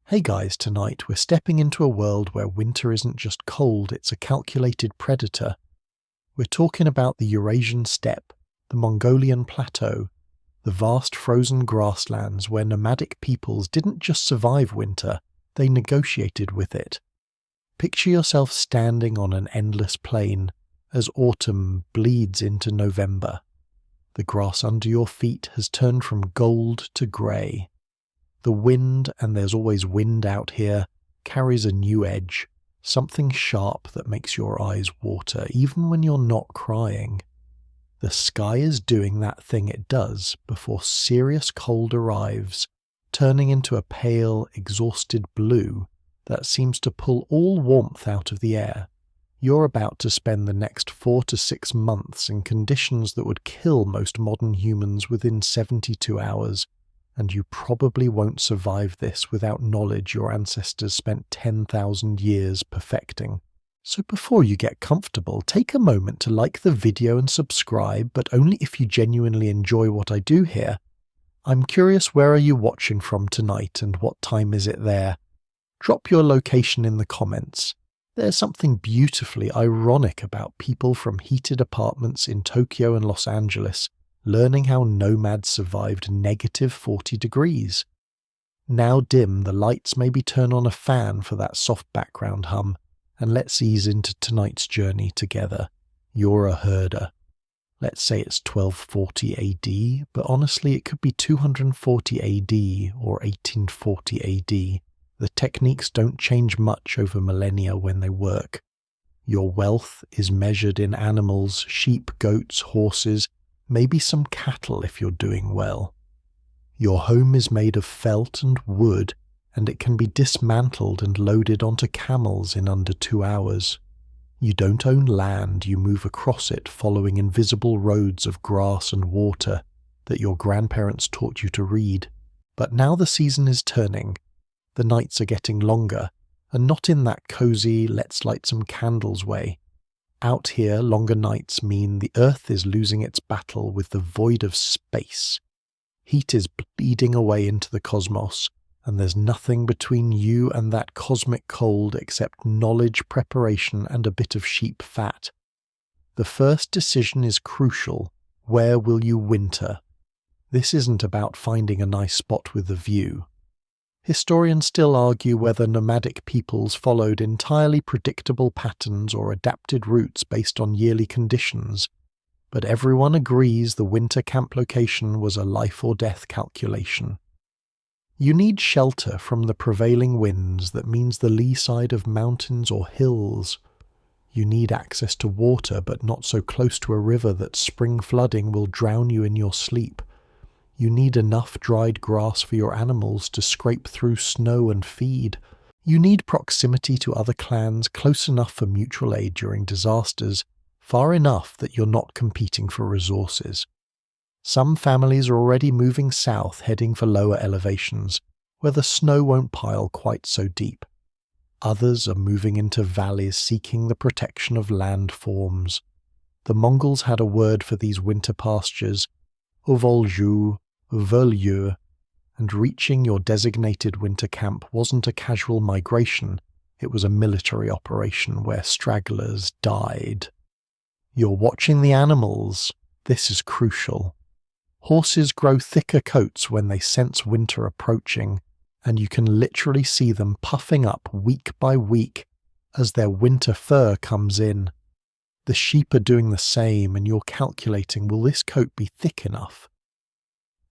Hey guys, tonight we're stepping into a world where winter isn't just cold, it's a calculated predator. We're talking about the Eurasian steppe, the Mongolian plateau, the vast frozen grasslands where nomadic peoples didn't just survive winter, they negotiated with it. Picture yourself standing on an endless plain as autumn bleeds into November. The grass under your feet has turned from gold to grey. The wind, and there's always wind out here, carries a new edge, something sharp that makes your eyes water, even when you're not crying. The sky is doing that thing it does before serious cold arrives, turning into a pale, exhausted blue that seems to pull all warmth out of the air. You're about to spend the next 4 to 6 months in conditions that would kill most modern humans within 72 hours. And you probably won't survive this without knowledge your ancestors spent 10,000 years perfecting. So before you get comfortable, take a moment to like the video and subscribe, but only if you genuinely enjoy what I do here. I'm curious, where are you watching from tonight and what time is it there? Drop your location in the comments. There's something beautifully ironic about people from heated apartments in Tokyo and Los Angeles learning how nomads survived negative 40 degrees. Now dim, the lights, maybe turn on a fan for that soft background hum, and let's ease into tonight's journey together. You're a herder. Let's say it's 1240 AD, but honestly it could be 240 AD or 1840 AD. The techniques don't change much over millennia when they work. Your wealth is measured in animals, sheep, goats, horses, maybe some cattle if you're doing well. Your home is made of felt and wood, and it can be dismantled and loaded onto camels in under 2 hours. You don't own land, you move across it following invisible roads of grass and water that your grandparents taught you to read. But now the season is turning. The nights are getting longer, and not in that cozy, let's light some candles way. Out here, longer nights mean the Earth is losing its battle with the void of space. Heat is bleeding away into the cosmos, and there's nothing between you and that cosmic cold except knowledge, preparation, and a bit of sheep fat. The first decision is crucial. Where will you winter? This isn't about finding a nice spot with a view. Historians still argue whether nomadic peoples followed entirely predictable patterns or adapted routes based on yearly conditions, but everyone agrees the winter camp location was a life-or-death calculation. You need shelter from the prevailing winds, that means the lee side of mountains or hills. You need access to water, but not so close to a river that spring flooding will drown you in your sleep. You need enough dried grass for your animals to scrape through snow and feed. You need proximity to other clans close enough for mutual aid during disasters, far enough that you're not competing for resources. Some families are already moving south, heading for lower elevations, where the snow won't pile quite so deep. Others are moving into valleys seeking the protection of landforms. The Mongols had a word for these winter pastures, Ovolju, Veulieu, and reaching your designated winter camp wasn't a casual migration, it was a military operation where stragglers died. You're watching the animals. This is crucial. Horses grow thicker coats when they sense winter approaching, and you can literally see them puffing up week by week as their winter fur comes in. The sheep are doing the same, and you're calculating, will this coat be thick enough?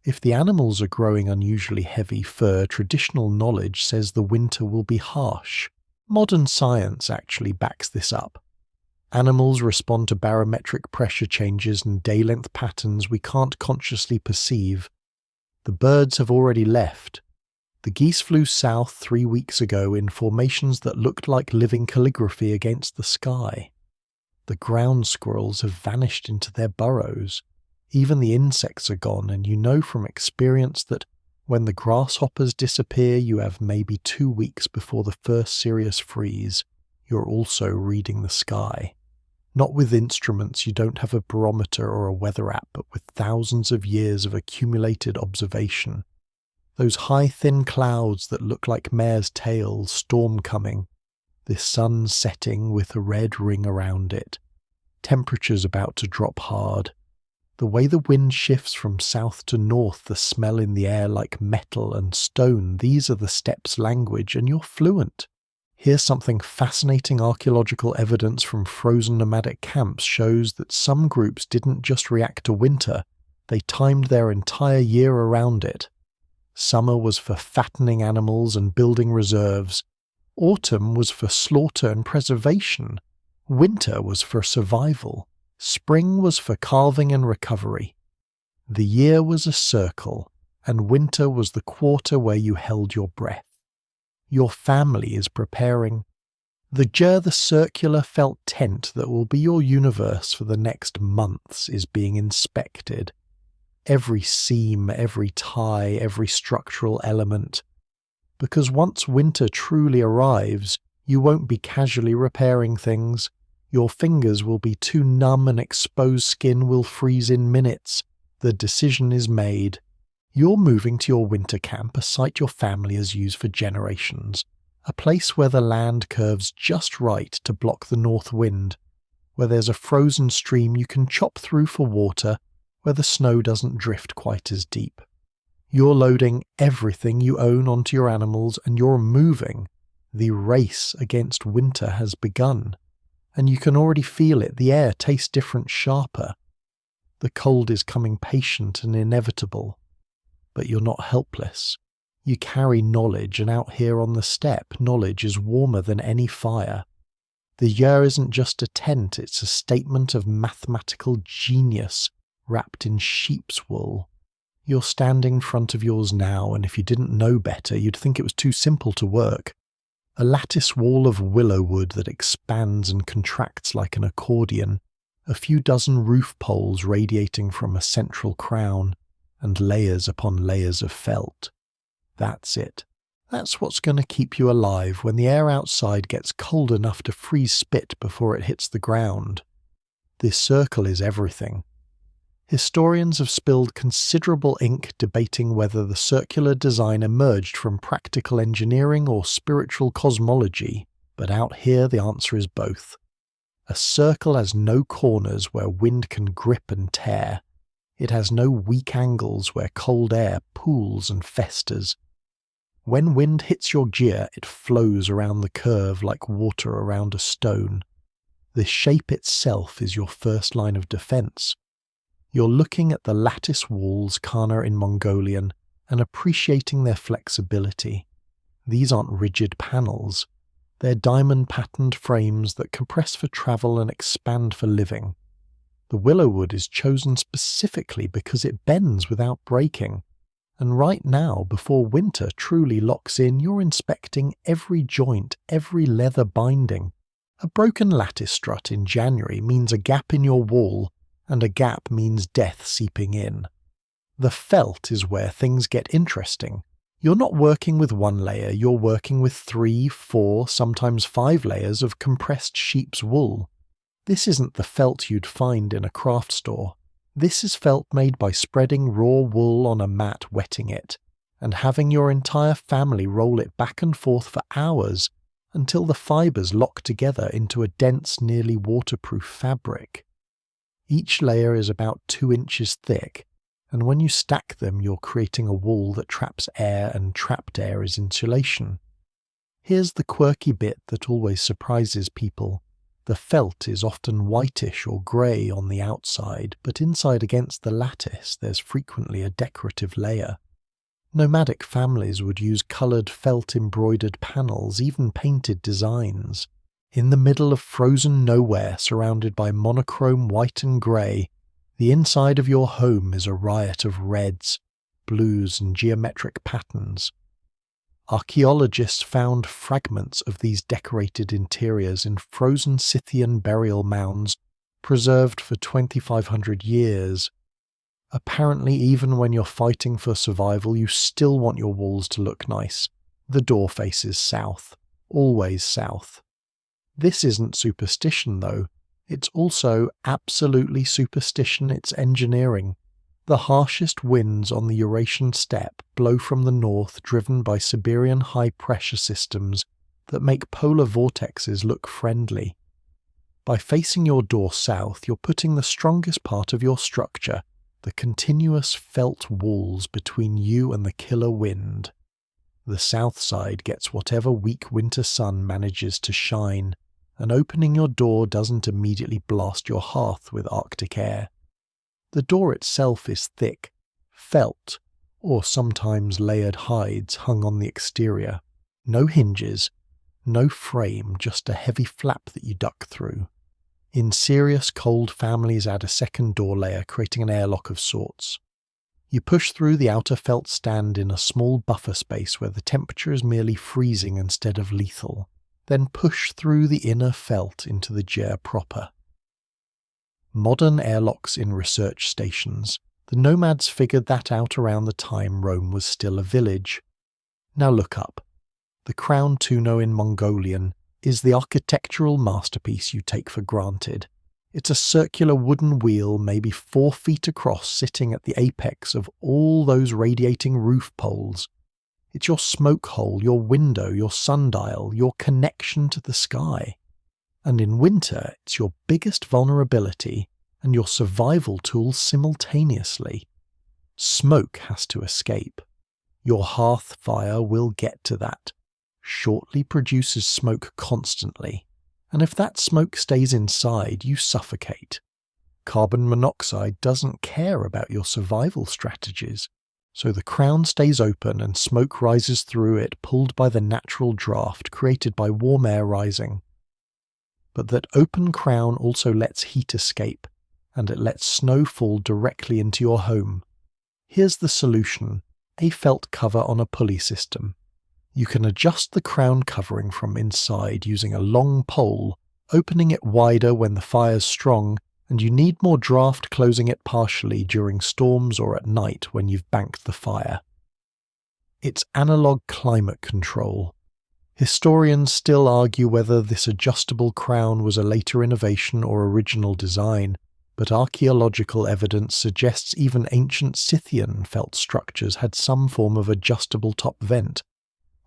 If the animals are growing unusually heavy fur, traditional knowledge says the winter will be harsh. Modern science actually backs this up. Animals respond to barometric pressure changes and day-length patterns we can't consciously perceive. The birds have already left. The geese flew south 3 weeks ago in formations that looked like living calligraphy against the sky. The ground squirrels have vanished into their burrows. Even the insects are gone, and you know from experience that when the grasshoppers disappear, you have maybe 2 weeks before the first serious freeze. You're also reading the sky. Not with instruments, you don't have a barometer or a weather app, but with thousands of years of accumulated observation. Those high thin clouds that look like mare's tails, storm coming. This sun setting with a red ring around it. Temperatures about to drop hard. The way the wind shifts from south to north, the smell in the air like metal and stone, these are the steppe's language, and you're fluent. Here's something fascinating. Archaeological evidence from frozen nomadic camps shows that some groups didn't just react to winter, they timed their entire year around it. Summer was for fattening animals and building reserves. Autumn was for slaughter and preservation. Winter was for survival. Spring was for calving and recovery. The year was a circle, and winter was the quarter where you held your breath. Your family is preparing. The gers, the circular felt tent that will be your universe for the next months, is being inspected. Every seam, every tie, every structural element. Because once winter truly arrives, you won't be casually repairing things. Your fingers will be too numb and exposed skin will freeze in minutes. The decision is made. You're moving to your winter camp, a site your family has used for generations. A place where the land curves just right to block the north wind. Where there's a frozen stream you can chop through for water. Where the snow doesn't drift quite as deep. You're loading everything you own onto your animals and you're moving. The race against winter has begun. And you can already feel it. The air tastes different, sharper. The cold is coming patient and inevitable. But you're not helpless. You carry knowledge, and out here on the steppe, knowledge is warmer than any fire. The yurt isn't just a tent, it's a statement of mathematical genius wrapped in sheep's wool. You're standing in front of yours now, and if you didn't know better, you'd think it was too simple to work. A lattice wall of willow wood that expands and contracts like an accordion, a few dozen roof poles radiating from a central crown, and layers upon layers of felt. That's it. That's what's going to keep you alive when the air outside gets cold enough to freeze spit before it hits the ground. This circle is everything. Historians have spilled considerable ink debating whether the circular design emerged from practical engineering or spiritual cosmology, but out here the answer is both. A circle has no corners where wind can grip and tear. It has no weak angles where cold air pools and festers. When wind hits your gers, it flows around the curve like water around a stone. The shape itself is your first line of defense. You're looking at the lattice walls, kana in Mongolian, and appreciating their flexibility. These aren't rigid panels. They're diamond-patterned frames that compress for travel and expand for living. The willow wood is chosen specifically because it bends without breaking. And right now, before winter truly locks in, you're inspecting every joint, every leather binding. A broken lattice strut in January means a gap in your wall, and a gap means death seeping in. The felt is where things get interesting. You're not working with one layer, you're working with 3, 4, sometimes 5 layers of compressed sheep's wool. This isn't the felt you'd find in a craft store. This is felt made by spreading raw wool on a mat, wetting it, and having your entire family roll it back and forth for hours until the fibres lock together into a dense, nearly waterproof fabric. Each layer is about 2 inches thick, and when you stack them you're creating a wall that traps air, and trapped air is insulation. Here's the quirky bit that always surprises people. The felt is often whitish or grey on the outside, but inside against the lattice there's frequently a decorative layer. Nomadic families would use coloured felt embroidered panels, even painted designs. In the middle of frozen nowhere, surrounded by monochrome white and grey, the inside of your home is a riot of reds, blues and geometric patterns. Archaeologists found fragments of these decorated interiors in frozen Scythian burial mounds preserved for 2,500 years. Apparently, even when you're fighting for survival, you still want your walls to look nice. The door faces south, always south. This isn't superstition, though. It's also absolutely superstition, it's engineering. The harshest winds on the Eurasian steppe blow from the north, driven by Siberian high-pressure systems that make polar vortexes look friendly. By facing your door south, you're putting the strongest part of your structure, the continuous felt walls between you and the killer wind. The south side gets whatever weak winter sun manages to shine, and opening your door doesn't immediately blast your hearth with Arctic air. The door itself is thick, felt, or sometimes layered hides hung on the exterior. No hinges, no frame, just a heavy flap that you duck through. In serious cold families add a second door layer, creating an airlock of sorts. You push through the outer felt stand in a small buffer space where the temperature is merely freezing instead of lethal, then push through the inner felt into the ger proper. Modern airlocks in research stations. The Nomads figured that out around the time Rome was still a village. Now look up. The Crown Tuno in Mongolian is the architectural masterpiece you take for granted. It's a circular wooden wheel maybe 4 feet across, sitting at the apex of all those radiating roof poles. It's your smoke hole, your window, your sundial, your connection to the sky. And in winter, it's your biggest vulnerability and your survival tool simultaneously. Smoke has to escape. Your hearth fire will get to that. Shortly produces smoke constantly, and if that smoke stays inside, you suffocate. Carbon monoxide doesn't care about your survival strategies, so the crown stays open and smoke rises through it, pulled by the natural draft created by warm air rising. But that open crown also lets heat escape, and it lets snow fall directly into your home. Here's the solution: a felt cover on a pulley system. You can adjust the crown covering from inside using a long pole, opening it wider when the fire's strong, and you need more draft closing it partially during storms or at night when you've banked the fire. It's analog climate control. Historians still argue whether this adjustable crown was a later innovation or original design, but archaeological evidence suggests even ancient Scythian felt structures had some form of adjustable top vent.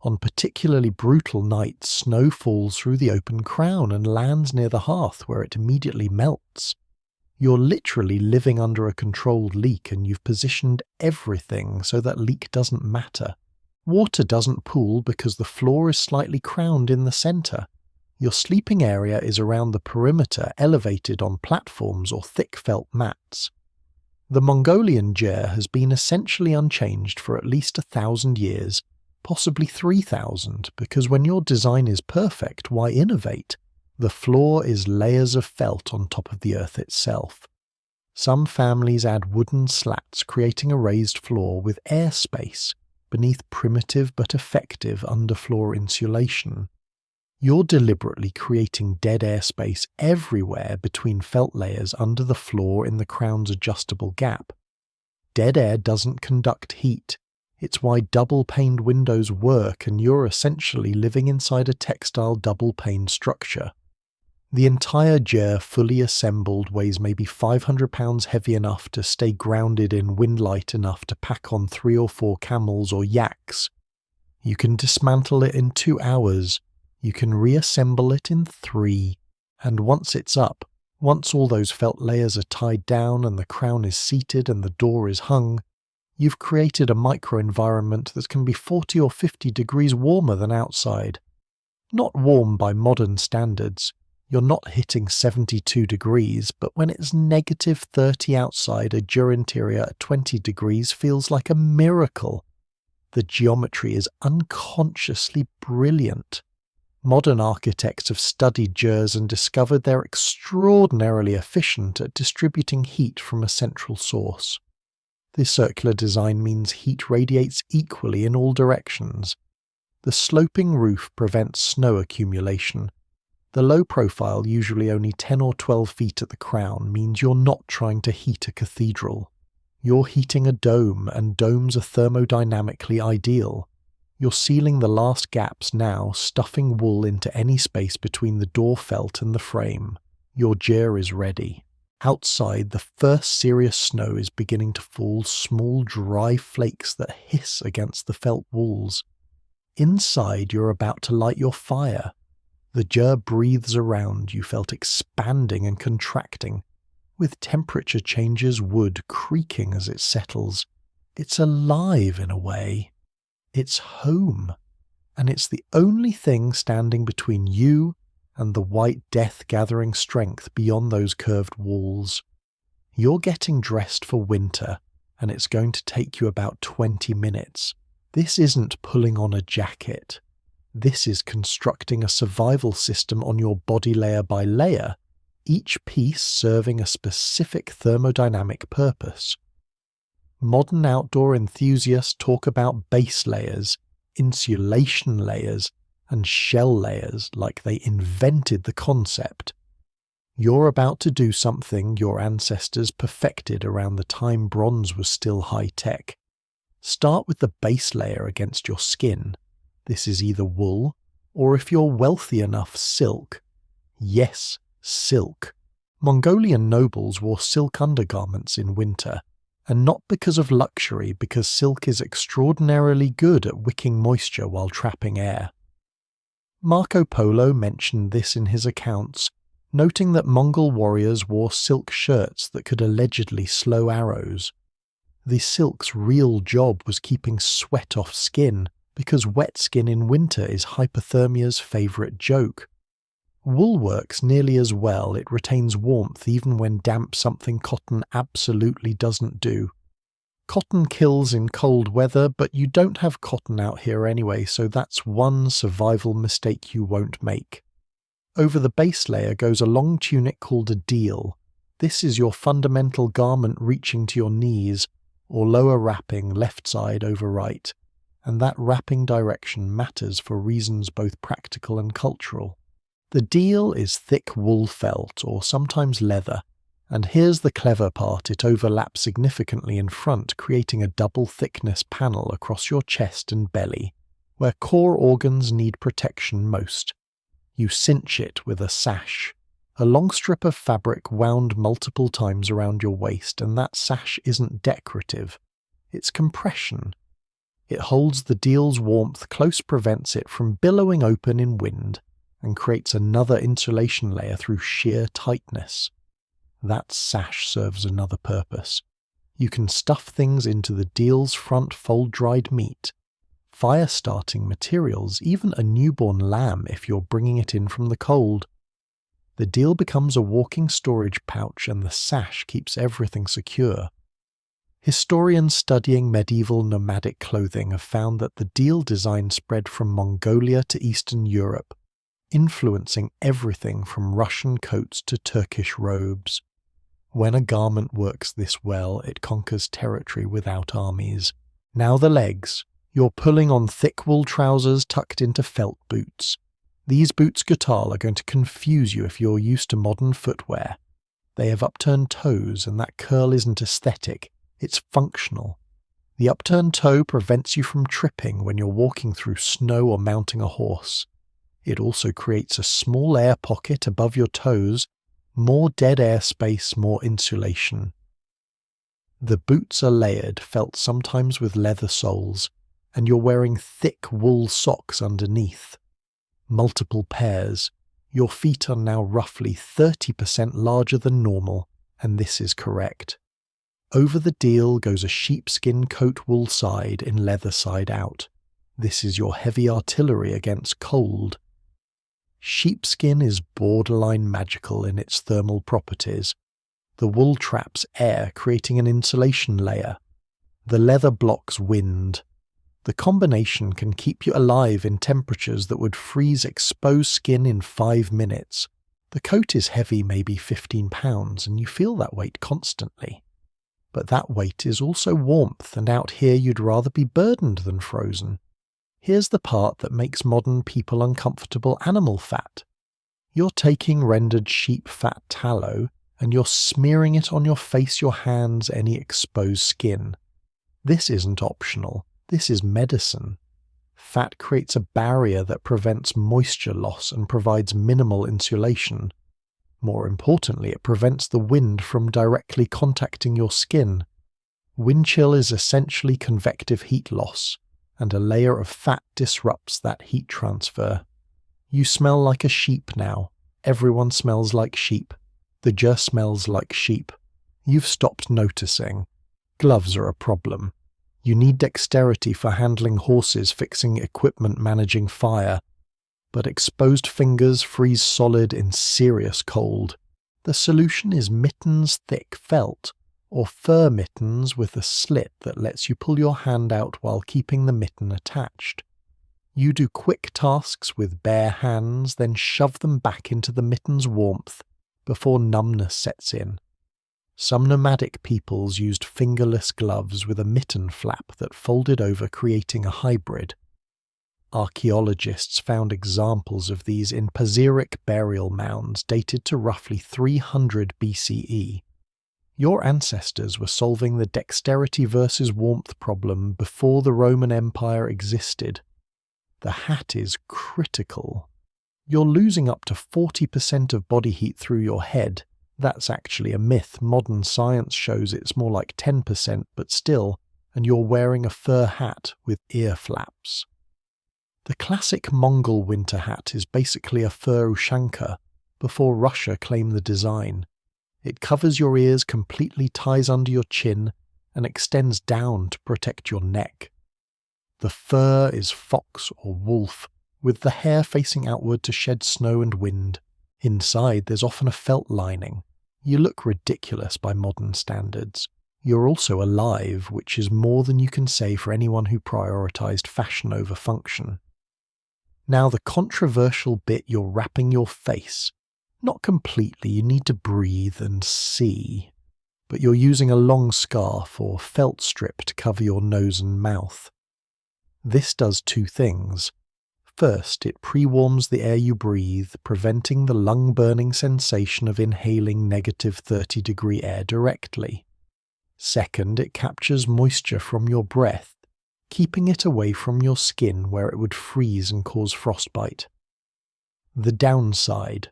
On particularly brutal nights, snow falls through the open crown and lands near the hearth where it immediately melts. You're literally living under a controlled leak, and you've positioned everything so that leak doesn't matter. Water doesn't pool because the floor is slightly crowned in the center. Your sleeping area is around the perimeter, elevated on platforms or thick felt mats. The Mongolian ger has been essentially unchanged for at least 1,000 years, possibly 3,000, because when your design is perfect, why innovate? The floor is layers of felt on top of the earth itself. Some families add wooden slats, creating a raised floor with air space beneath primitive but effective underfloor insulation. You're deliberately creating dead airspace everywhere between felt layers under the floor in the crown's adjustable gap. Dead air doesn't conduct heat. It's why double-paned windows work, and you're essentially living inside a textile double-paned structure. The entire ger, fully assembled, weighs maybe 500 pounds, heavy enough to stay grounded in wind light enough to pack on 3 or 4 camels or yaks. You can dismantle it in 2 hours. You can reassemble it in 3. And once it's up, once all those felt layers are tied down and the crown is seated and the door is hung, you've created a microenvironment that can be 40 or 50 degrees warmer than outside. Not warm by modern standards. You're not hitting 72 degrees, but when it's negative 30 outside, a ger interior at 20 degrees feels like a miracle. The geometry is unconsciously brilliant. Modern architects have studied gers and discovered they're extraordinarily efficient at distributing heat from a central source. This circular design means heat radiates equally in all directions. The sloping roof prevents snow accumulation. The low profile, usually only 10 or 12 feet at the crown, means you're not trying to heat a cathedral. You're heating a dome, and domes are thermodynamically ideal. You're sealing the last gaps now, stuffing wool into any space between the door felt and the frame. Your ger is ready. Outside, the first serious snow is beginning to fall, small dry flakes that hiss against the felt walls. Inside, you're about to light your fire. The ger breathes around you, felt expanding and contracting, with temperature changes, wood creaking as it settles. It's alive in a way. It's home, and it's the only thing standing between you and the white death gathering strength beyond those curved walls. You're getting dressed for winter, and it's going to take you about 20 minutes. This isn't pulling on a jacket. This is constructing a survival system on your body layer by layer, each piece serving a specific thermodynamic purpose. Modern outdoor enthusiasts talk about base layers, insulation layers, and shell layers like they invented the concept. You're about to do something your ancestors perfected around the time bronze was still high-tech. Start with the base layer against your skin. This is either wool, or if you're wealthy enough, silk. Yes, silk. Mongolian nobles wore silk undergarments in winter, and not because of luxury, because silk is extraordinarily good at wicking moisture while trapping air. Marco Polo mentioned this in his accounts, noting that Mongol warriors wore silk shirts that could allegedly slow arrows. The silk's real job was keeping sweat off skin, because wet skin in winter is hypothermia's favourite joke. Wool works nearly as well. It retains warmth even when damp, something cotton absolutely doesn't do. Cotton kills in cold weather, but you don't have cotton out here anyway, so that's one survival mistake you won't make. Over the base layer goes a long tunic called a deal. This is your fundamental garment reaching to your knees, or lower wrapping left side over right, and that wrapping direction matters for reasons both practical and cultural. The deal is thick wool felt, or sometimes leather, and here's the clever part: it overlaps significantly in front, creating a double thickness panel across your chest and belly, where core organs need protection most. You cinch it with a sash, a long strip of fabric wound multiple times around your waist, and that sash isn't decorative, it's compression. It holds the deal's warmth close, prevents it from billowing open in wind, and creates another insulation layer through sheer tightness. That sash serves another purpose. You can stuff things into the deal's front, fold-dried meat, fire-starting materials, even a newborn lamb if you're bringing it in from the cold. The deal becomes a walking storage pouch, and the sash keeps everything secure. Historians studying medieval nomadic clothing have found that the deal design spread from Mongolia to Eastern Europe, influencing everything from Russian coats to Turkish robes. When a garment works this well, it conquers territory without armies. Now the legs. You're pulling on thick wool trousers tucked into felt boots. These boots guitar are going to confuse you if you're used to modern footwear. They have upturned toes, and that curl isn't aesthetic, it's functional. The upturned toe prevents you from tripping when you're walking through snow or mounting a horse. It also creates a small air pocket above your toes, more dead air space, more insulation. The boots are layered, felt sometimes with leather soles, and you're wearing thick wool socks underneath. Multiple pairs. Your feet are now roughly 30% larger than normal, and this is correct. Over the deal goes a sheepskin coat wool side in leather side out. This is your heavy artillery against cold. Sheepskin is borderline magical in its thermal properties. The wool traps air, creating an insulation layer. The leather blocks wind. The combination can keep you alive in temperatures that would freeze exposed skin in 5 minutes. The coat is heavy, maybe 15 pounds, and you feel that weight constantly. But that weight is also warmth, and out here you'd rather be burdened than frozen. Here's the part that makes modern people uncomfortable: animal fat. You're taking rendered sheep fat tallow, and you're smearing it on your face, your hands, any exposed skin. This isn't optional. This is medicine. Fat creates a barrier that prevents moisture loss and provides minimal insulation. More importantly, it prevents the wind from directly contacting your skin. Wind chill is essentially convective heat loss, and a layer of fat disrupts that heat transfer. You smell like a sheep now. Everyone smells like sheep. The gers smells like sheep. You've stopped noticing. Gloves are a problem. You need dexterity for handling horses, fixing equipment, managing fire. But exposed fingers freeze solid in serious cold. The solution is mittens thick felt, or fur mittens with a slit that lets you pull your hand out while keeping the mitten attached. You do quick tasks with bare hands, then shove them back into the mitten's warmth before numbness sets in. Some nomadic peoples used fingerless gloves with a mitten flap that folded over, creating a hybrid. Archaeologists found examples of these in Pazeric burial mounds dated to roughly 300 BCE. Your ancestors were solving the dexterity versus warmth problem before the Roman Empire existed. The hat is critical. You're losing up to 40% of body heat through your head. That's actually a myth. Modern science shows it's more like 10%, but still, and you're wearing a fur hat with ear flaps. The classic Mongol winter hat is basically a fur ushanka before Russia claimed the design. It covers your ears completely, ties under your chin, and extends down to protect your neck. The fur is fox or wolf, with the hair facing outward to shed snow and wind. Inside there's often a felt lining. You look ridiculous by modern standards. You're also alive, which is more than you can say for anyone who prioritized fashion over function. Now the controversial bit, you're wrapping your face. Not completely, you need to breathe and see. But you're using a long scarf or felt strip to cover your nose and mouth. This does two things. First, it pre-warms the air you breathe, preventing the lung-burning sensation of inhaling negative 30-degree air directly. Second, it captures moisture from your breath, keeping it away from your skin where it would freeze and cause frostbite. The downside.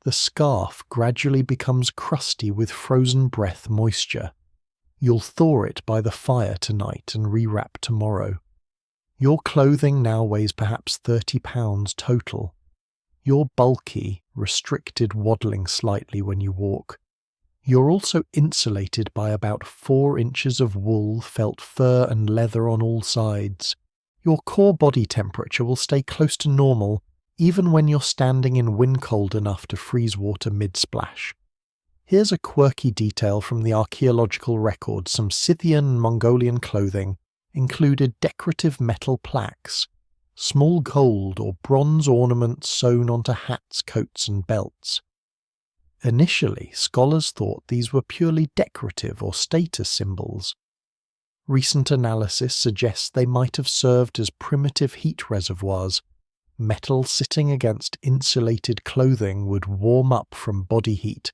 The scarf gradually becomes crusty with frozen breath moisture. You'll thaw it by the fire tonight and rewrap tomorrow. Your clothing now weighs perhaps 30 pounds total. You're bulky, restricted, waddling slightly when you walk. You're also insulated by about 4 inches of wool, felt fur and leather on all sides. Your core body temperature will stay close to normal even when you're standing in wind cold enough to freeze water mid-splash. Here's a quirky detail from the archaeological record. Some Scythian and Mongolian clothing included decorative metal plaques, small gold or bronze ornaments sewn onto hats, coats and belts. Initially, scholars thought these were purely decorative or status symbols. Recent analysis suggests they might have served as primitive heat reservoirs. Metal sitting against insulated clothing would warm up from body heat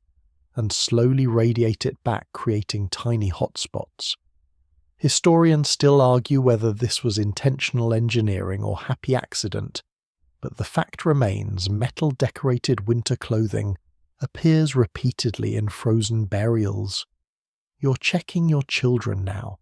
and slowly radiate it back, creating tiny hotspots. Historians still argue whether this was intentional engineering or happy accident, but the fact remains metal-decorated winter clothing appears repeatedly in frozen burials. You're checking your children now.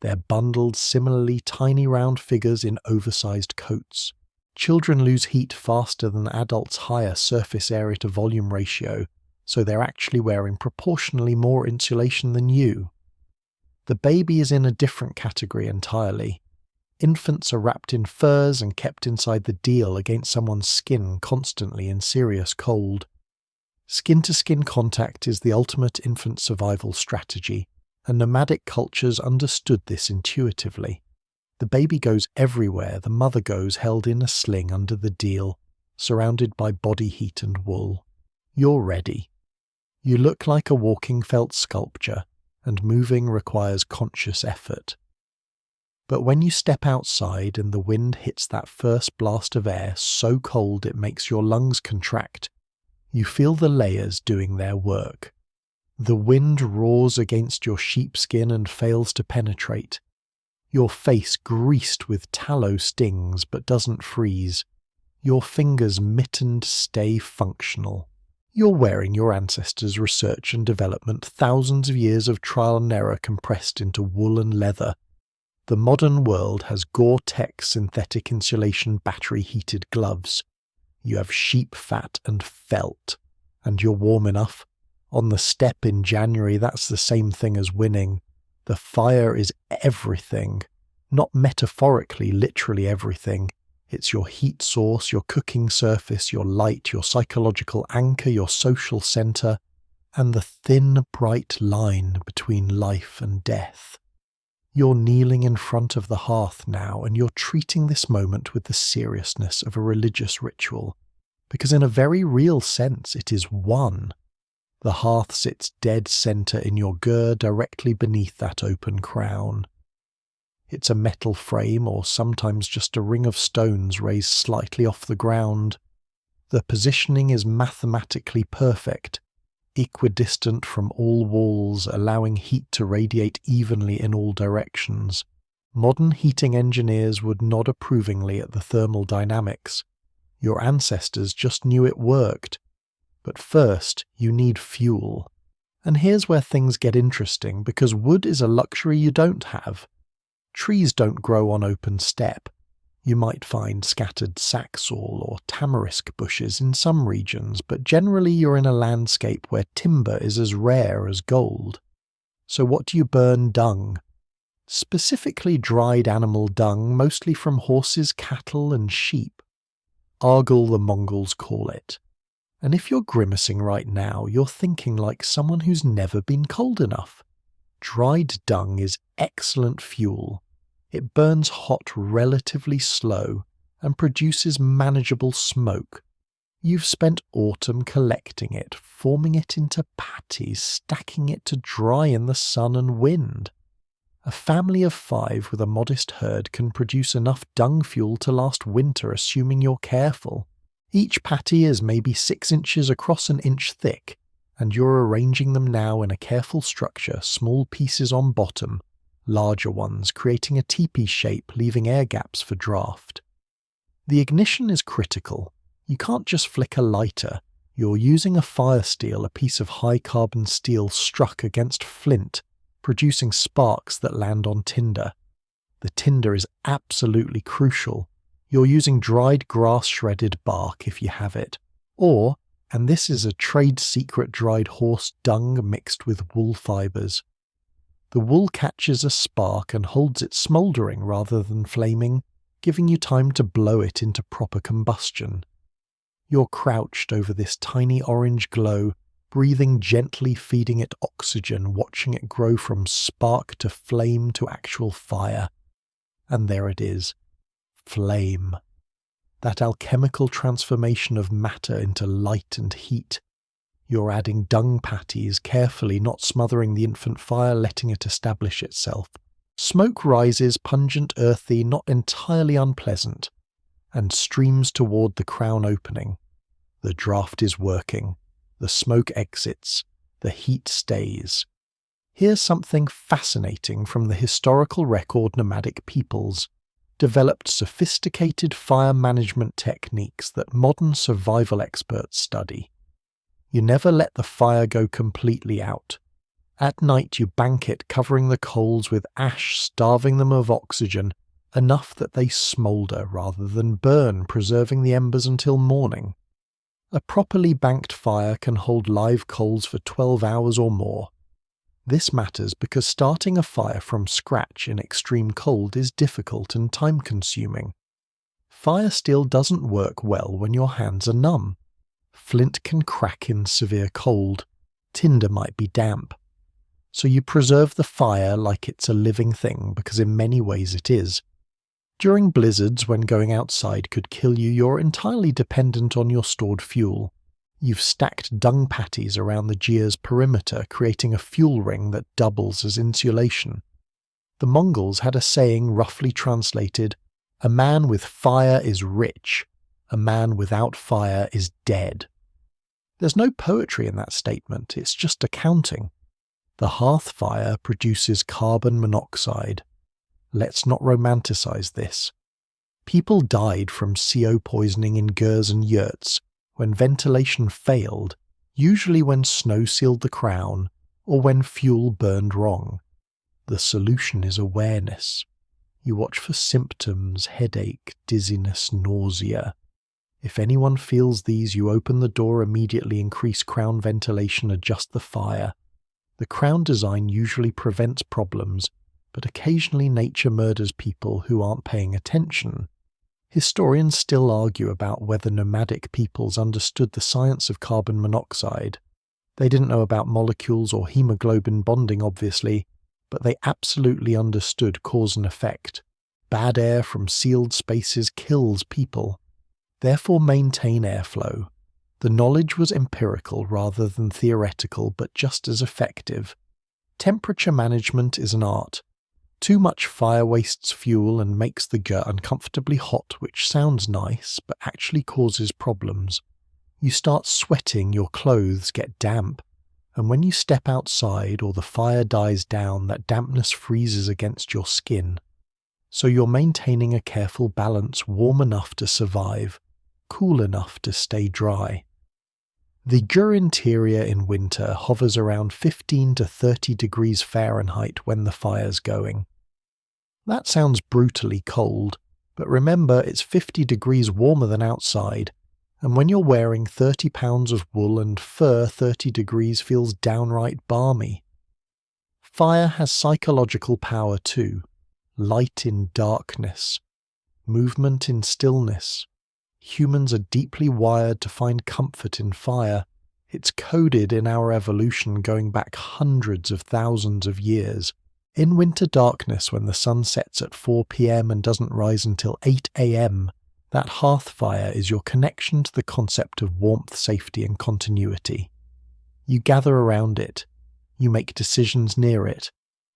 They're bundled similarly, tiny round figures in oversized coats. Children lose heat faster than adults' higher surface area to volume ratio, so they're actually wearing proportionally more insulation than you. The baby is in a different category entirely. Infants are wrapped in furs and kept inside the deal against someone's skin constantly in serious cold. Skin-to-skin contact is the ultimate infant survival strategy, and nomadic cultures understood this intuitively. The baby goes everywhere the mother goes, held in a sling under the deal, surrounded by body heat and wool. You're ready. You look like a walking felt sculpture, and moving requires conscious effort. But when you step outside and the wind hits that first blast of air so cold it makes your lungs contract, you feel the layers doing their work. The wind roars against your sheepskin and fails to penetrate. Your face greased with tallow stings but doesn't freeze. Your fingers mittened stay functional. You're wearing your ancestors' research and development, thousands of years of trial and error compressed into wool and leather. The modern world has Gore-Tex synthetic insulation battery-heated gloves. You have sheep fat and felt, and you're warm enough. On the steppe in January, that's the same thing as winning. The fire is everything. Not metaphorically, literally everything. It's your heat source, your cooking surface, your light, your psychological anchor, your social centre, and the thin, bright line between life and death. You're kneeling in front of the hearth now, and you're treating this moment with the seriousness of a religious ritual, because in a very real sense it is one. The hearth sits dead centre in your ger directly beneath that open crown. It's a metal frame, or sometimes just a ring of stones raised slightly off the ground. The positioning is mathematically perfect, equidistant from all walls, allowing heat to radiate evenly in all directions. Modern heating engineers would nod approvingly at the thermal dynamics. Your ancestors just knew it worked. But first, you need fuel. And here's where things get interesting, because wood is a luxury you don't have. Trees don't grow on open steppe. You might find scattered saxaul or tamarisk bushes in some regions, but generally you're in a landscape where timber is as rare as gold. So what do you burn? Dung. Specifically dried animal dung, mostly from horses, cattle and sheep. Argle, the Mongols call it. And if you're grimacing right now, you're thinking like someone who's never been cold enough. Dried dung is excellent fuel. It burns hot relatively slow and produces manageable smoke. You've spent autumn collecting it, forming it into patties, stacking it to dry in the sun and wind. A family of 5 with a modest herd can produce enough dung fuel to last winter, assuming you're careful. Each patty is maybe 6 inches across an inch thick, and you're arranging them now in a careful structure, small pieces on bottom, larger ones creating a teepee shape, leaving air gaps for draft. The ignition is critical. You can't just flick a lighter. You're using a fire steel, a piece of high-carbon steel struck against flint, producing sparks that land on tinder. The tinder is absolutely crucial. You're using dried grass-shredded bark if you have it, or, and this is a trade secret, dried horse dung mixed with wool fibres. The wool catches a spark and holds it smouldering rather than flaming, giving you time to blow it into proper combustion. You're crouched over this tiny orange glow, breathing gently, feeding it oxygen, watching it grow from spark to flame to actual fire. And there it is. Flame. That alchemical transformation of matter into light and heat. You're adding dung patties, carefully, not smothering the infant fire, letting it establish itself. Smoke rises, pungent, earthy, not entirely unpleasant, and streams toward the crown opening. The draft is working. The smoke exits. The heat stays. Here's something fascinating from the historical record. Nomadic peoples developed sophisticated fire management techniques that modern survival experts study. You never let the fire go completely out. At night you bank it, covering the coals with ash, starving them of oxygen, enough that they smoulder rather than burn, preserving the embers until morning. A properly banked fire can hold live coals for 12 hours or more. This matters because starting a fire from scratch in extreme cold is difficult and time-consuming. Fire steel doesn't work well when your hands are numb. Flint can crack in severe cold. Tinder might be damp. So you preserve the fire like it's a living thing, because in many ways it is. During blizzards, when going outside could kill you, you're entirely dependent on your stored fuel. You've stacked dung patties around the gers perimeter, creating a fuel ring that doubles as insulation. The Mongols had a saying roughly translated, "A man with fire is rich, a man without fire is dead." There's no poetry in that statement, it's just accounting. The hearth fire produces carbon monoxide. Let's not romanticize this. People died from CO poisoning in gers and yurts. When ventilation failed, usually when snow sealed the crown or when fuel burned wrong. The solution is awareness. You watch for symptoms, headache, dizziness, nausea. If anyone feels these, you open the door immediately, increase crown ventilation, adjust the fire. The crown design usually prevents problems, but occasionally nature murders people who aren't paying attention. Historians still argue about whether nomadic peoples understood the science of carbon monoxide. They didn't know about molecules or hemoglobin bonding, obviously, but they absolutely understood cause and effect. Bad air from sealed spaces kills people. Therefore maintain airflow. The knowledge was empirical rather than theoretical, but just as effective. Temperature management is an art. Too much fire wastes fuel and makes the gers uncomfortably hot, which sounds nice, but actually causes problems. You start sweating, your clothes get damp, and when you step outside or the fire dies down, that dampness freezes against your skin. So you're maintaining a careful balance, warm enough to survive, cool enough to stay dry. The gers interior in winter hovers around 15 to 30 degrees Fahrenheit when the fire's going. That sounds brutally cold, but remember it's 50 degrees warmer than outside, and when you're wearing 30 pounds of wool and fur, 30 degrees feels downright balmy. Fire has psychological power too. Light in darkness, movement in stillness. Humans are deeply wired to find comfort in fire. It's coded in our evolution going back hundreds of thousands of years. In winter darkness, when the sun sets at 4 p.m. and doesn't rise until 8 a.m., that hearth fire is your connection to the concept of warmth, safety, and continuity. You gather around it. You make decisions near it.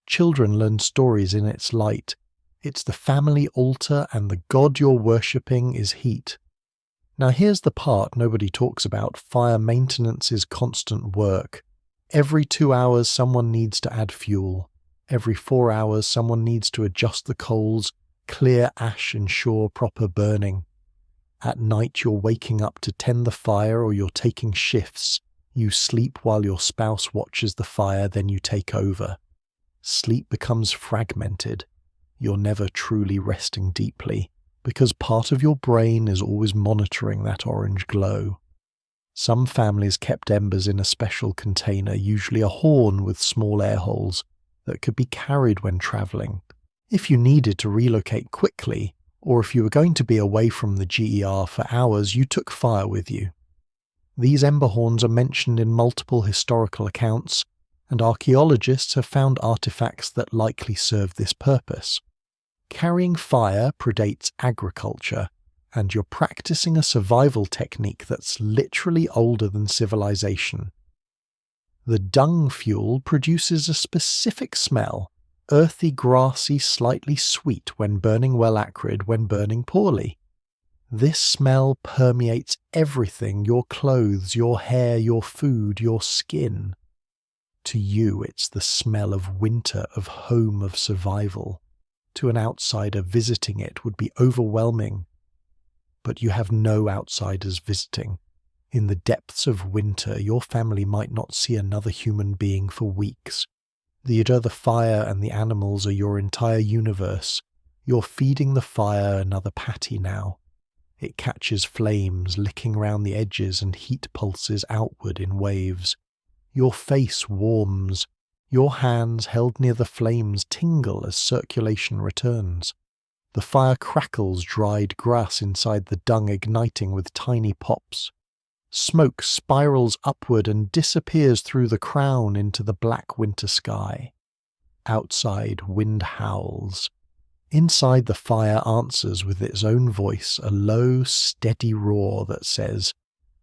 Children learn stories in its light. It's the family altar, and the god you're worshipping is heat. Now here's the part nobody talks about. Fire maintenance is constant work. Every 2 hours someone needs to add fuel. Every 4 hours someone needs to adjust the coals, clear ash, ensure proper burning. At night you're waking up to tend the fire, or you're taking shifts. You sleep while your spouse watches the fire, then you take over. Sleep becomes fragmented. You're never truly resting deeply, because part of your brain is always monitoring that orange glow. Some families kept embers in a special container, usually a horn with small air holes, that could be carried when travelling. If you needed to relocate quickly, or if you were going to be away from the GER for hours, you took fire with you. These ember horns are mentioned in multiple historical accounts, and archaeologists have found artifacts that likely serve this purpose. Carrying fire predates agriculture, and you're practicing a survival technique that's literally older than civilization. The dung fuel produces a specific smell, earthy, grassy, slightly sweet when burning, well acrid when burning poorly. This smell permeates everything: your clothes, your hair, your food, your skin. To you, it's the smell of winter, of home, of survival. To an outsider, visiting it would be overwhelming. But you have no outsiders visiting. In the depths of winter, your family might not see another human being for weeks. The fire and the animals are your entire universe. You're feeding the fire another patty now. It catches flames, licking round the edges, and heat pulses outward in waves. Your face warms. Your hands held near the flames tingle as circulation returns. The fire crackles dried grass inside the dung, igniting with tiny pops. Smoke spirals upward and disappears through the crown into the black winter sky. Outside, wind howls. Inside, the fire answers with its own voice, a low, steady roar that says,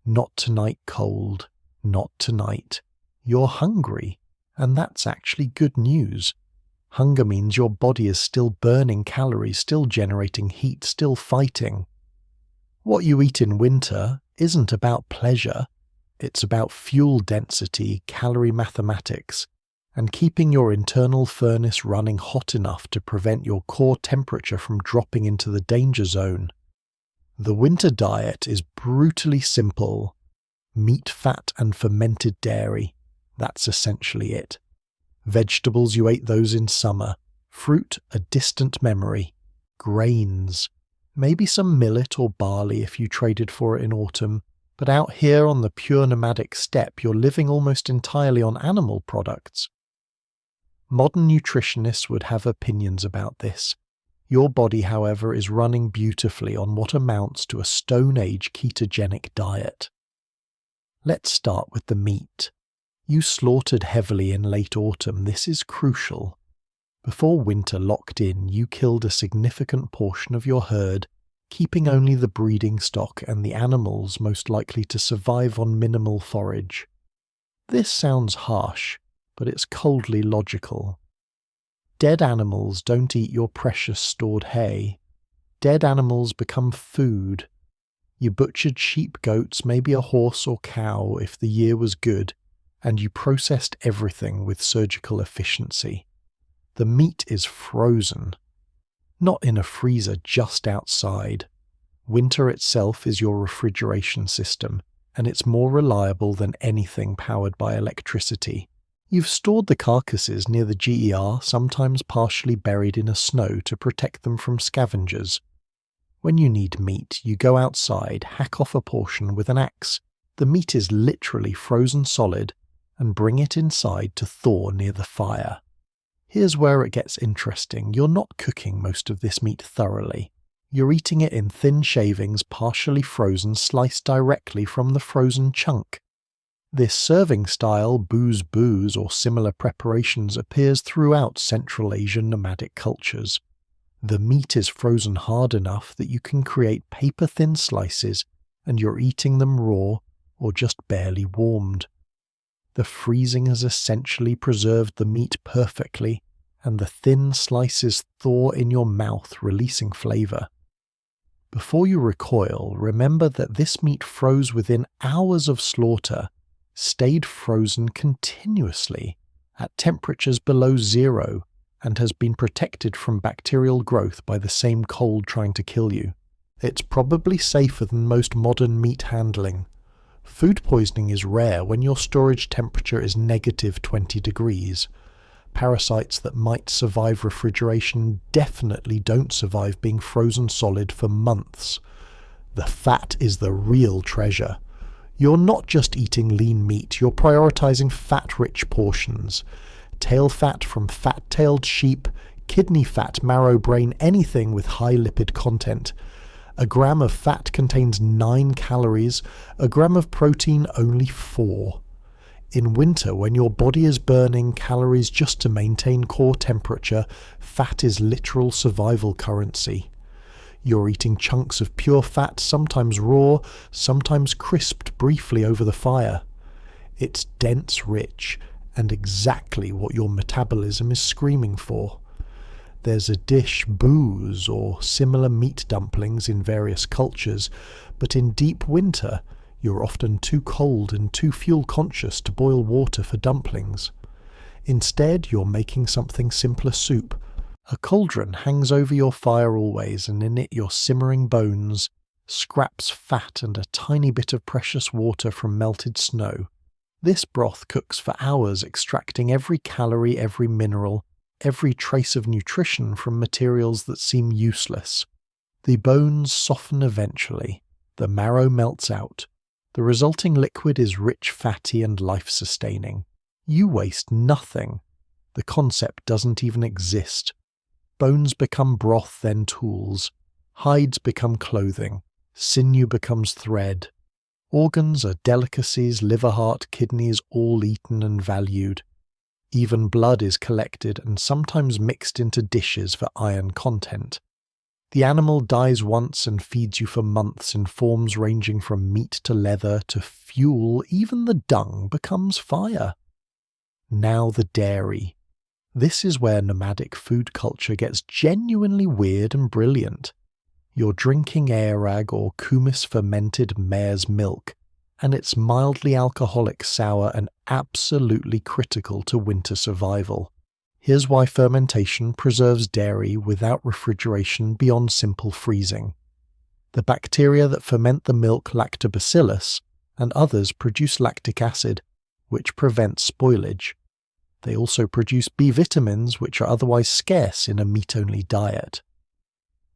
"Not tonight, cold. Not tonight. You're hungry." And that's actually good news. Hunger means your body is still burning calories, still generating heat, still fighting. What you eat in winter isn't about pleasure. It's about fuel density, calorie mathematics, and keeping your internal furnace running hot enough to prevent your core temperature from dropping into the danger zone. The winter diet is brutally simple. Meat, fat, and fermented dairy. That's essentially it. Vegetables, you ate those in summer. Fruit, a distant memory. Grains. Maybe some millet or barley if you traded for it in autumn. But out here on the pure nomadic steppe, you're living almost entirely on animal products. Modern nutritionists would have opinions about this. Your body, however, is running beautifully on what amounts to a Stone Age ketogenic diet. Let's start with the meat. You slaughtered heavily in late autumn. This is crucial. Before winter locked in, you killed a significant portion of your herd, keeping only the breeding stock and the animals most likely to survive on minimal forage. This sounds harsh, but it's coldly logical. Dead animals don't eat your precious stored hay. Dead animals become food. You butchered sheep, goats, maybe a horse or cow if the year was good, and you processed everything with surgical efficiency. The meat is frozen. Not in a freezer just outside. Winter itself is your refrigeration system, and it's more reliable than anything powered by electricity. You've stored the carcasses near the GER, sometimes partially buried in a snow to protect them from scavengers. When you need meat, you go outside, hack off a portion with an axe. The meat is literally frozen solid, and bring it inside to thaw near the fire. Here's where it gets interesting. You're not cooking most of this meat thoroughly. You're eating it in thin shavings, partially frozen, sliced directly from the frozen chunk. This serving style, booze or similar preparations, appears throughout Central Asian nomadic cultures. The meat is frozen hard enough that you can create paper-thin slices, and you're eating them raw or just barely warmed. The freezing has essentially preserved the meat perfectly, and the thin slices thaw in your mouth, releasing flavour. Before you recoil, remember that this meat froze within hours of slaughter, stayed frozen continuously at temperatures below zero, and has been protected from bacterial growth by the same cold trying to kill you. It's probably safer than most modern meat handling. Food poisoning is rare when your storage temperature is negative 20 degrees. Parasites that might survive refrigeration definitely don't survive being frozen solid for months. The fat is the real treasure. You're not just eating lean meat, you're prioritizing fat-rich portions. Tail fat from fat-tailed sheep, kidney fat, marrow, brain, anything with high lipid content. A gram of fat contains 9 calories, a gram of protein only 4. In winter, when your body is burning calories just to maintain core temperature, fat is literal survival currency. You're eating chunks of pure fat, sometimes raw, sometimes crisped briefly over the fire. It's dense, rich, and exactly what your metabolism is screaming for. There's a dish, booze, or similar meat dumplings in various cultures, but in deep winter, you're often too cold and too fuel-conscious to boil water for dumplings. Instead, you're making something simpler: soup. A cauldron hangs over your fire always, and in it you're simmering bones, scraps, fat, and a tiny bit of precious water from melted snow. This broth cooks for hours, extracting every calorie, every mineral, every trace of nutrition from materials that seem useless. The bones soften eventually. The marrow melts out. The resulting liquid is rich, fatty, and life-sustaining. You waste nothing. The concept doesn't even exist. Bones become broth, then tools. Hides become clothing. Sinew becomes thread. Organs are delicacies, liver, heart, kidneys, all eaten and valued. Even blood is collected and sometimes mixed into dishes for iron content. The animal dies once and feeds you for months in forms ranging from meat to leather to fuel. Even the dung becomes fire. Now the dairy. This is where nomadic food culture gets genuinely weird and brilliant. You're drinking airag or kumis fermented mare's milk, and it's mildly alcoholic, sour, and absolutely critical to winter survival. Here's why fermentation preserves dairy without refrigeration beyond simple freezing. The bacteria that ferment the milk, lactobacillus, and others produce lactic acid, which prevents spoilage. They also produce B vitamins, which are otherwise scarce in a meat-only diet.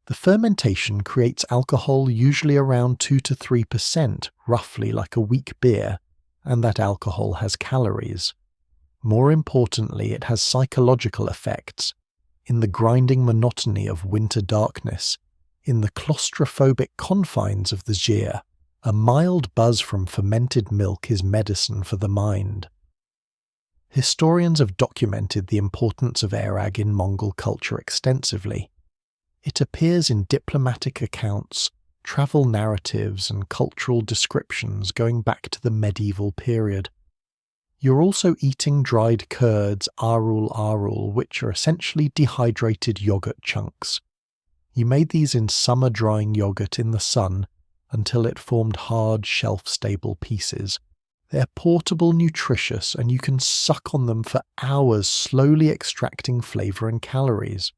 The fermentation creates alcohol usually around 2 to 3%, roughly like a weak beer, and that alcohol has calories. More importantly, it has psychological effects. In the grinding monotony of winter darkness, in the claustrophobic confines of the gers, a mild buzz from fermented milk is medicine for the mind. Historians have documented the importance of airag in Mongol culture extensively. It appears in diplomatic accounts, travel narratives, and cultural descriptions going back to the medieval period. You're also eating dried curds, arul, which are essentially dehydrated yogurt chunks. You made these in summer drying yogurt in the sun until it formed hard, shelf-stable pieces. They're portable, nutritious, and you can suck on them for hours, slowly extracting flavour and calories.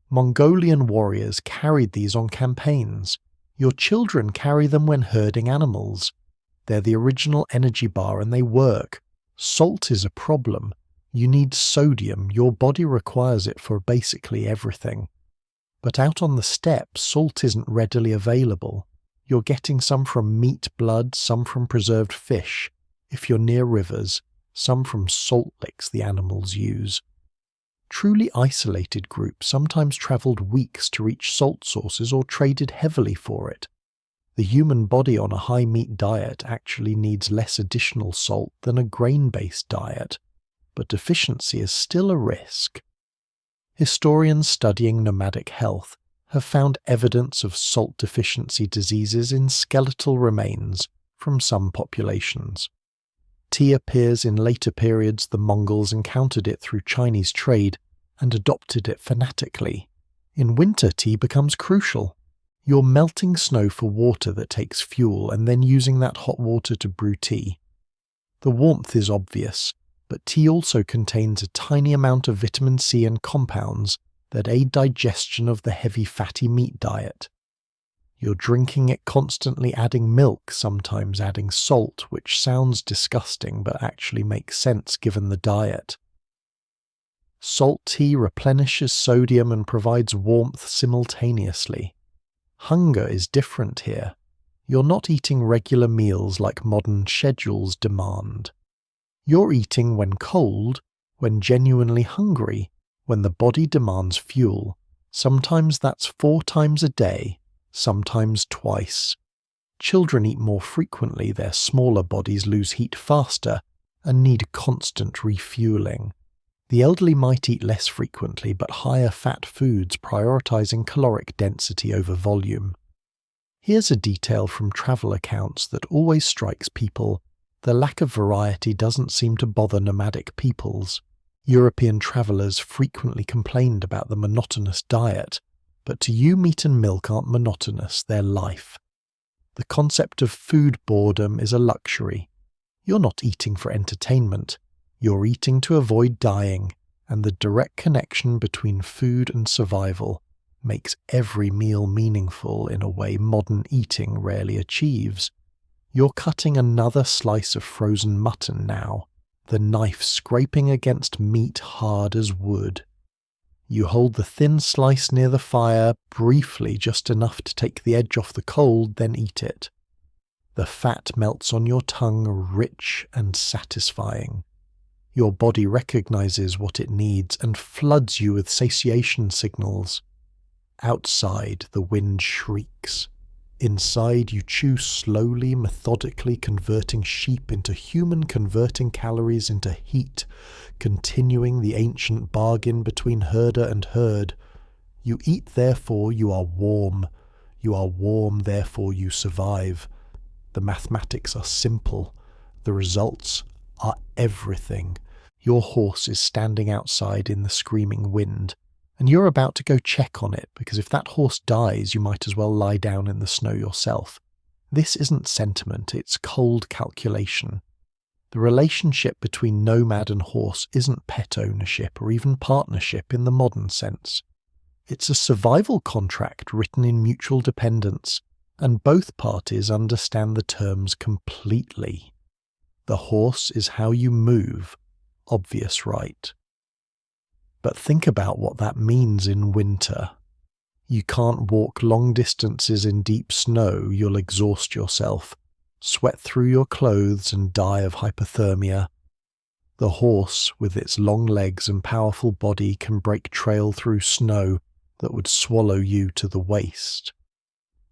Mongolian warriors carried these on campaigns. Your children carry them when herding animals. They're the original energy bar and they work. Salt is a problem. You need sodium. Your body requires it for basically everything. But out on the steppe, salt isn't readily available. You're getting some from meat, blood, some from preserved fish. If you're near rivers, some from salt licks the animals use. Truly isolated groups sometimes travelled weeks to reach salt sources or traded heavily for it. The human body on a high-meat diet actually needs less additional salt than a grain-based diet, but deficiency is still a risk. Historians studying nomadic health have found evidence of salt deficiency diseases in skeletal remains from some populations. Tea appears in later periods. The Mongols encountered it through Chinese trade and adopted it fanatically. In winter, tea becomes crucial. You're melting snow for water that takes fuel and then using that hot water to brew tea. The warmth is obvious, but tea also contains a tiny amount of vitamin C and compounds that aid digestion of the heavy fatty meat diet. You're drinking it constantly, adding milk, sometimes adding salt, which sounds disgusting but actually makes sense given the diet. Salt tea replenishes sodium and provides warmth simultaneously. Hunger is different here. You're not eating regular meals like modern schedules demand. You're eating when cold, when genuinely hungry, when the body demands fuel. Sometimes that's 4 times a day, sometimes twice. Children eat more frequently, their smaller bodies lose heat faster and need constant refueling. The elderly might eat less frequently but higher fat foods, prioritizing caloric density over volume. Here's a detail from travel accounts that always strikes people. The lack of variety doesn't seem to bother nomadic peoples. European travellers frequently complained about the monotonous diet, but to you meat and milk aren't monotonous, they're life. The concept of food boredom is a luxury. You're not eating for entertainment, you're eating to avoid dying, and the direct connection between food and survival makes every meal meaningful in a way modern eating rarely achieves. You're cutting another slice of frozen mutton now, the knife scraping against meat hard as wood. You hold the thin slice near the fire, briefly just enough to take the edge off the cold, then eat it. The fat melts on your tongue, rich and satisfying. Your body recognizes what it needs and floods you with satiation signals. Outside, the wind shrieks. Inside, you chew slowly, methodically, converting sheep into human, converting calories into heat, continuing the ancient bargain between herder and herd. You eat, therefore you are warm. You are warm, therefore you survive. The mathematics are simple. The results are everything. Your horse is standing outside in the screaming wind, and you're about to go check on it, because if that horse dies, you might as well lie down in the snow yourself. This isn't sentiment, it's cold calculation. The relationship between nomad and horse isn't pet ownership or even partnership in the modern sense. It's a survival contract written in mutual dependence. and both parties understand the terms completely. The horse is how you move, obvious, right? But think about what that means in winter. You can't walk long distances in deep snow, you'll exhaust yourself, sweat through your clothes and die of hypothermia. The horse, with its long legs and powerful body, can break trail through snow that would swallow you to the waist.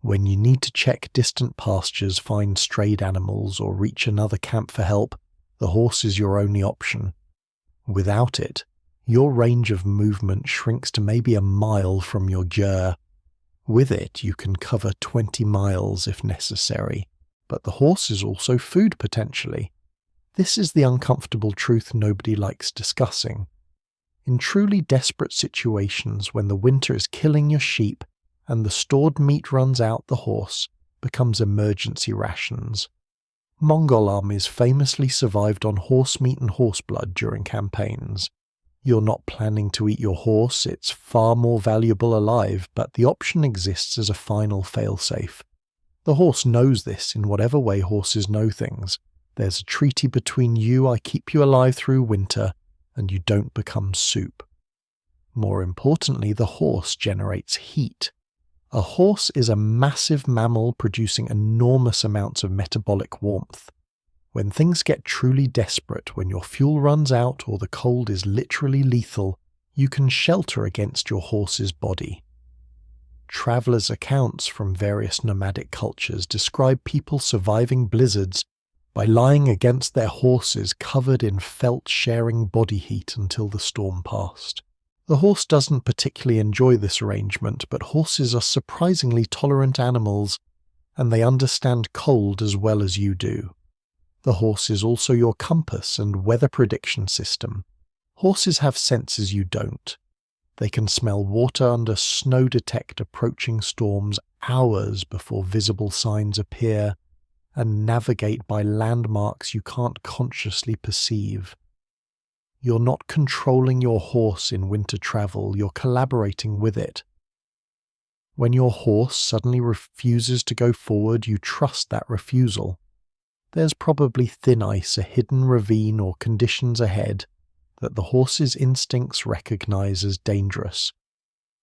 When you need to check distant pastures, find strayed animals, or reach another camp for help, the horse is your only option. Without it, your range of movement shrinks to maybe a mile from your gers. With it, you can cover 20 miles if necessary, but the horse is also food potentially. This is the uncomfortable truth nobody likes discussing. In truly desperate situations, when the winter is killing your sheep and the stored meat runs out, the horse becomes emergency rations. Mongol armies famously survived on horse meat and horse blood during campaigns. You're not planning to eat your horse, it's far more valuable alive, but the option exists as a final failsafe. The horse knows this in whatever way horses know things. There's a treaty between you, I keep you alive through winter, and you don't become soup. More importantly, the horse generates heat. A horse is a massive mammal producing enormous amounts of metabolic warmth. When things get truly desperate, when your fuel runs out or the cold is literally lethal, you can shelter against your horse's body. Travelers' accounts from various nomadic cultures describe people surviving blizzards by lying against their horses covered in felt sharing body heat until the storm passed. The horse doesn't particularly enjoy this arrangement, but horses are surprisingly tolerant animals, and they understand cold as well as you do. The horse is also your compass and weather prediction system. Horses have senses you don't. They can smell water under snow, detect approaching storms hours before visible signs appear, and navigate by landmarks you can't consciously perceive. You're not controlling your horse in winter travel, you're collaborating with it. When your horse suddenly refuses to go forward, you trust that refusal. There's probably thin ice, a hidden ravine, or conditions ahead that the horse's instincts recognize as dangerous.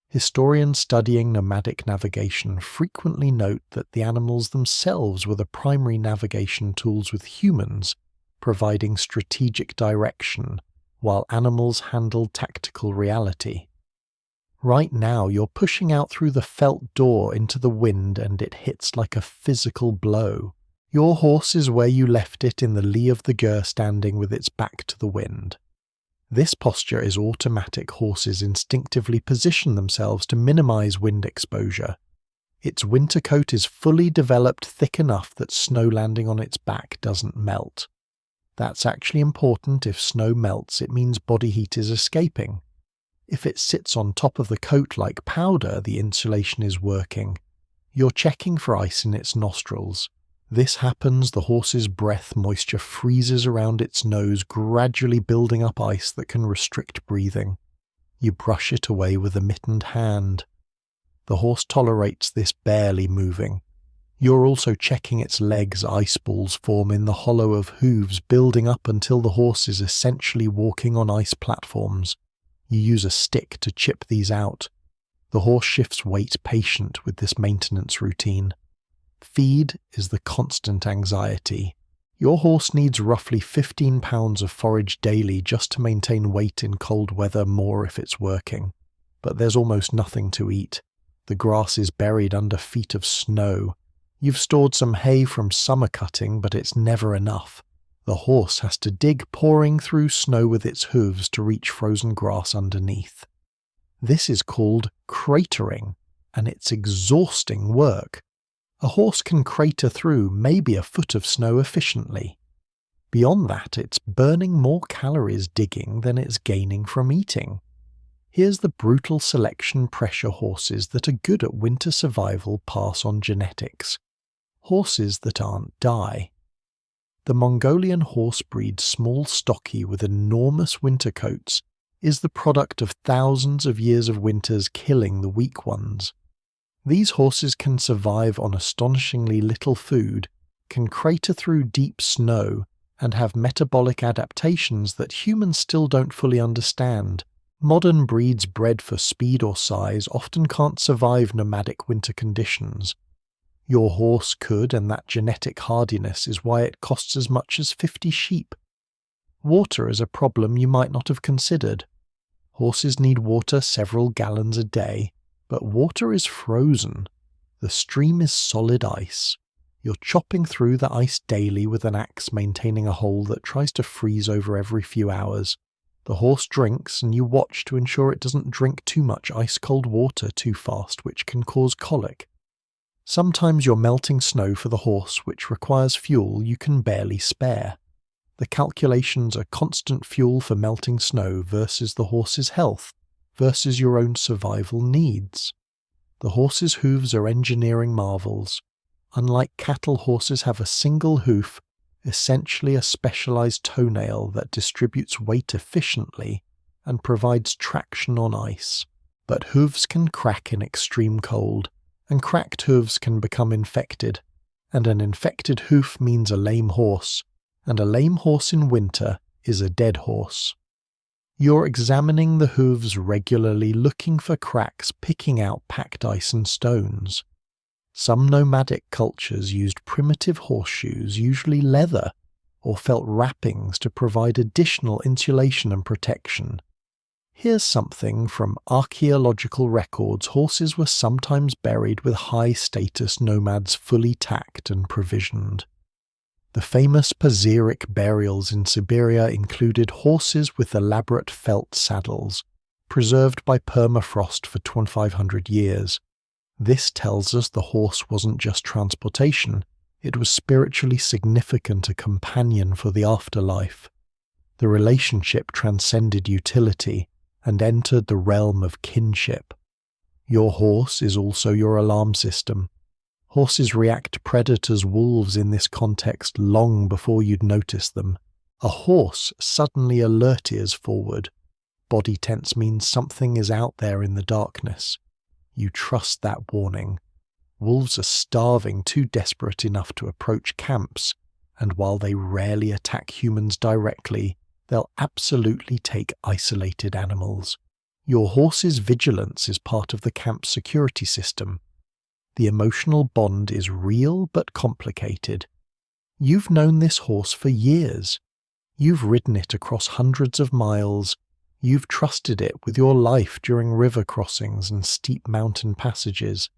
Historians studying nomadic navigation frequently note that the animals themselves were the primary navigation tools, with humans providing strategic direction, while animals handled tactical reality. Right now, you're pushing out through the felt door into the wind, and it hits like a physical blow. Your horse is where you left it, in the lee of the gers, standing with its back to the wind. This posture is automatic. Horses instinctively position themselves to minimize wind exposure. Its winter coat is fully developed, thick enough that snow landing on its back doesn't melt. That's actually important. If snow melts, it means body heat is escaping. If it sits on top of the coat like powder, the insulation is working. You're checking for ice in its nostrils. This happens, the horse's breath moisture freezes around its nose, gradually building up ice that can restrict breathing. You brush it away with a mittened hand. The horse tolerates this, barely moving. You're also checking its legs. Ice balls form in the hollow of hooves, building up until the horse is essentially walking on ice platforms. You use a stick to chip these out. The horse shifts weight, patient with this maintenance routine. Feed is the constant anxiety. Your horse needs roughly 15 pounds of forage daily just to maintain weight in cold weather, more if it's working. But there's almost nothing to eat. The grass is buried under feet of snow. You've stored some hay from summer cutting, but it's never enough. The horse has to dig, pouring through snow with its hooves to reach frozen grass underneath. This is called cratering, and it's exhausting work. A horse can crater through maybe a foot of snow efficiently. Beyond that, it's burning more calories digging than it's gaining from eating. Here's the brutal selection pressure horses that are good at winter survival pass on genetics. Horses that aren't die. The Mongolian horse breed, small, stocky, with enormous winter coats, is the product of thousands of years of winters killing the weak ones. These horses can survive on astonishingly little food, can crater through deep snow, and have metabolic adaptations that humans still don't fully understand. Modern breeds bred for speed or size often can't survive nomadic winter conditions. Your horse could, and that genetic hardiness is why it costs as much as 50 sheep. Water is a problem you might not have considered. Horses need water several gallons a day, but water is frozen. The stream is solid ice. You're chopping through the ice daily with an axe, maintaining a hole that tries to freeze over every few hours. The horse drinks, and you watch to ensure it doesn't drink too much ice-cold water too fast, which can cause colic. Sometimes you're melting snow for the horse, which requires fuel you can barely spare. The calculations are constant fuel for melting snow versus the horse's health, versus your own survival needs. The horse's hooves are engineering marvels. Unlike cattle, horses have a single hoof, essentially a specialized toenail that distributes weight efficiently and provides traction on ice. But hooves can crack in extreme cold, and cracked hooves can become infected, and an infected hoof means a lame horse, and a lame horse in winter is a dead horse. You're examining the hooves regularly, looking for cracks, picking out packed ice and stones. Some nomadic cultures used primitive horseshoes, usually leather, or felt wrappings to provide additional insulation and protection. Here's something from archaeological records. Horses were sometimes buried with high-status nomads fully tacked and provisioned. The famous Paziric burials in Siberia included horses with elaborate felt saddles, preserved by permafrost for 2,500 years. This tells us the horse wasn't just transportation, it was spiritually significant, a companion for the afterlife. The relationship transcended utility and entered the realm of kinship. Your horse is also your alarm system. Horses react to predators, wolves in this context, long before you'd notice them. A horse suddenly alerts forward. Body tense means something is out there in the darkness. You trust that warning. Wolves are starving, too desperate enough to approach camps, and while they rarely attack humans directly, they'll absolutely take isolated animals. Your horse's vigilance is part of the camp's security system. The emotional bond is real but complicated. You've known this horse for years. You've ridden it across hundreds of miles. You've trusted it with your life during river crossings and steep mountain passages.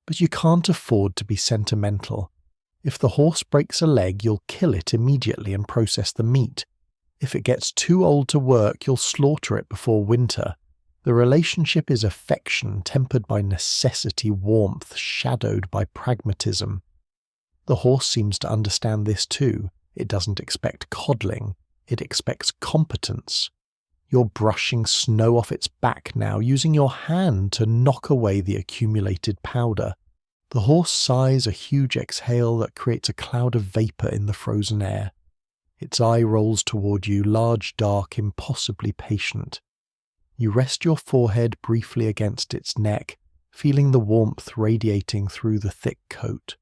But you can't afford to be sentimental. If the horse breaks a leg, you'll kill it immediately and process the meat. If it gets too old to work, you'll slaughter it before winter. The relationship is affection tempered by necessity, warmth shadowed by pragmatism. The horse seems to understand this too. It doesn't expect coddling, it expects competence. You're brushing snow off its back now, using your hand to knock away the accumulated powder. The horse sighs a huge exhale that creates a cloud of vapor in the frozen air. Its eye rolls toward you, large, dark, impossibly patient. You rest your forehead briefly against its neck, feeling the warmth radiating through the thick coat.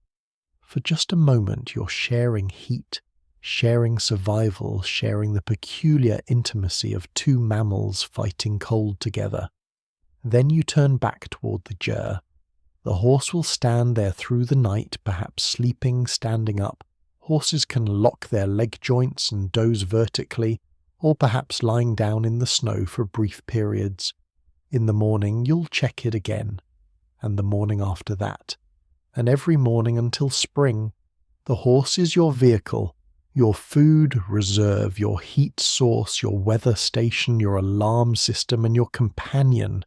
For just a moment you're sharing heat, sharing survival, sharing the peculiar intimacy of two mammals fighting cold together. Then you turn back toward the ger. The horse will stand there through the night, perhaps sleeping, standing up. Horses can lock their leg joints and doze vertically, or perhaps lying down in the snow for brief periods. In the morning you'll check it again, and the morning after that, and every morning until spring. The horse is your vehicle, your food reserve, your heat source, your weather station, your alarm system, and your companion.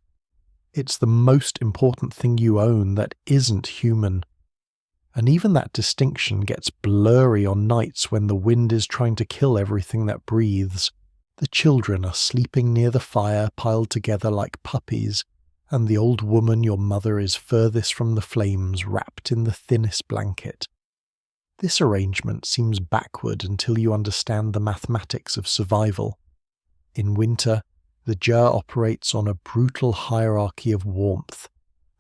It's the most important thing you own that isn't human. And even that distinction gets blurry on nights when the wind is trying to kill everything that breathes. The children are sleeping near the fire, piled together like puppies, and the old woman, your mother, is furthest from the flames, wrapped in the thinnest blanket. This arrangement seems backward until you understand the mathematics of survival. In winter, the ger operates on a brutal hierarchy of warmth,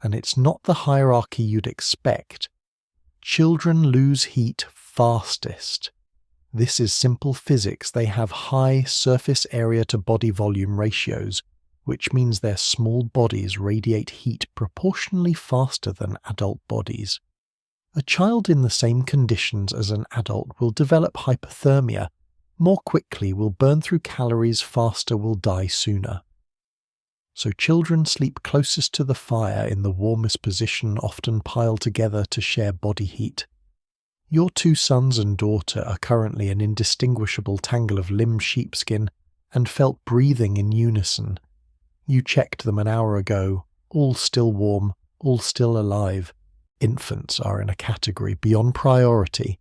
and it's not the hierarchy you'd expect. Children lose heat fastest. This is simple physics. They have high surface area to body volume ratios, which means their small bodies radiate heat proportionally faster than adult bodies. A child in the same conditions as an adult will develop hypothermia more quickly, will burn through calories faster, will die sooner. So children sleep closest to the fire in the warmest position, often piled together to share body heat. Your 2 sons and daughter are currently an indistinguishable tangle of limb sheepskin and felt breathing in unison. You checked them an hour ago, all still warm, all still alive. Infants are in a category beyond priority.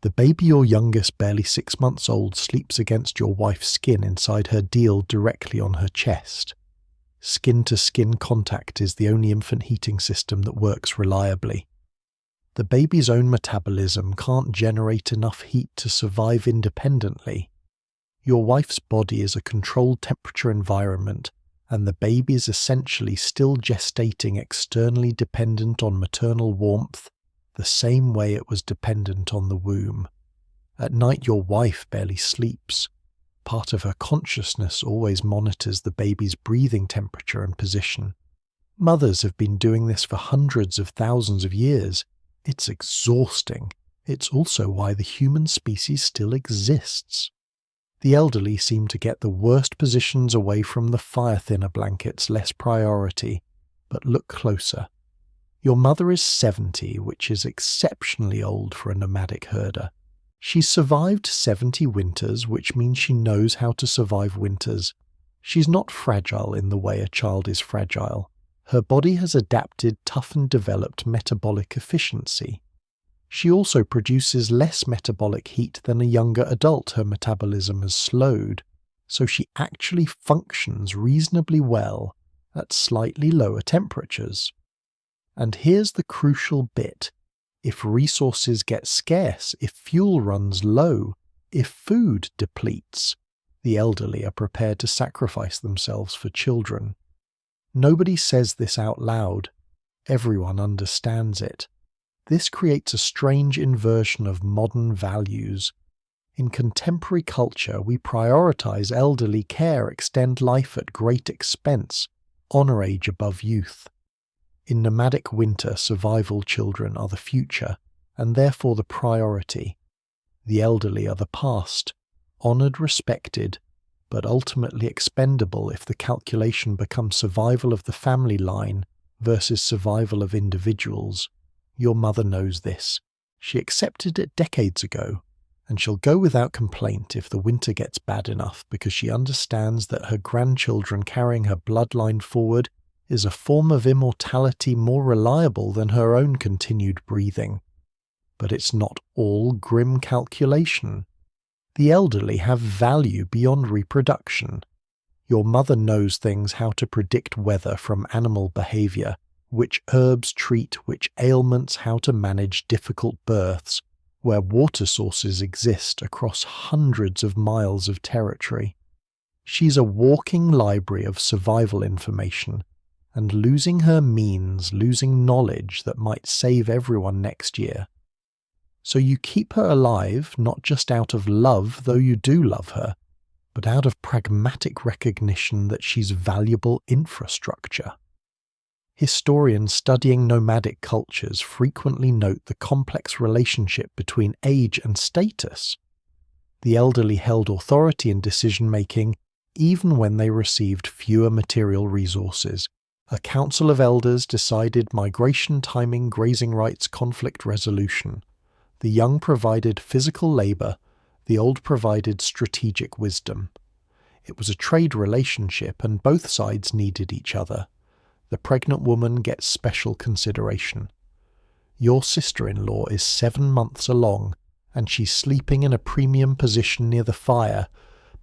The baby, your youngest, barely 6 months old, sleeps against your wife's skin inside her deal directly on her chest. Skin-to-skin contact is the only infant heating system that works reliably. The baby's own metabolism can't generate enough heat to survive independently. Your wife's body is a controlled temperature environment, and the baby is essentially still gestating externally dependent on maternal warmth, the same way it was dependent on the womb. At night your wife barely sleeps. Part of her consciousness always monitors the baby's breathing temperature and position. Mothers have been doing this for hundreds of thousands of years. It's exhausting. It's also why the human species still exists. The elderly seem to get the worst positions away from the fire-thinner blankets, less priority. But look closer. Your mother is 70, which is exceptionally old for a nomadic herder. She's survived 70 winters, which means she knows how to survive winters. She's not fragile in the way a child is fragile. Her body has adapted tough and developed metabolic efficiency. She also produces less metabolic heat than a younger adult. Her metabolism has slowed, so she actually functions reasonably well at slightly lower temperatures. And here's the crucial bit. If resources get scarce, if fuel runs low, if food depletes, the elderly are prepared to sacrifice themselves for children. Nobody says this out loud. Everyone understands it. This creates a strange inversion of modern values. In contemporary culture, we prioritize elderly care, extend life at great expense, honor age above youth. In nomadic winter, survival children are the future, and therefore the priority. The elderly are the past, honored, respected, but ultimately expendable if the calculation becomes survival of the family line versus survival of individuals. Your mother knows this. She accepted it decades ago, and she'll go without complaint if the winter gets bad enough because she understands that her grandchildren carrying her bloodline forward is a form of immortality more reliable than her own continued breathing. But it's not all grim calculation. The elderly have value beyond reproduction. Your mother knows things how to predict weather from animal behavior, which herbs treat which ailments, how to manage difficult births, where water sources exist across hundreds of miles of territory. She's a walking library of survival information, and losing her means losing knowledge that might save everyone next year. So you keep her alive, not just out of love, though you do love her, but out of pragmatic recognition that she's valuable infrastructure. Historians studying nomadic cultures frequently note the complex relationship between age and status. The elderly held authority in decision-making even when they received fewer material resources. A council of elders decided migration timing, grazing rights, conflict resolution. The young provided physical labor, the old provided strategic wisdom. It was a trade relationship and both sides needed each other. The pregnant woman gets special consideration. Your sister-in-law is 7 months along, and she's sleeping in a premium position near the fire,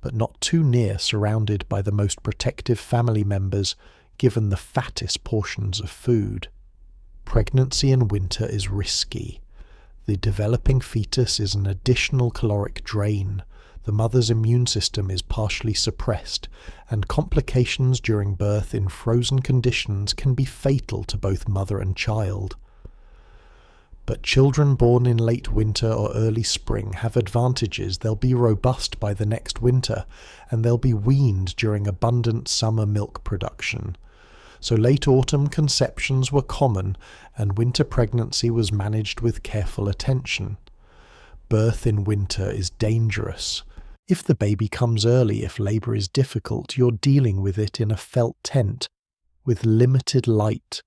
but not too near, surrounded by the most protective family members, given the fattest portions of food. Pregnancy in winter is risky. The developing fetus is an additional caloric drain. the mother's immune system is partially suppressed, and complications during birth in frozen conditions can be fatal to both mother and child. But children born in late winter or early spring have advantages. They'll be robust by the next winter, and they'll be weaned during abundant summer milk production. So late autumn conceptions were common, and winter pregnancy was managed with careful attention. Birth in winter is dangerous. If the baby comes early, if labour is difficult, you're dealing with it in a felt tent, with limited light,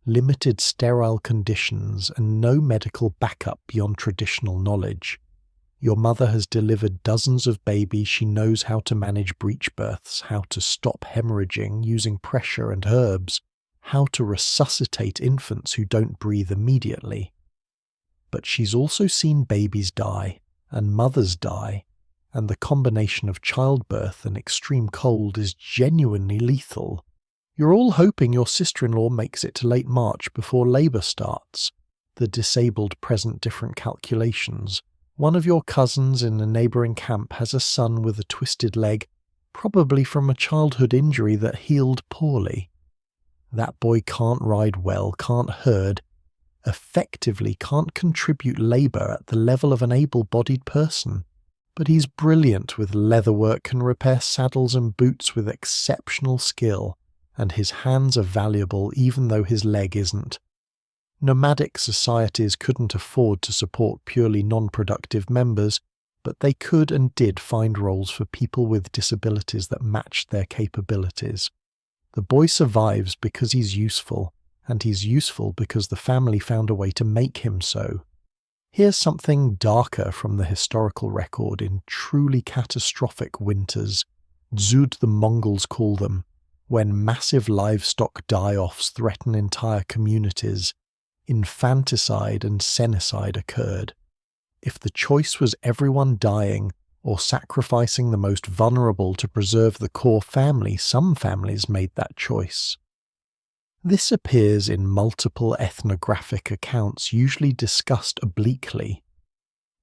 limited sterile conditions, and no medical backup beyond traditional knowledge. Your mother has delivered dozens of babies. She knows how to manage breech births, how to stop hemorrhaging using pressure and herbs, how to resuscitate infants who don't breathe immediately. But she's also seen babies die, and mothers die, and the combination of childbirth and extreme cold is genuinely lethal. You're all hoping your sister-in-law makes it to late March before labour starts. The disabled present different calculations. One of your cousins in a neighbouring camp has a son with a twisted leg, probably from a childhood injury that healed poorly. That boy can't ride well, can't herd, effectively can't contribute labour at the level of an able-bodied person. But he's brilliant with leatherwork, can repair saddles and boots with exceptional skill, and his hands are valuable even though his leg isn't. Nomadic societies couldn't afford to support purely non-productive members, but they could and did find roles for people with disabilities that matched their capabilities. The boy survives because he's useful, and he's useful because the family found a way to make him so. Here's something darker from the historical record in truly catastrophic winters, Dzud the Mongols call them, when massive livestock die-offs threaten entire communities. Infanticide and senicide occurred. If the choice was everyone dying or sacrificing the most vulnerable to preserve the core family, some families made that choice. This appears in multiple ethnographic accounts, usually discussed obliquely.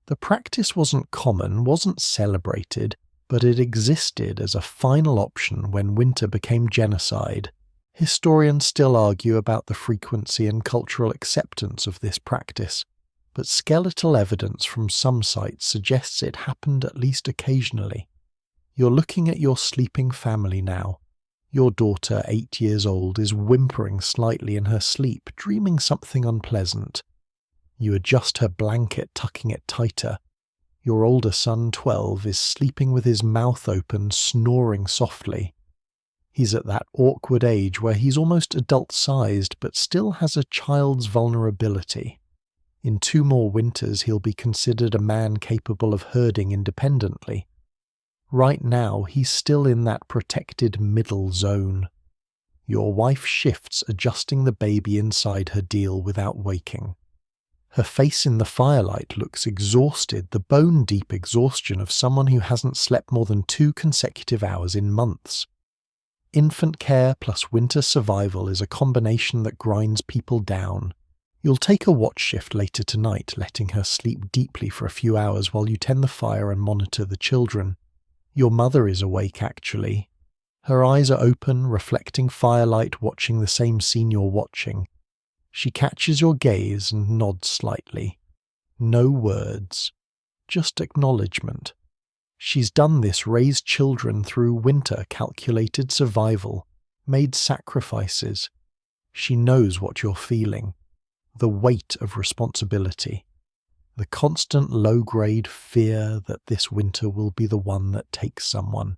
The practice wasn't common, wasn't celebrated, but it existed as a final option when winter became genocide. Historians still argue about the frequency and cultural acceptance of this practice, but skeletal evidence from some sites suggests it happened at least occasionally. You're looking at your sleeping family now. Your daughter, 8 years old, is whimpering slightly in her sleep, dreaming something unpleasant. You adjust her blanket, tucking it tighter. Your older son, 12, is sleeping with his mouth open, snoring softly. He's at that awkward age where he's almost adult-sized, but still has a child's vulnerability. In 2 more winters, he'll be considered a man capable of herding independently. Right now, he's still in that protected middle zone. Your wife shifts, adjusting the baby inside her deal without waking. Her face in the firelight looks exhausted, the bone-deep exhaustion of someone who hasn't slept more than 2 consecutive hours in months. Infant care plus winter survival is a combination that grinds people down. You'll take a watch shift later tonight, letting her sleep deeply for a few hours while you tend the fire and monitor the children. Your mother is awake, actually. Her eyes are open, reflecting firelight, watching the same scene you're watching. She catches your gaze and nods slightly. No words, just acknowledgement. She's done this, raised children through winter, calculated survival, made sacrifices. She knows what you're feeling. The weight of responsibility. The constant low-grade fear that this winter will be the one that takes someone.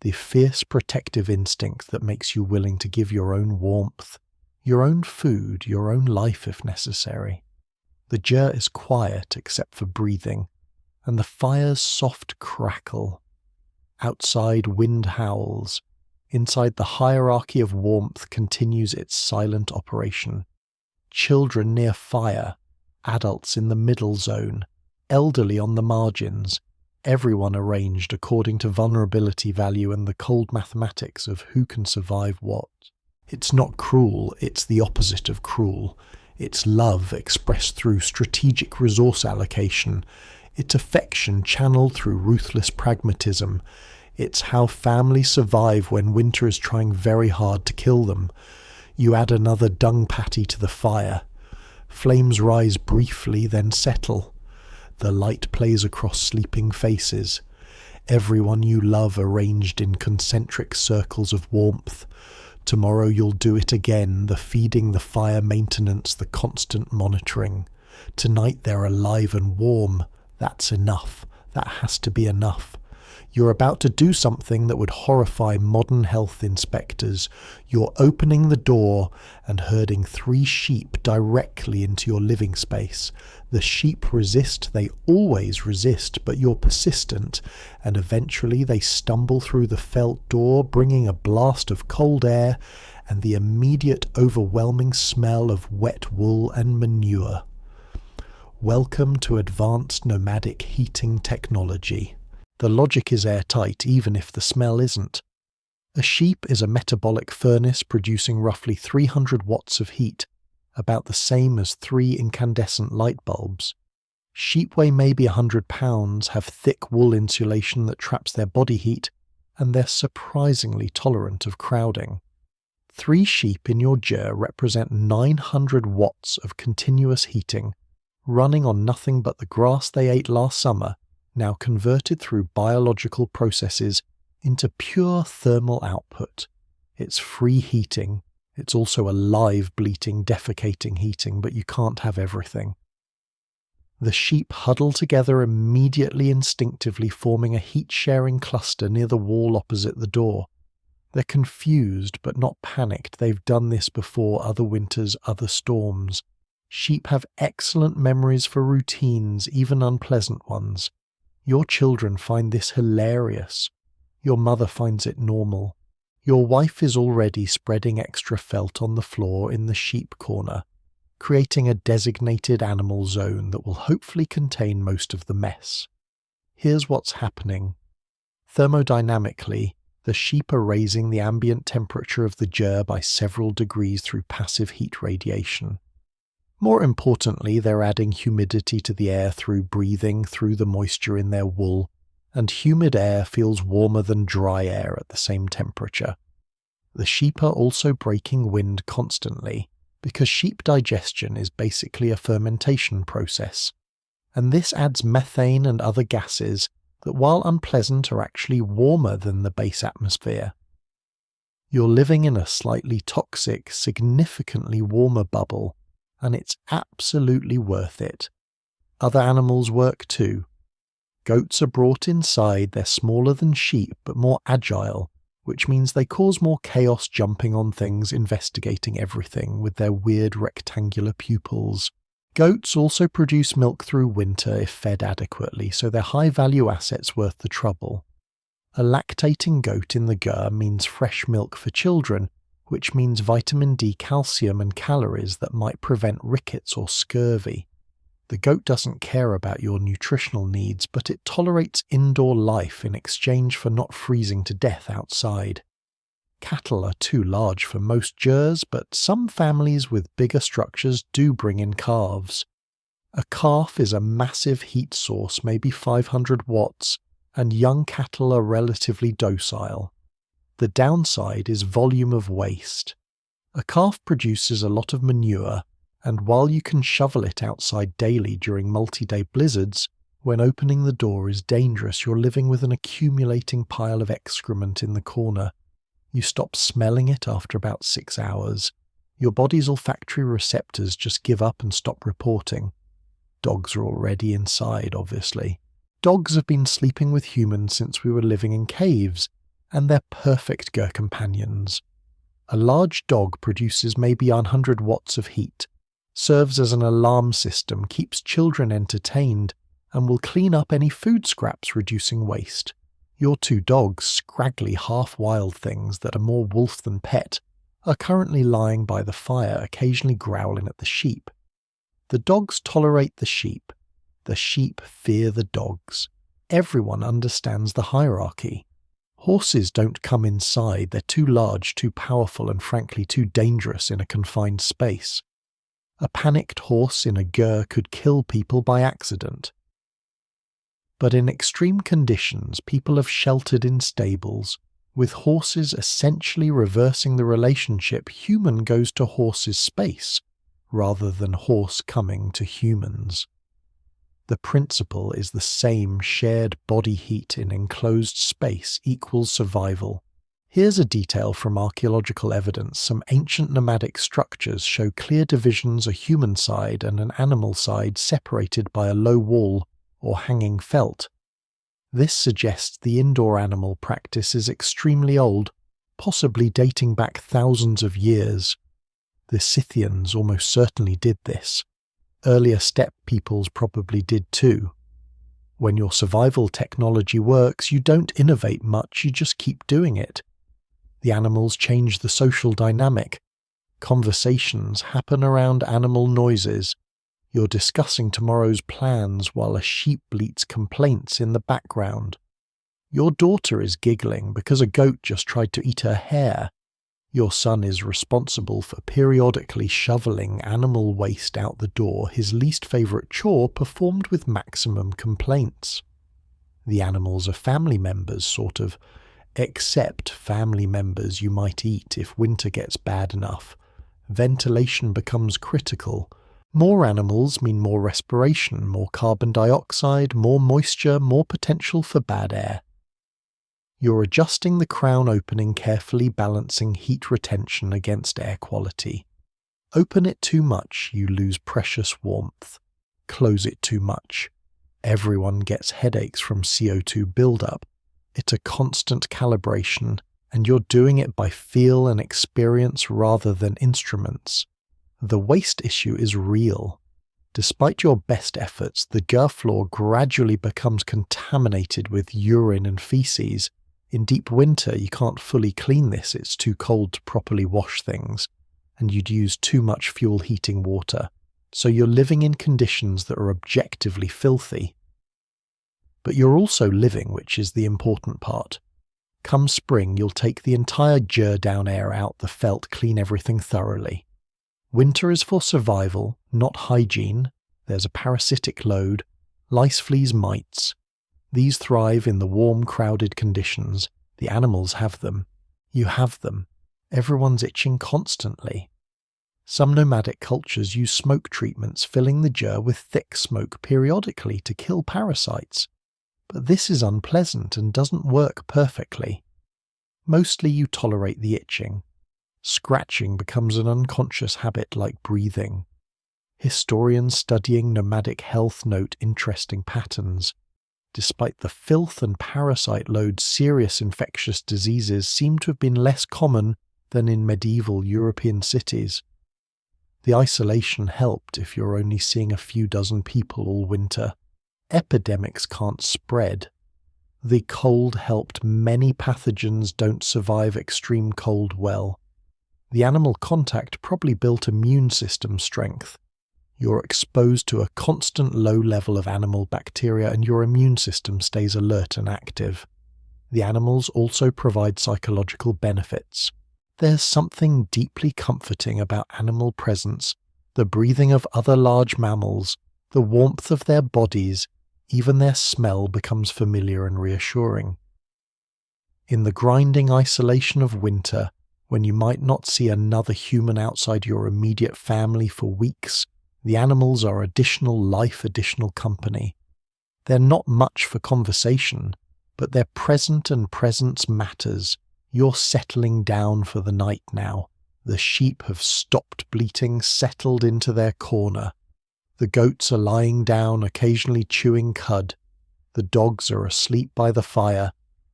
The fierce protective instinct that makes you willing to give your own warmth, your own food, your own life if necessary. The ger is quiet except for breathing, and the fire's soft crackle. Outside, wind howls. Inside, the hierarchy of warmth continues its silent operation. Children near fire, adults in the middle zone, elderly on the margins, everyone arranged according to vulnerability value and the cold mathematics of who can survive what. It's not cruel, it's the opposite of cruel. It's love expressed through strategic resource allocation. It's affection channeled through ruthless pragmatism. It's how families survive when winter is trying very hard to kill them. You add another dung patty to the fire. Flames rise briefly, then settle. The light plays across sleeping faces. Everyone you love arranged in concentric circles of warmth. Tomorrow you'll do it again, the feeding, the fire maintenance, the constant monitoring. Tonight they're alive and warm. That's enough. That has to be enough. You're about to do something that would horrify modern health inspectors. You're opening the door and herding 3 sheep directly into your living space. The sheep resist, they always resist, but you're persistent, and eventually they stumble through the felt door, bringing a blast of cold air and the immediate overwhelming smell of wet wool and manure. Welcome to advanced nomadic heating technology. The logic is airtight, even if the smell isn't. A sheep is a metabolic furnace producing roughly 300 watts of heat, about the same as 3 incandescent light bulbs. Sheep weigh maybe 100 pounds, have thick wool insulation that traps their body heat, and they're surprisingly tolerant of crowding. 3 sheep in your ger represent 900 watts of continuous heating, running on nothing but the grass they ate last summer, now converted through biological processes into pure thermal output. It's free heating. It's also a live, bleating, defecating heating, but you can't have everything. The sheep huddle together immediately, instinctively, forming a heat-sharing cluster near the wall opposite the door. They're confused, but not panicked. They've done this before, other winters, other storms. Sheep have excellent memories for routines, even unpleasant ones. Your children find this hilarious. Your mother finds it normal. Your wife is already spreading extra felt on the floor in the sheep corner, creating a designated animal zone that will hopefully contain most of the mess. Here's what's happening. Thermodynamically, the sheep are raising the ambient temperature of the ger by several degrees through passive heat radiation. More importantly, they're adding humidity to the air through breathing through the moisture in their wool, and humid air feels warmer than dry air at the same temperature. The sheep are also breaking wind constantly, because sheep digestion is basically a fermentation process, and this adds methane and other gases that, while unpleasant, are actually warmer than the base atmosphere. You're living in a slightly toxic, significantly warmer bubble, and it's absolutely worth it. Other animals work too. Goats are brought inside. They're smaller than sheep but more agile, which means they cause more chaos jumping on things, investigating everything with their weird rectangular pupils. Goats also produce milk through winter if fed adequately, so they're high-value assets worth the trouble. A lactating goat in the ger means fresh milk for children, which means vitamin D, calcium and calories that might prevent rickets or scurvy. The goat doesn't care about your nutritional needs, but it tolerates indoor life in exchange for not freezing to death outside. Cattle are too large for most gers, but some families with bigger structures do bring in calves. A calf is a massive heat source, maybe 500 watts, and young cattle are relatively docile. The downside is volume of waste. A calf produces a lot of manure, and while you can shovel it outside daily during multi-day blizzards, when opening the door is dangerous, you're living with an accumulating pile of excrement in the corner. You stop smelling it after about 6 hours. Your body's olfactory receptors just give up and stop reporting. Dogs are already inside, obviously. Dogs have been sleeping with humans since we were living in caves, and they're perfect ger companions. A large dog produces maybe 100 watts of heat, serves as an alarm system, keeps children entertained, and will clean up any food scraps, reducing waste. Your 2 dogs, scraggly half-wild things that are more wolf than pet, are currently lying by the fire, occasionally growling at the sheep. The dogs tolerate the sheep fear the dogs. Everyone understands the hierarchy. Horses don't come inside, they're too large, too powerful, and frankly too dangerous in a confined space. A panicked horse in a ger could kill people by accident. But in extreme conditions, people have sheltered in stables, with horses essentially reversing the relationship human goes to horse's space, rather than horse coming to humans. The principle is the same: shared body heat in enclosed space equals survival. Here's a detail from archaeological evidence. Some ancient nomadic structures show clear divisions: a human side and an animal side separated by a low wall or hanging felt. This suggests the indoor animal practice is extremely old, possibly dating back thousands of years. The Scythians almost certainly did this. Earlier steppe peoples probably did too. When your survival technology works, you don't innovate much, you just keep doing it. The animals change the social dynamic. Conversations happen around animal noises. You're discussing tomorrow's plans while a sheep bleats complaints in the background. Your daughter is giggling because a goat just tried to eat her hair. Your son is responsible for periodically shoveling animal waste out the door, his least favourite chore, performed with maximum complaints. The animals are family members, sort of, except family members you might eat if winter gets bad enough. Ventilation becomes critical. More animals mean more respiration, more carbon dioxide, more moisture, more potential for bad air. You're adjusting the crown opening, carefully balancing heat retention against air quality. Open it too much, you lose precious warmth. Close it too much. Everyone gets headaches from CO2 buildup. It's a constant calibration, and you're doing it by feel and experience rather than instruments. The waste issue is real. Despite your best efforts, the ger floor gradually becomes contaminated with urine and feces. In deep winter, you can't fully clean this, it's too cold to properly wash things, and you'd use too much fuel heating water. So you're living in conditions that are objectively filthy. But you're also living, which is the important part. Come spring, you'll take the entire ger down air out the felt, clean everything thoroughly. Winter is for survival, not hygiene. There's a parasitic load, lice, fleas, mites. These thrive in the warm, crowded conditions. The animals have them. You have them. Everyone's itching constantly. Some nomadic cultures use smoke treatments, filling the ger with thick smoke periodically to kill parasites. But this is unpleasant and doesn't work perfectly. Mostly you tolerate the itching. Scratching becomes an unconscious habit like breathing. Historians studying nomadic health note interesting patterns. Despite the filth and parasite load, serious infectious diseases seem to have been less common than in medieval European cities. The isolation helped if you're only seeing a few dozen people all winter. Epidemics can't spread. The cold helped. Many pathogens don't survive extreme cold well. The animal contact probably built immune system strength. You're exposed to a constant low level of animal bacteria and your immune system stays alert and active. The animals also provide psychological benefits. There's something deeply comforting about animal presence, the breathing of other large mammals, the warmth of their bodies, even their smell becomes familiar and reassuring. In the grinding isolation of winter, when you might not see another human outside your immediate family for weeks, the animals are additional life, additional company. They're not much for conversation, but they're present and presence matters. You're settling down for the night now. The sheep have stopped bleating, settled into their corner. The goats are lying down, occasionally chewing cud. The dogs are asleep by the fire.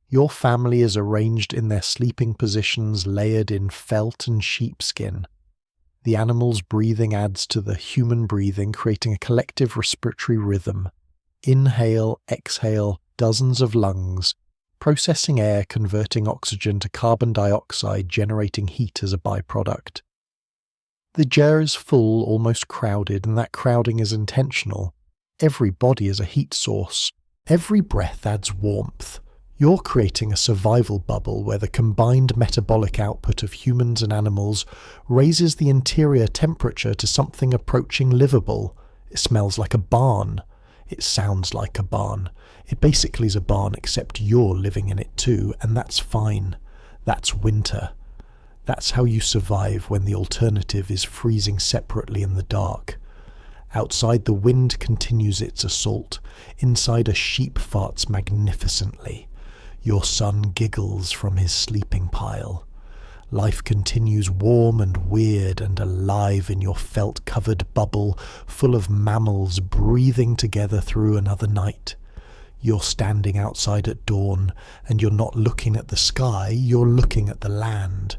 Your family is arranged in their sleeping positions, layered in felt and sheepskin. The animals' breathing adds to the human breathing, creating a collective respiratory rhythm. Inhale, exhale, dozens of lungs, processing air, converting oxygen to carbon dioxide, generating heat as a byproduct. The ger is full, almost crowded, and that crowding is intentional. Every body is a heat source. Every breath adds warmth. You're creating a survival bubble where the combined metabolic output of humans and animals raises the interior temperature to something approaching livable. It smells like a barn. It sounds like a barn. It basically is a barn, except you're living in it too, and that's fine. That's winter. That's how you survive when the alternative is freezing separately in the dark. Outside, the wind continues its assault. Inside, a sheep farts magnificently. Your son giggles from his sleeping pile. Life continues warm and weird and alive in your felt-covered bubble, full of mammals breathing together through another night. You're standing outside at dawn, and you're not looking at the sky, you're looking at the land.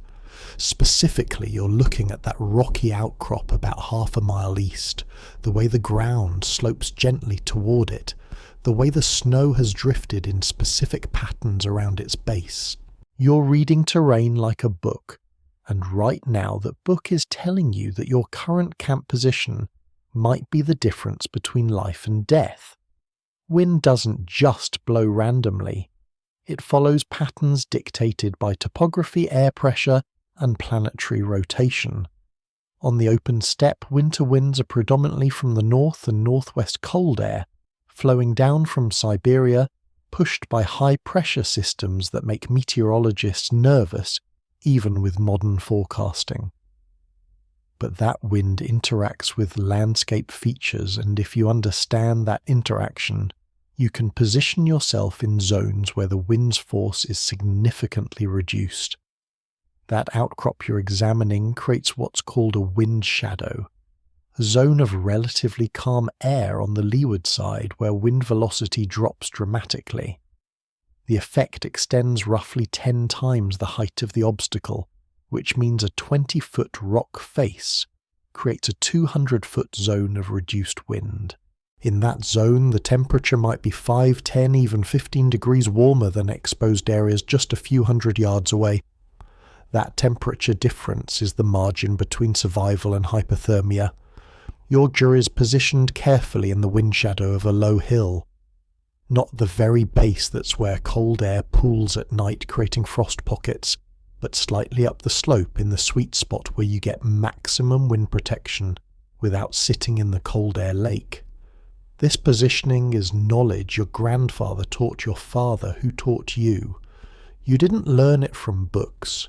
Specifically, you're looking at that rocky outcrop about half a mile east, the way the ground slopes gently toward it, the way the snow has drifted in specific patterns around its base. You're reading terrain like a book, and right now that book is telling you that your current camp position might be the difference between life and death. Wind doesn't just blow randomly. It follows patterns dictated by topography, air pressure, and planetary rotation. On the open steppe, winter winds are predominantly from the north and northwest cold air, flowing down from Siberia, pushed by high-pressure systems that make meteorologists nervous, even with modern forecasting. But that wind interacts with landscape features, and if you understand that interaction, you can position yourself in zones where the wind's force is significantly reduced. That outcrop you're examining creates what's called a wind shadow, a zone of relatively calm air on the leeward side where wind velocity drops dramatically. The effect extends roughly 10 times the height of the obstacle, which means a 20-foot rock face creates a 200-foot zone of reduced wind. In that zone, the temperature might be 5, 10, even 15 degrees warmer than exposed areas just a few hundred yards away. That temperature difference is the margin between survival and hypothermia. Your ger is positioned carefully in the wind shadow of a low hill, not the very base that's where cold air pools at night creating frost pockets, but slightly up the slope in the sweet spot where you get maximum wind protection without sitting in the cold air lake. This positioning is knowledge your grandfather taught your father, who taught you. You didn't learn it from books.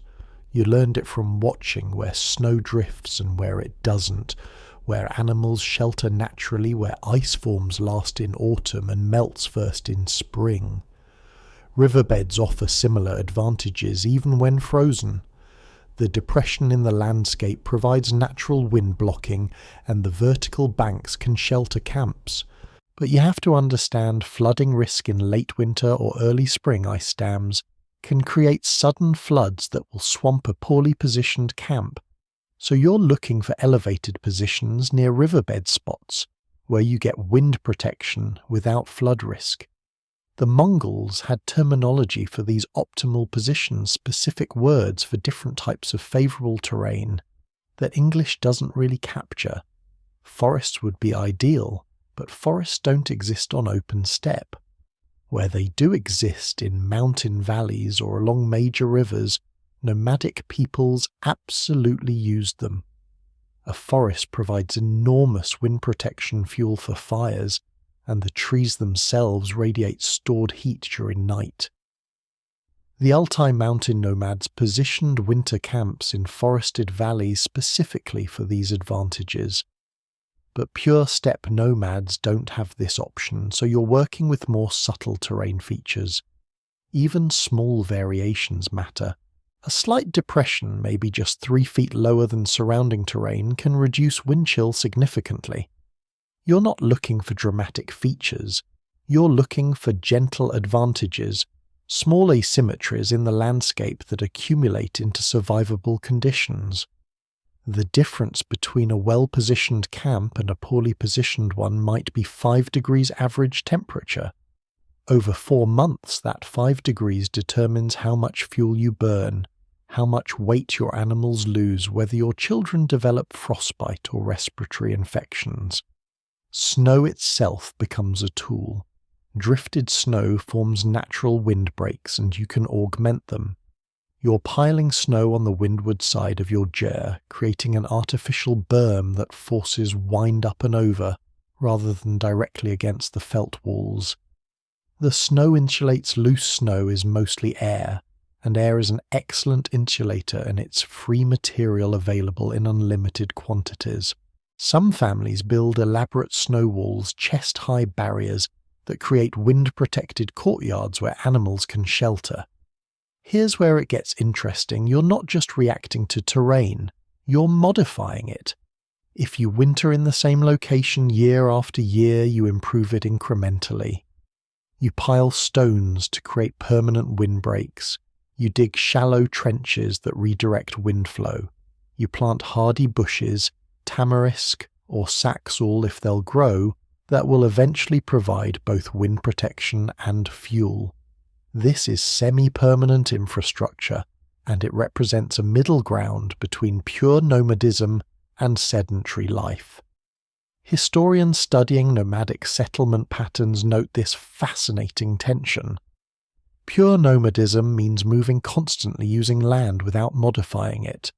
You learned it from watching where snow drifts and where it doesn't, where animals shelter naturally, where ice forms last in autumn and melts first in spring. Riverbeds offer similar advantages even when frozen. The depression in the landscape provides natural wind blocking, and the vertical banks can shelter camps. But you have to understand flooding risk in late winter or early spring ice dams can create sudden floods that will swamp a poorly positioned camp. So you're looking for elevated positions near riverbed spots, where you get wind protection without flood risk. The Mongols had terminology for these optimal positions, specific words for different types of favourable terrain that English doesn't really capture. Forests would be ideal, but forests don't exist on open steppe. Where they do exist in mountain valleys or along major rivers, nomadic peoples absolutely used them. A forest provides enormous wind protection fuel for fires, and the trees themselves radiate stored heat during night. The Altai mountain nomads positioned winter camps in forested valleys specifically for these advantages. But pure steppe nomads don't have this option, so you're working with more subtle terrain features. Even small variations matter. A slight depression, maybe just 3 feet lower than surrounding terrain, can reduce wind chill significantly. You're not looking for dramatic features. You're looking for gentle advantages, small asymmetries in the landscape that accumulate into survivable conditions. The difference between a well-positioned camp and a poorly positioned one might be 5 degrees average temperature. Over 4 months, that 5 degrees determines how much fuel you burn, how much weight your animals lose, whether your children develop frostbite or respiratory infections. Snow itself becomes a tool. Drifted snow forms natural windbreaks, and you can augment them. You're piling snow on the windward side of your ger, creating an artificial berm that forces wind up and over, rather than directly against the felt walls. The snow insulates loose snow is mostly air, and air is an excellent insulator and it's free material available in unlimited quantities. Some families build elaborate snow walls, chest-high barriers that create wind-protected courtyards where animals can shelter. Here's where it gets interesting. You're not just reacting to terrain, you're modifying it. If you winter in the same location year after year, you improve it incrementally. You pile stones to create permanent windbreaks. You dig shallow trenches that redirect wind flow. You plant hardy bushes, tamarisk or saxaul if they'll grow, that will eventually provide both wind protection and fuel. This is semi-permanent infrastructure, and it represents a middle ground between pure nomadism and sedentary life. Historians studying nomadic settlement patterns note this fascinating tension. Pure nomadism means moving constantly using land without modifying it.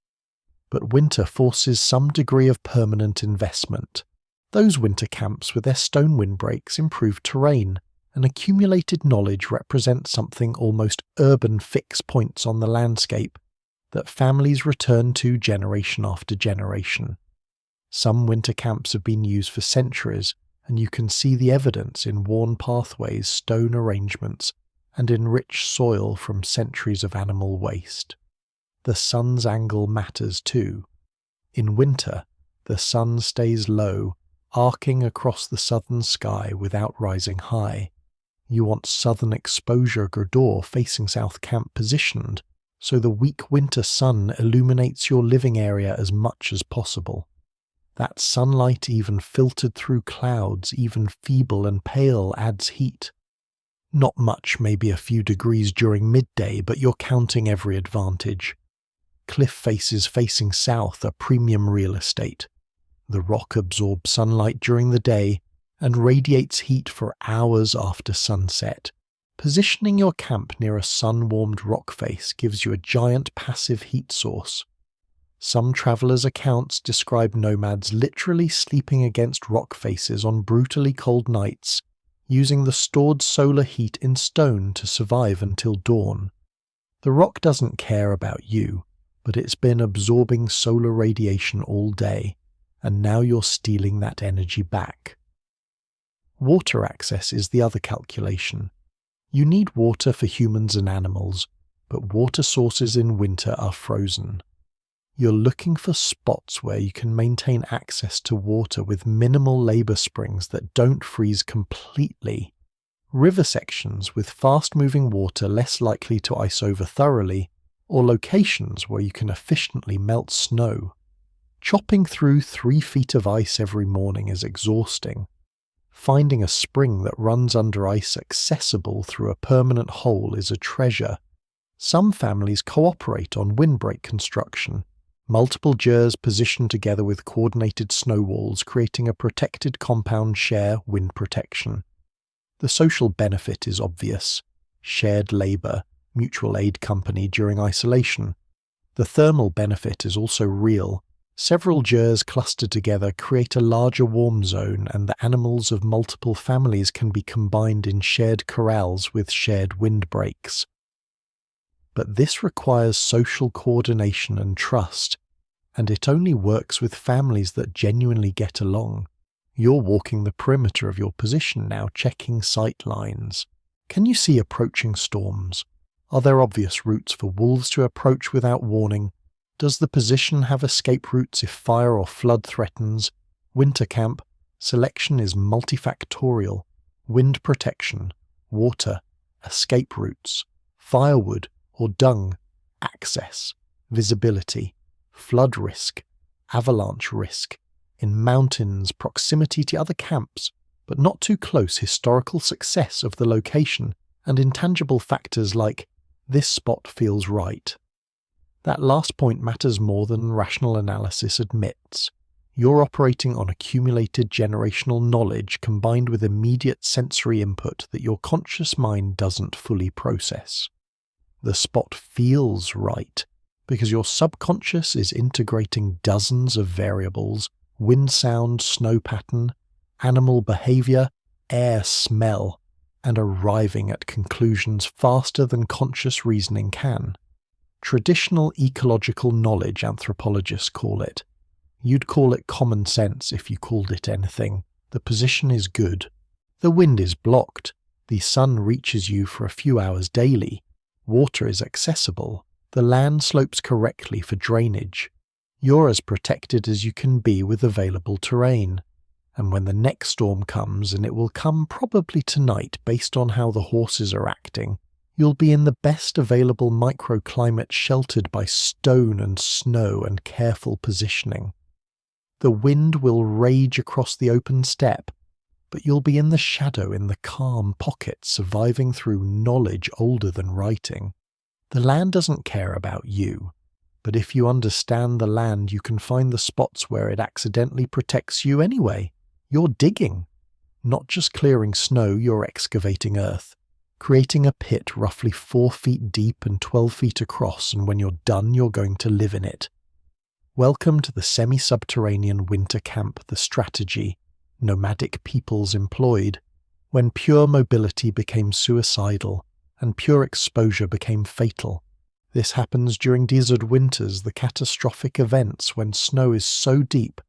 But winter forces some degree of permanent investment. Those winter camps with their stone windbreaks improve terrain, and accumulated knowledge represents something almost urban fix points on the landscape that families return to generation after generation. Some winter camps have been used for centuries, and you can see the evidence in worn pathways, stone arrangements, and enriched soil from centuries of animal waste. The sun's angle matters too. In winter, the sun stays low, arcing across the southern sky without rising high. You want southern exposure girdor facing South Camp positioned, so the weak winter sun illuminates your living area as much as possible. That sunlight, even filtered through clouds, even feeble and pale, adds heat. Not much, maybe a few degrees during midday, but you're counting every advantage. Cliff faces facing south are premium real estate. The rock absorbs sunlight during the day and radiates heat for hours after sunset. Positioning your camp near a sun-warmed rock face gives you a giant passive heat source. Some travelers' accounts describe nomads literally sleeping against rock faces on brutally cold nights, using the stored solar heat in stone to survive until dawn. The rock doesn't care about you, but it's been absorbing solar radiation all day, and now you're stealing that energy back. Water access is the other calculation. You need water for humans and animals, but water sources in winter are frozen. You're looking for spots where you can maintain access to water with minimal labor springs that don't freeze completely. River sections with fast-moving water less likely to ice over thoroughly, or locations where you can efficiently melt snow. Chopping through 3 feet of ice every morning is exhausting. Finding a spring that runs under ice accessible through a permanent hole is a treasure. Some families cooperate on windbreak construction, multiple gers positioned together with coordinated snow walls creating a protected compound share wind protection. The social benefit is obvious. Shared labor, mutual aid company during isolation. The thermal benefit is also real. Several gers clustered together create a larger warm zone, and the animals of multiple families can be combined in shared corrals with shared windbreaks. But this requires social coordination and trust, and it only works with families that genuinely get along. You're walking the perimeter of your position now, checking sight lines. Can you see approaching storms? Are there obvious routes for wolves to approach without warning? Does the position have escape routes if fire or flood threatens? Winter camp, selection is multifactorial. Wind protection, water, escape routes, firewood or dung, access, visibility, flood risk, avalanche risk, in mountains, proximity to other camps, but not too close, historical success of the location, and intangible factors like, this spot feels right. That last point matters more than rational analysis admits. You're operating on accumulated generational knowledge combined with immediate sensory input that your conscious mind doesn't fully process. The spot feels right because your subconscious is integrating dozens of variables: wind sound, snow pattern, animal behavior, air smell, and arriving at conclusions faster than conscious reasoning can. Traditional ecological knowledge, anthropologists call it. You'd call it common sense if you called it anything. The position is good. The wind is blocked. The sun reaches you for a few hours daily. Water is accessible. The land slopes correctly for drainage. You're as protected as you can be with available terrain. And when the next storm comes, and it will come probably tonight based on how the horses are acting, you'll be in the best available microclimate sheltered by stone and snow and careful positioning. The wind will rage across the open steppe, but you'll be in the shadow in the calm pocket surviving through knowledge older than writing. The land doesn't care about you, but if you understand the land you can find the spots where it accidentally protects you anyway. You're digging. Not just clearing snow, you're excavating earth, creating a pit roughly 4 feet deep and 12 feet across, and when you're done you're going to live in it. Welcome to the semi-subterranean winter camp, the strategy nomadic peoples employed when pure mobility became suicidal and pure exposure became fatal. This happens during desert winters, the catastrophic events when snow is so deep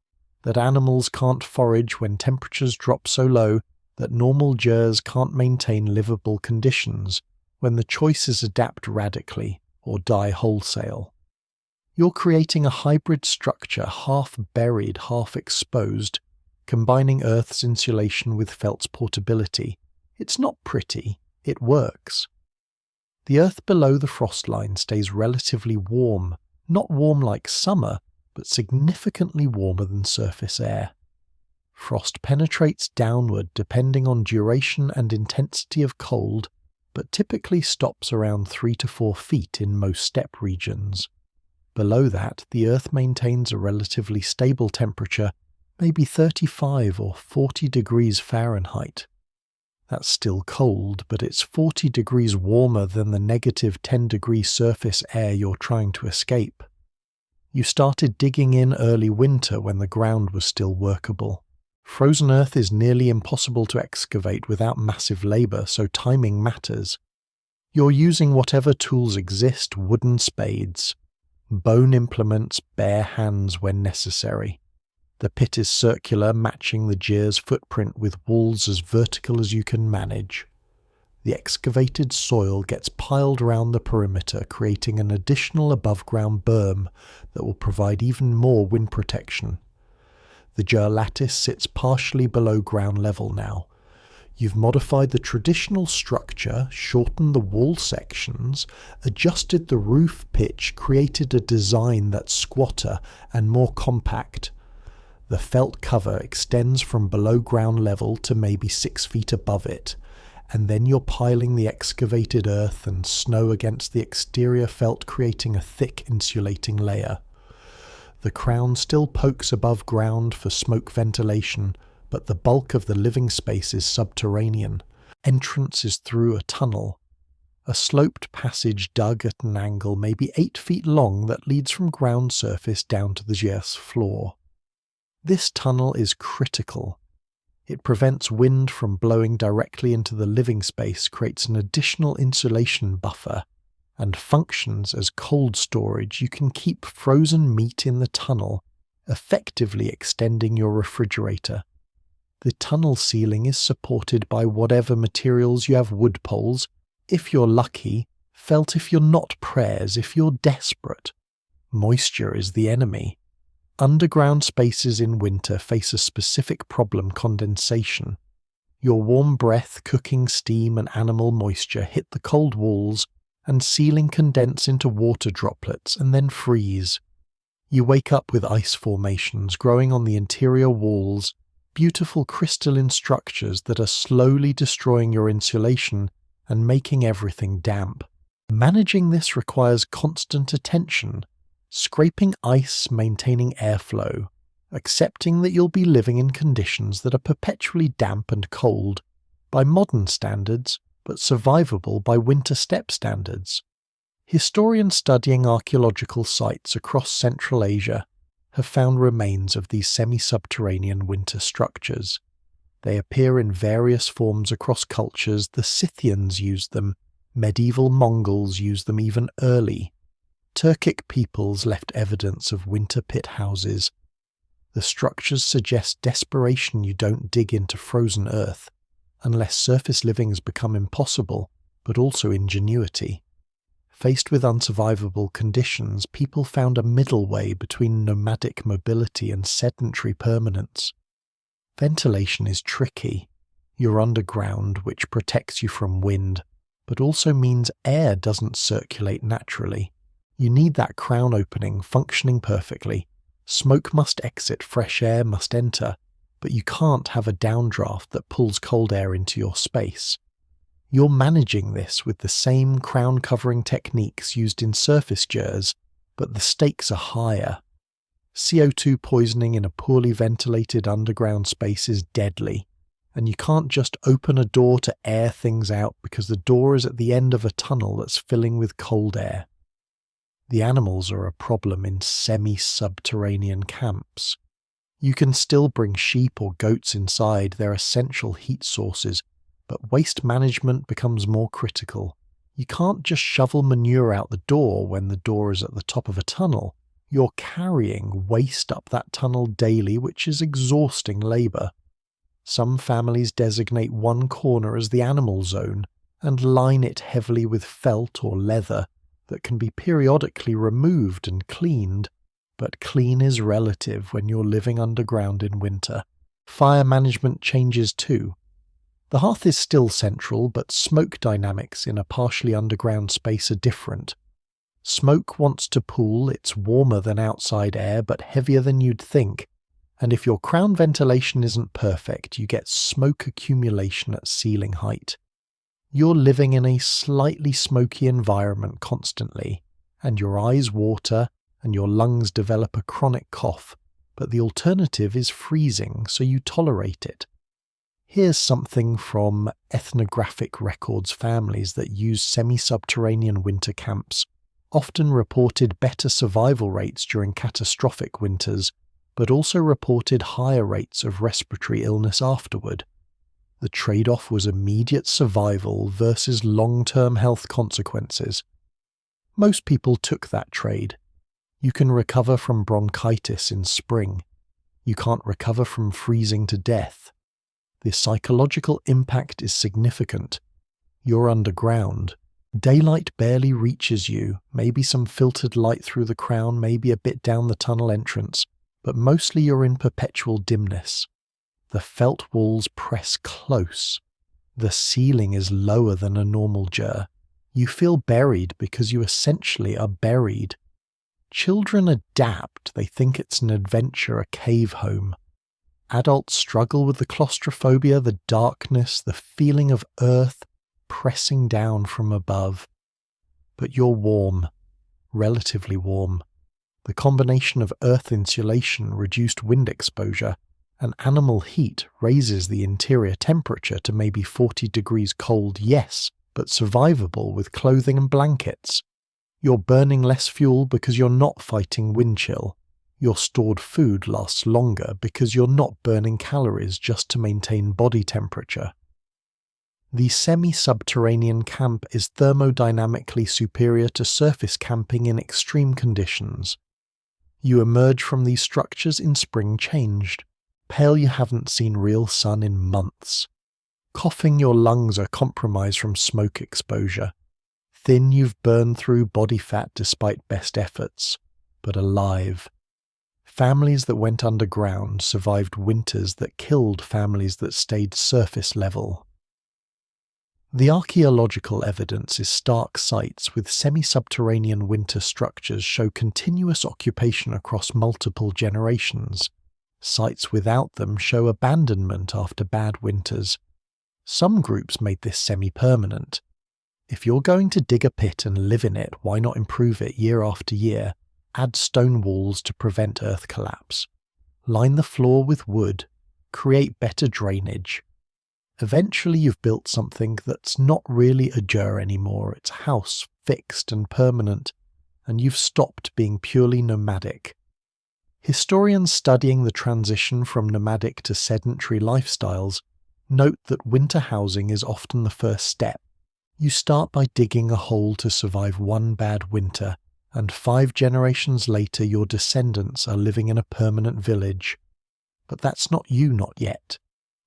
that animals can't forage, when temperatures drop so low that normal gers can't maintain livable conditions, when the choice is adapt radically or die wholesale. You're creating a hybrid structure, half buried, half exposed, combining Earth's insulation with felt's portability. It's not pretty, it works. The Earth below the frost line stays relatively warm, not warm like summer, but significantly warmer than surface air. Frost penetrates downward depending on duration and intensity of cold, but typically stops around 3 to 4 feet in most steppe regions. Below that, the Earth maintains a relatively stable temperature, maybe 35 or 40 degrees Fahrenheit. That's still cold, but it's 40 degrees warmer than the negative 10-degree surface air you're trying to escape. You started digging in early winter when the ground was still workable. Frozen earth is nearly impossible to excavate without massive labour, so timing matters. You're using whatever tools exist, wooden spades, bone implements, bare hands when necessary. The pit is circular, matching the gers footprint with walls as vertical as you can manage. The excavated soil gets piled around the perimeter, creating an additional above-ground berm that will provide even more wind protection. The ger lattice sits partially below ground level now. You've modified the traditional structure, shortened the wall sections, adjusted the roof pitch, created a design that's squatter and more compact. The felt cover extends from below ground level to maybe 6 feet above it, and then you're piling the excavated earth and snow against the exterior felt, creating a thick insulating layer. The crown still pokes above ground for smoke ventilation, but the bulk of the living space is subterranean. Entrance is through a tunnel, a sloped passage dug at an angle maybe 8 feet long that leads from ground surface down to the gers floor. This tunnel is critical. It prevents wind from blowing directly into the living space, creates an additional insulation buffer, and functions as cold storage. You can keep frozen meat in the tunnel, effectively extending your refrigerator. The tunnel ceiling is supported by whatever materials you have: wood poles, if you're lucky, felt if you're not, prayers if you're desperate. Moisture is the enemy. Underground spaces in winter face a specific problem: condensation. Your warm breath, cooking steam and animal moisture hit the cold walls, and ceiling condense into water droplets and then freeze. You wake up with ice formations growing on the interior walls, beautiful crystalline structures that are slowly destroying your insulation and making everything damp. Managing this requires constant attention. Scraping ice, maintaining airflow, accepting that you'll be living in conditions that are perpetually damp and cold by modern standards, but survivable by winter steppe standards. Historians studying archaeological sites across Central Asia have found remains of these semi-subterranean winter structures. They appear in various forms across cultures. The Scythians used them. Medieval Mongols used them even early. Turkic peoples left evidence of winter pit houses. The structures suggest desperation you don't dig into frozen earth, unless surface living's become impossible, but also ingenuity. Faced with unsurvivable conditions, people found a middle way between nomadic mobility and sedentary permanence. Ventilation is tricky. You're underground, which protects you from wind, but also means air doesn't circulate naturally. You need that crown opening functioning perfectly. Smoke must exit, fresh air must enter, but you can't have a downdraft that pulls cold air into your space. You're managing this with the same crown-covering techniques used in surface gers, but the stakes are higher. CO2 poisoning in a poorly ventilated underground space is deadly, and you can't just open a door to air things out because the door is at the end of a tunnel that's filling with cold air. The animals are a problem in semi-subterranean camps. You can still bring sheep or goats inside, they're essential heat sources, but waste management becomes more critical. You can't just shovel manure out the door when the door is at the top of a tunnel. You're carrying waste up that tunnel daily, which is exhausting labour. Some families designate one corner as the animal zone and line it heavily with felt or leather that can be periodically removed and cleaned, but clean is relative when you're living underground in winter. Fire management changes too. The hearth is still central, but smoke dynamics in a partially underground space are different. Smoke wants to pool, it's warmer than outside air but heavier than you'd think, and if your crown ventilation isn't perfect, you get smoke accumulation at ceiling height. You're living in a slightly smoky environment constantly, and your eyes water and your lungs develop a chronic cough, but the alternative is freezing, so you tolerate it. Here's something from ethnographic records. Families that use semi-subterranean winter camps often reported better survival rates during catastrophic winters, but also reported higher rates of respiratory illness afterward. The trade-off was immediate survival versus long-term health consequences. Most people took that trade. You can recover from bronchitis in spring. You can't recover from freezing to death. The psychological impact is significant. You're underground. Daylight barely reaches you, maybe some filtered light through the crown, maybe a bit down the tunnel entrance, but mostly you're in perpetual dimness. The felt walls press close. The ceiling is lower than a normal ger. You feel buried because you essentially are buried. Children adapt, they think it's an adventure, a cave home. Adults struggle with the claustrophobia, the darkness, the feeling of earth pressing down from above. But you're warm, relatively warm. The combination of earth insulation, reduced wind exposure, and animal heat raises the interior temperature to maybe 40 degrees cold, yes, but survivable with clothing and blankets. You're burning less fuel because you're not fighting wind chill. Your stored food lasts longer because you're not burning calories just to maintain body temperature. The semi-subterranean camp is thermodynamically superior to surface camping in extreme conditions. You emerge from these structures in spring changed, pale you haven't seen real sun in months. Coughing, your lungs are compromised from smoke exposure. Thin, you've burned through body fat despite best efforts, but alive. Families that went underground survived winters that killed families that stayed surface level. The archaeological evidence is stark. Sites with semi-subterranean winter structures show continuous occupation across multiple generations. Sites without them show abandonment after bad winters. Some groups made this semi-permanent. If you're going to dig a pit and live in it, why not improve it year after year? Add stone walls to prevent earth collapse. Line the floor with wood. Create better drainage. Eventually you've built something that's not really a ger anymore. It's a house, fixed and permanent, and you've stopped being purely nomadic. Historians studying the transition from nomadic to sedentary lifestyles Note that winter housing is often the first step. You start by digging a hole to survive one bad winter, and 5 generations later your descendants are living in a permanent village. But that's not you, not yet.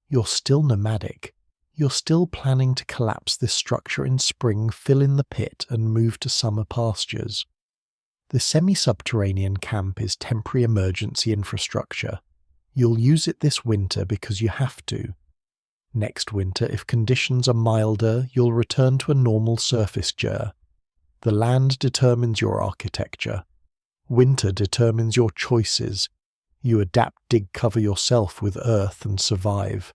You're still nomadic. You're still planning to collapse this structure in spring, fill in the pit, and move to summer pastures. The semi-subterranean camp is temporary emergency infrastructure. You'll use it this winter because you have to. Next winter, if conditions are milder, you'll return to a normal surface gers. The land determines your architecture. Winter determines your choices. You adapt, dig cover yourself with earth and survive.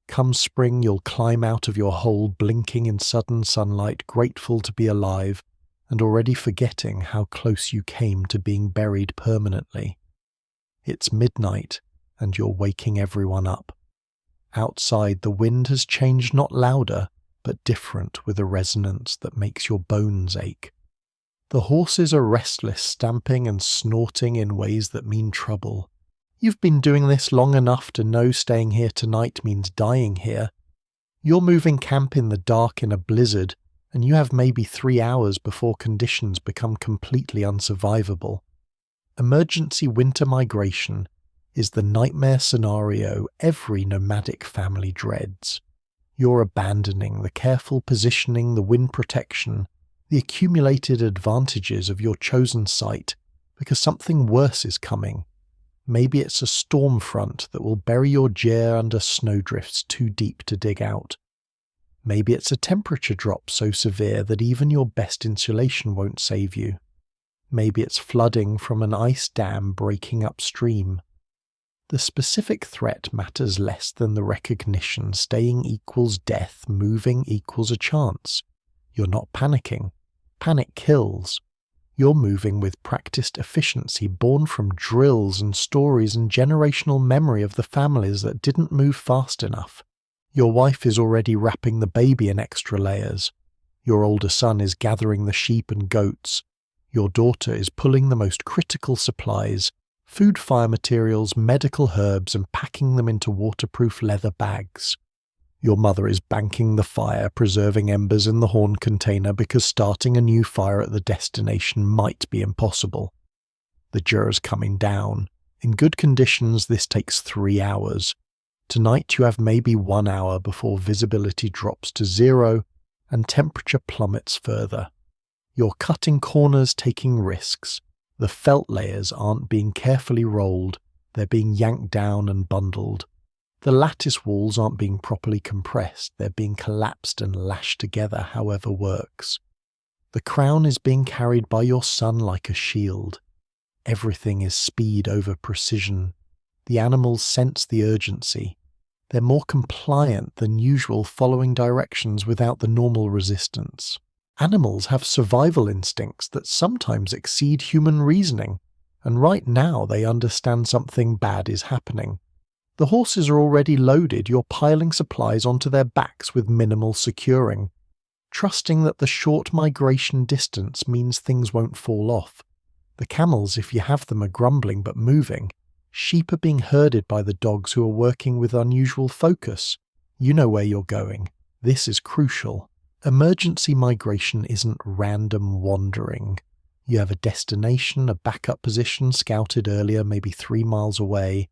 Come spring, you'll climb out of your hole blinking in sudden sunlight, grateful to be alive, and already forgetting how close you came to being buried permanently. It's midnight, and you're waking everyone up. Outside, the wind has changed, not louder, but different, with a resonance that makes your bones ache. The horses are restless, stamping and snorting in ways that mean trouble. You've been doing this long enough to know staying here tonight means dying here. You're moving camp in the dark in a blizzard, and you have maybe 3 hours before conditions become completely unsurvivable. Emergency winter migration is the nightmare scenario every nomadic family dreads. You're abandoning the careful positioning, the wind protection, the accumulated advantages of your chosen site because something worse is coming. Maybe it's a storm front that will bury your gers under snowdrifts too deep to dig out. Maybe it's a temperature drop so severe that even your best insulation won't save you. Maybe it's flooding from an ice dam breaking upstream. The specific threat matters less than the recognition staying equals death, moving equals a chance. You're not panicking. Panic kills. You're moving with practiced efficiency born from drills and stories and generational memory of the families that didn't move fast enough. Your wife is already wrapping the baby in extra layers. Your older son is gathering the sheep and goats. Your daughter is pulling the most critical supplies, food, fire materials, medical herbs, and packing them into waterproof leather bags. Your mother is banking the fire, preserving embers in the horn container because starting a new fire at the destination might be impossible. The gers coming down. In good conditions, this takes 3 hours. Tonight you have maybe 1 hour before visibility drops to 0 and temperature plummets further. You're cutting corners, taking risks. The felt layers aren't being carefully rolled, they're being yanked down and bundled. The lattice walls aren't being properly compressed, they're being collapsed and lashed together however works. The crown is being carried by your son like a shield. Everything is speed over precision. The animals sense the urgency. They're more compliant than usual, following directions without the normal resistance. Animals have survival instincts that sometimes exceed human reasoning, and right now they understand something bad is happening. The horses are already loaded, you're piling supplies onto their backs with minimal securing, trusting that the short migration distance means things won't fall off. The camels, if you have them, are grumbling but moving. Sheep are being herded by the dogs who are working with unusual focus. You know where you're going. This is crucial. Emergency migration isn't random wandering. You have a destination, a backup position scouted earlier, maybe 3 miles away.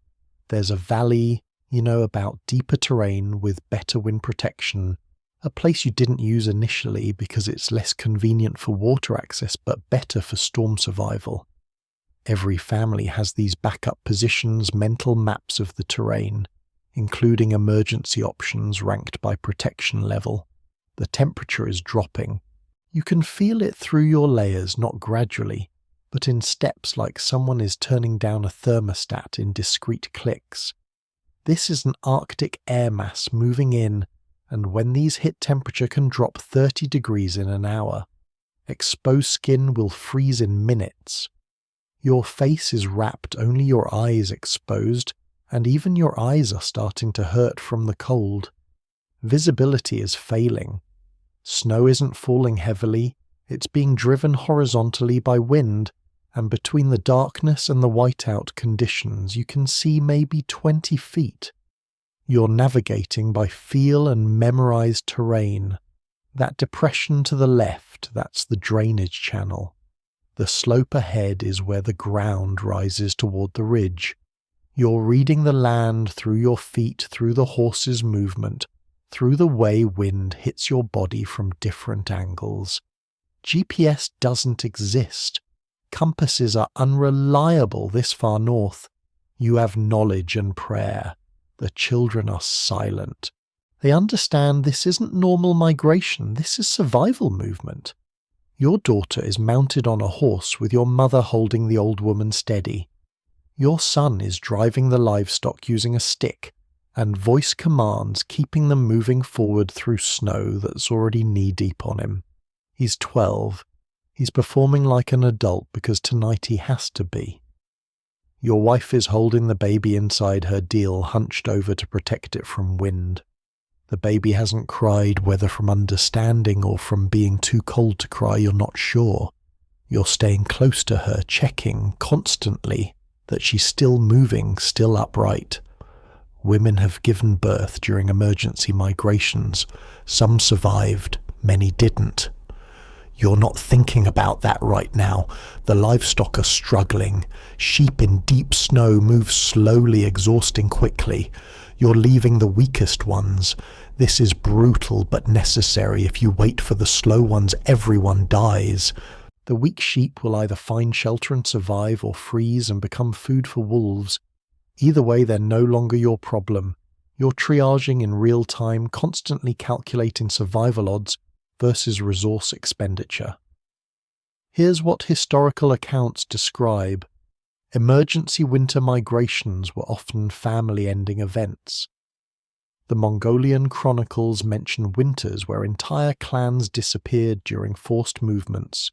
There's a valley, about deeper terrain with better wind protection, a place you didn't use initially because it's less convenient for water access but better for storm survival. Every family has these backup positions, mental maps of the terrain, including emergency options ranked by protection level. The temperature is dropping. You can feel it through your layers, not gradually, but in steps like someone is turning down a thermostat in discrete clicks. This is an Arctic air mass moving in, and when these hit temperature can drop 30 degrees in an hour. Exposed skin will freeze in minutes. Your face is wrapped, only your eyes exposed, and even your eyes are starting to hurt from the cold. Visibility is failing. Snow isn't falling heavily, it's being driven horizontally by wind, and between the darkness and the whiteout conditions you can see maybe 20 feet. You're navigating by feel and memorized terrain. That depression to the left, that's the drainage channel. The slope ahead is where the ground rises toward the ridge. You're reading the land through your feet, through the horse's movement, through the way wind hits your body from different angles. GPS doesn't exist. Compasses are unreliable this far north. You have knowledge and prayer. The children are silent. They understand this isn't normal migration, this is survival movement. Your daughter is mounted on a horse with your mother holding the old woman steady. Your son is driving the livestock using a stick, and voice commands keeping them moving forward through snow that's already knee-deep on him. He's 12. He's performing like an adult because tonight he has to be. Your wife is holding the baby inside her deal, hunched over to protect it from wind. The baby hasn't cried, whether from understanding or from being too cold to cry, you're not sure. You're staying close to her, checking constantly that she's still moving, still upright. Women have given birth during emergency migrations. Some survived, many didn't. You're not thinking about that right now. The livestock are struggling. Sheep in deep snow move slowly, exhausting quickly. You're leaving the weakest ones. This is brutal but necessary. If you wait for the slow ones, everyone dies. The weak sheep will either find shelter and survive or freeze and become food for wolves. Either way, they're no longer your problem. You're triaging in real time, constantly calculating survival odds versus resource expenditure. Here's what historical accounts describe. Emergency winter migrations were often family-ending events. The Mongolian chronicles mention winters where entire clans disappeared during forced movements.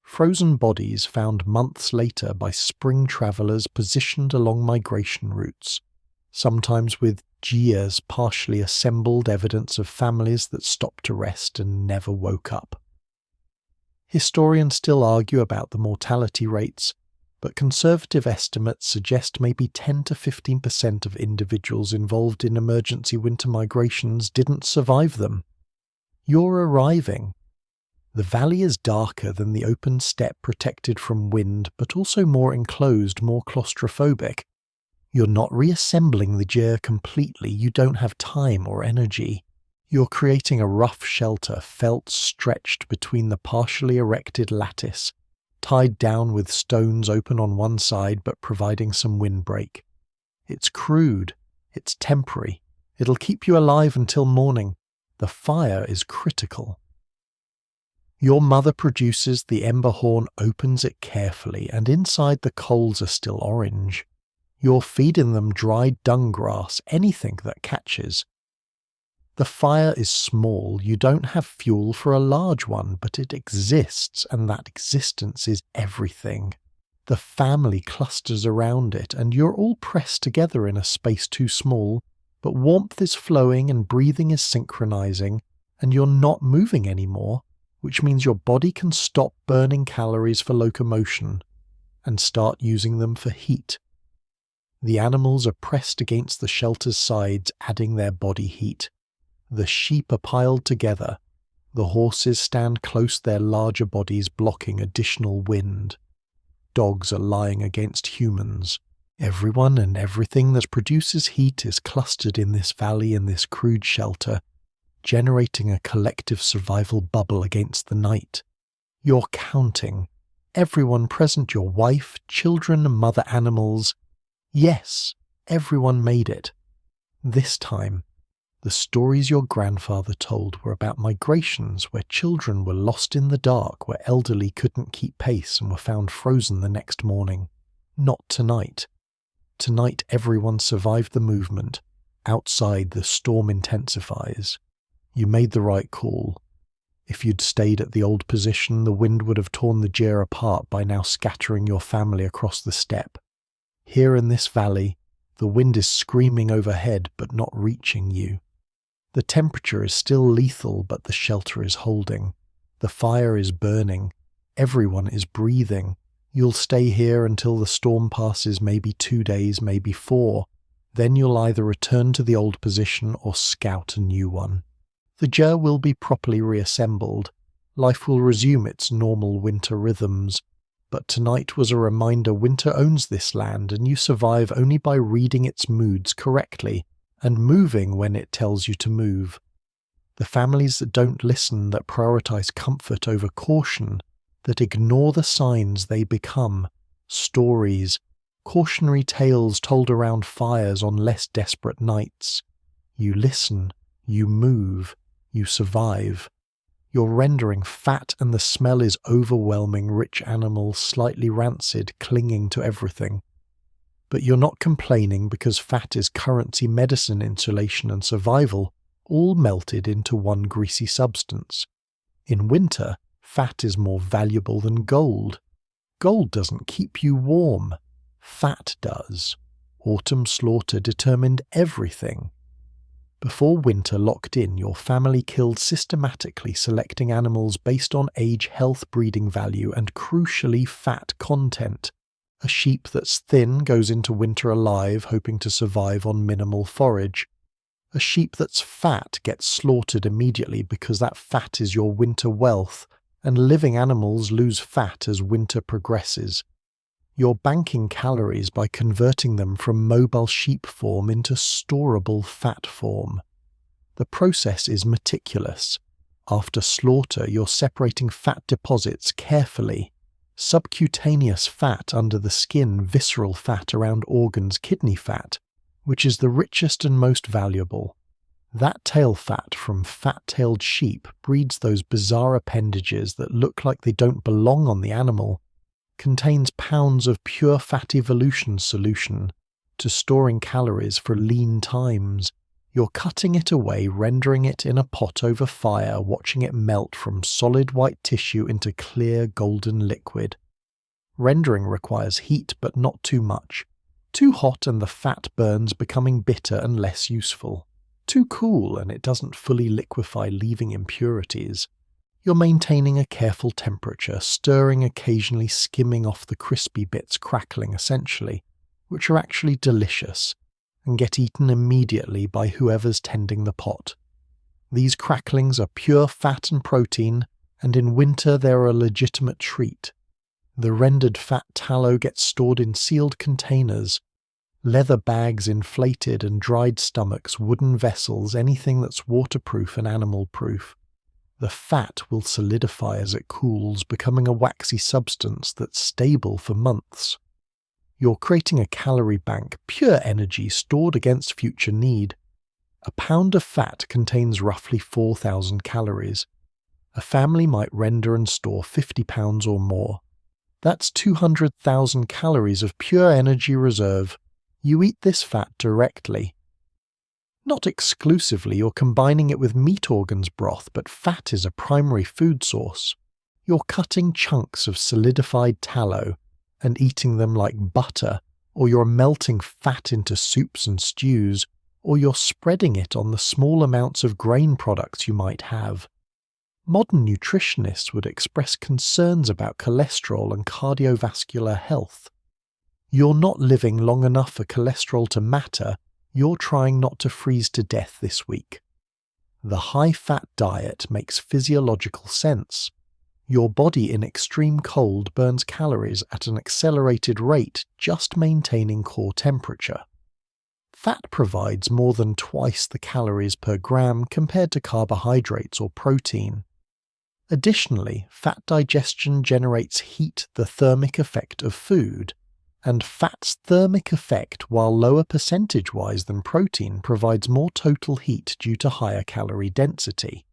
Frozen bodies found months later by spring travellers positioned along migration routes, sometimes with gers partially assembled, evidence of families that stopped to rest and never woke up. Historians still argue about the mortality rates, but conservative estimates suggest maybe 10 to 15% of individuals involved in emergency winter migrations didn't survive them. You're arriving. The valley is darker than the open steppe, protected from wind, but also more enclosed, more claustrophobic. You're not reassembling the ger completely, you don't have time or energy. You're creating a rough shelter, felt stretched between the partially erected lattice, tied down with stones open on one side but providing some windbreak. It's crude, it's temporary, it'll keep you alive until morning. The fire is critical. Your mother produces the ember horn, opens it carefully, and inside the coals are still orange. You're feeding them dried dung grass, anything that catches. The fire is small, you don't have fuel for a large one, but it exists, and that existence is everything. The family clusters around it, and you're all pressed together in a space too small, but warmth is flowing and breathing is synchronizing, and you're not moving anymore, which means your body can stop burning calories for locomotion and start using them for heat. The animals are pressed against the shelter's sides, adding their body heat. The sheep are piled together. The horses stand close, their larger bodies blocking additional wind. Dogs are lying against humans. Everyone and everything that produces heat is clustered in this valley, in this crude shelter, generating a collective survival bubble against the night. You're counting. Everyone present, your wife, children, mother animals. Yes, everyone made it. This time, the stories your grandfather told were about migrations where children were lost in the dark, where elderly couldn't keep pace and were found frozen the next morning. Not tonight. Tonight everyone survived the movement. Outside, the storm intensifies. You made the right call. If you'd stayed at the old position, the wind would have torn the ger apart by now, scattering your family across the steppe. Here in this valley, the wind is screaming overhead but not reaching you. The temperature is still lethal, but the shelter is holding. The fire is burning. Everyone is breathing. You'll stay here until the storm passes, maybe 2 days, maybe 4. Then you'll either return to the old position or scout a new one. The ger will be properly reassembled. Life will resume its normal winter rhythms. But tonight was a reminder winter owns this land, and you survive only by reading its moods correctly and moving when it tells you to move. The families that don't listen, that prioritize comfort over caution, that ignore the signs they become, stories, cautionary tales told around fires on less desperate nights. You listen, you move, you survive. You're rendering fat, and the smell is overwhelming, rich animals, slightly rancid, clinging to everything. But you're not complaining, because fat is currency, medicine, insulation and survival, all melted into one greasy substance. In winter, fat is more valuable than gold. Gold doesn't keep you warm. Fat does. Autumn slaughter determined everything. Before winter locked in, your family killed systematically, selecting animals based on age, health, breeding value, and crucially fat content. A sheep that's thin goes into winter alive, hoping to survive on minimal forage. A sheep that's fat gets slaughtered immediately because that fat is your winter wealth, and living animals lose fat as winter progresses. You're banking calories by converting them from mobile sheep form into storable fat form. The process is meticulous. After slaughter, you're separating fat deposits carefully. Subcutaneous fat under the skin, visceral fat around organs, kidney fat, which is the richest and most valuable. That tail fat from fat-tailed sheep breeds those bizarre appendages that look like they don't belong on the animal, contains pounds of pure fat evolution solution to storing calories for lean times. You're cutting it away, rendering it in a pot over fire, watching it melt from solid white tissue into clear golden liquid. Rendering requires heat, but not too much. Too hot and the fat burns, becoming bitter and less useful. Too cool and it doesn't fully liquefy, leaving impurities. You're maintaining a careful temperature, stirring occasionally, skimming off the crispy bits, crackling essentially, which are actually delicious, and get eaten immediately by whoever's tending the pot. These cracklings are pure fat and protein, and in winter they're a legitimate treat. The rendered fat tallow gets stored in sealed containers, leather bags inflated, and dried stomachs, wooden vessels, anything that's waterproof and animal-proof. The fat will solidify as it cools, becoming a waxy substance that's stable for months. You're creating a calorie bank, pure energy stored against future need. A pound of fat contains roughly 4,000 calories. A family might render and store 50 pounds or more. That's 200,000 calories of pure energy reserve. You eat this fat directly. Not exclusively, you're combining it with meat organs broth, but fat is a primary food source. You're cutting chunks of solidified tallow and eating them like butter, or you're melting fat into soups and stews, or you're spreading it on the small amounts of grain products you might have. Modern nutritionists would express concerns about cholesterol and cardiovascular health. You're not living long enough for cholesterol to matter. You're trying not to freeze to death this week. The high-fat diet makes physiological sense. Your body in extreme cold burns calories at an accelerated rate, just maintaining core temperature. Fat provides more than twice the calories per gram compared to carbohydrates or protein. Additionally, fat digestion generates heat, the thermic effect of food. And fat's thermic effect, while lower percentage-wise than protein, provides more total heat due to higher calorie density.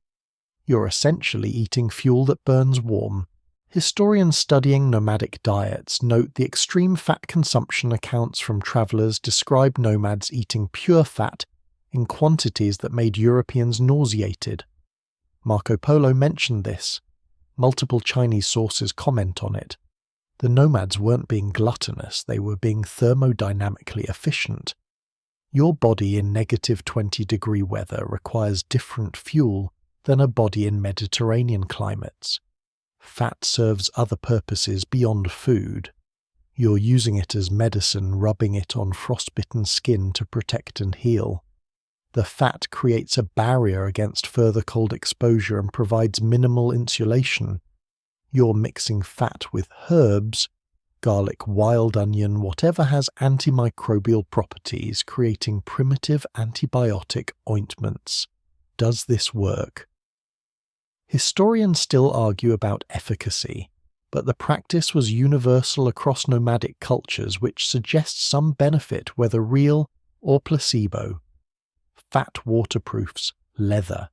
You're essentially eating fuel that burns warm. Historians studying nomadic diets note the extreme fat consumption accounts from travelers describe nomads eating pure fat in quantities that made Europeans nauseated. Marco Polo mentioned this. Multiple Chinese sources comment on it. The nomads weren't being gluttonous, they were being thermodynamically efficient. Your body in negative 20-degree weather requires different fuel than a body in Mediterranean climates. Fat serves other purposes beyond food. You're using it as medicine, rubbing it on frostbitten skin to protect and heal. The fat creates a barrier against further cold exposure and provides minimal insulation. You're mixing fat with herbs, garlic, wild onion, whatever has antimicrobial properties, creating primitive antibiotic ointments. Does this work? Historians still argue about efficacy, but the practice was universal across nomadic cultures, which suggests some benefit, whether real or placebo. Fat waterproofs, leather.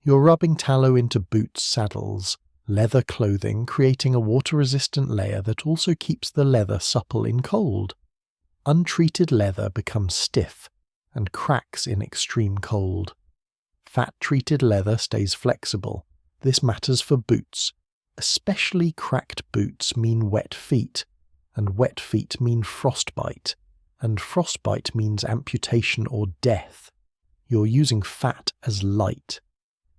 You're rubbing tallow into boots, saddles, leather clothing, creating a water-resistant layer that also keeps the leather supple in cold. Untreated leather becomes stiff and cracks in extreme cold. Fat-treated leather stays flexible. This matters for boots. Especially cracked boots mean wet feet, and wet feet mean frostbite, and frostbite means amputation or death. You're using fat as light.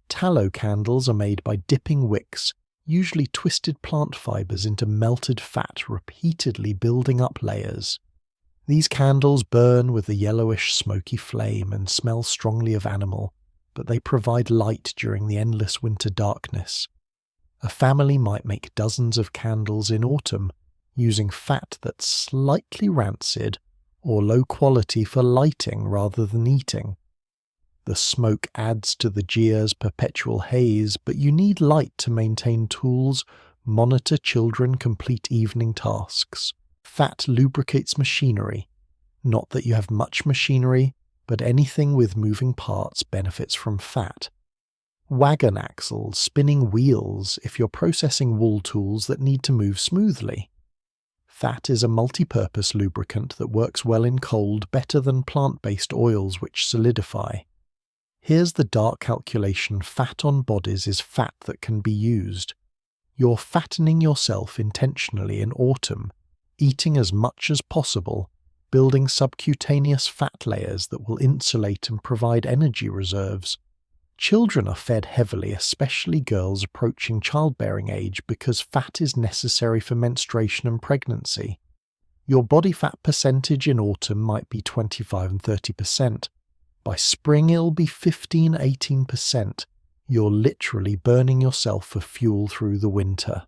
Tallow candles are made by dipping wicks, usually twisted plant fibers, into melted fat, repeatedly building up layers. These candles burn with a yellowish smoky flame and smell strongly of animal, but they provide light during the endless winter darkness. A family might make dozens of candles in autumn, using fat that's slightly rancid or low quality for lighting rather than eating. The smoke adds to the gers' perpetual haze, but you need light to maintain tools, monitor children, complete evening tasks. Fat lubricates machinery. Not that you have much machinery, but anything with moving parts benefits from fat. Wagon axles, spinning wheels, if you're processing wool tools that need to move smoothly. Fat is a multi-purpose lubricant that works well in cold, better than plant-based oils which solidify. Here's the dark calculation: fat on bodies is fat that can be used. You're fattening yourself intentionally in autumn, eating as much as possible, building subcutaneous fat layers that will insulate and provide energy reserves. Children are fed heavily, especially girls approaching childbearing age, because fat is necessary for menstruation and pregnancy. Your body fat percentage in autumn might be 25 and 30%. By spring it'll be 15-18%. You're literally burning yourself for fuel through the winter.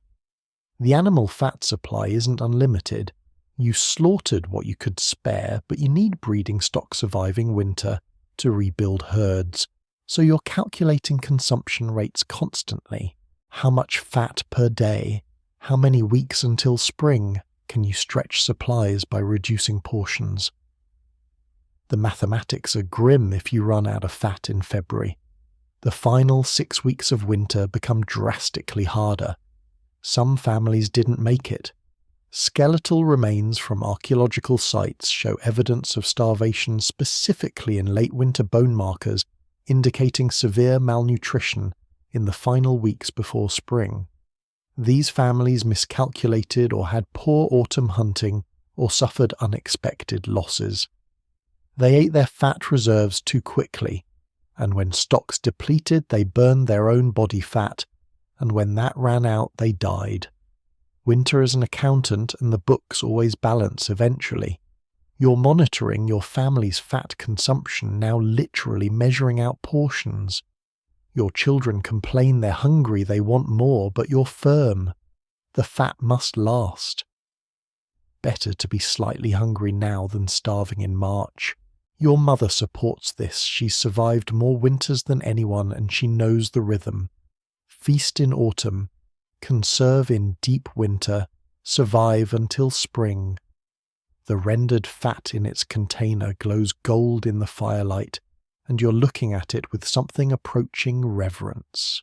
The animal fat supply isn't unlimited. You slaughtered what you could spare, but you need breeding stock surviving winter to rebuild herds. So you're calculating consumption rates constantly. How much fat per day? How many weeks until spring? Can you stretch supplies by reducing portions? The mathematics are grim if you run out of fat in February. The final 6 weeks of winter become drastically harder. Some families didn't make it. Skeletal remains from archaeological sites show evidence of starvation, specifically in late winter bone markers, indicating severe malnutrition in the final weeks before spring. These families miscalculated or had poor autumn hunting or suffered unexpected losses. They ate their fat reserves too quickly, and when stocks depleted they burned their own body fat, and when that ran out they died. Winter is an accountant, and the books always balance eventually. You're monitoring your family's fat consumption, now literally measuring out portions. Your children complain they're hungry, they want more, but you're firm. The fat must last. Better to be slightly hungry now than starving in March. Your mother supports this. She's survived more winters than anyone, and she knows the rhythm. Feast in autumn, conserve in deep winter, survive until spring. The rendered fat in its container glows gold in the firelight, and you're looking at it with something approaching reverence.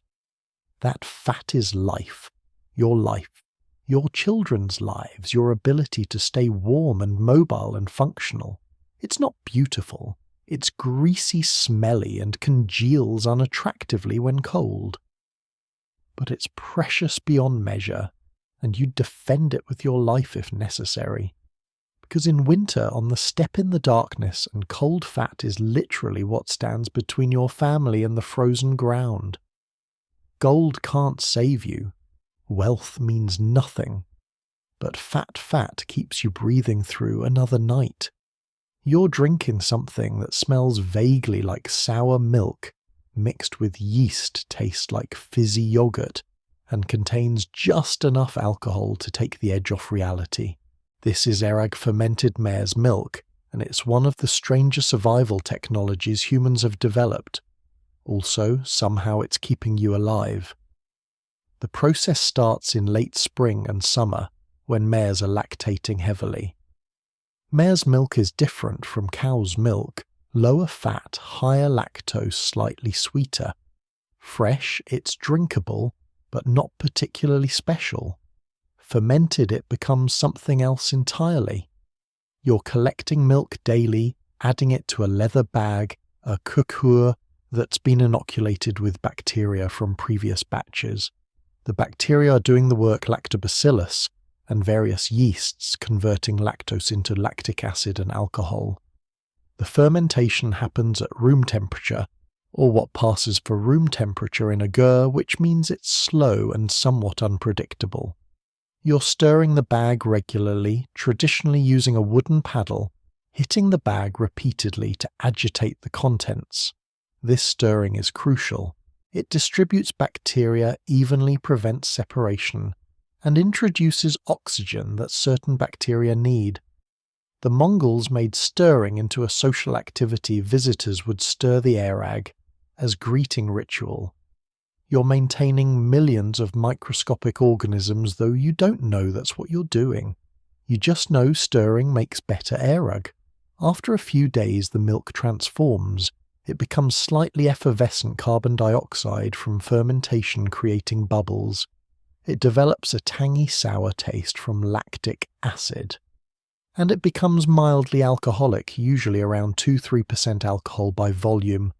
That fat is life, your children's lives, your ability to stay warm and mobile and functional. It's not beautiful, it's greasy, smelly, and congeals unattractively when cold. But it's precious beyond measure, and you'd defend it with your life if necessary. Because in winter, on the steppe in the darkness, and cold fat is literally what stands between your family and the frozen ground. Gold can't save you. Wealth means nothing. but fat keeps you breathing through another night. You're drinking something that smells vaguely like sour milk, mixed with yeast taste like fizzy yogurt, and contains just enough alcohol to take the edge off reality. This is Erag fermented mare's milk, and it's one of the stranger survival technologies humans have developed. Also, somehow it's keeping you alive. The process starts in late spring and summer, when mares are lactating heavily. Mare's milk is different from cow's milk, lower fat, higher lactose, slightly sweeter. Fresh, it's drinkable, but not particularly special. Fermented, it becomes something else entirely. You're collecting milk daily, adding it to a leather bag, a kukur, that's been inoculated with bacteria from previous batches. The bacteria are doing the work lactobacillus, and various yeasts converting lactose into lactic acid and alcohol. The fermentation happens at room temperature, or what passes for room temperature in a ger, which means it's slow and somewhat unpredictable. You're stirring the bag regularly, traditionally using a wooden paddle, hitting the bag repeatedly to agitate the contents. This stirring is crucial. It distributes bacteria, evenly prevents separation, and introduces oxygen that certain bacteria need. The Mongols made stirring into a social activity visitors would stir the erag as greeting ritual. You're maintaining millions of microscopic organisms, though you don't know that's what you're doing. You just know stirring makes better erag. After a few days, the milk transforms. It becomes slightly effervescent carbon dioxide from fermentation creating bubbles. It develops a tangy sour taste from lactic acid. And it becomes mildly alcoholic, usually around 2-3% alcohol by volume,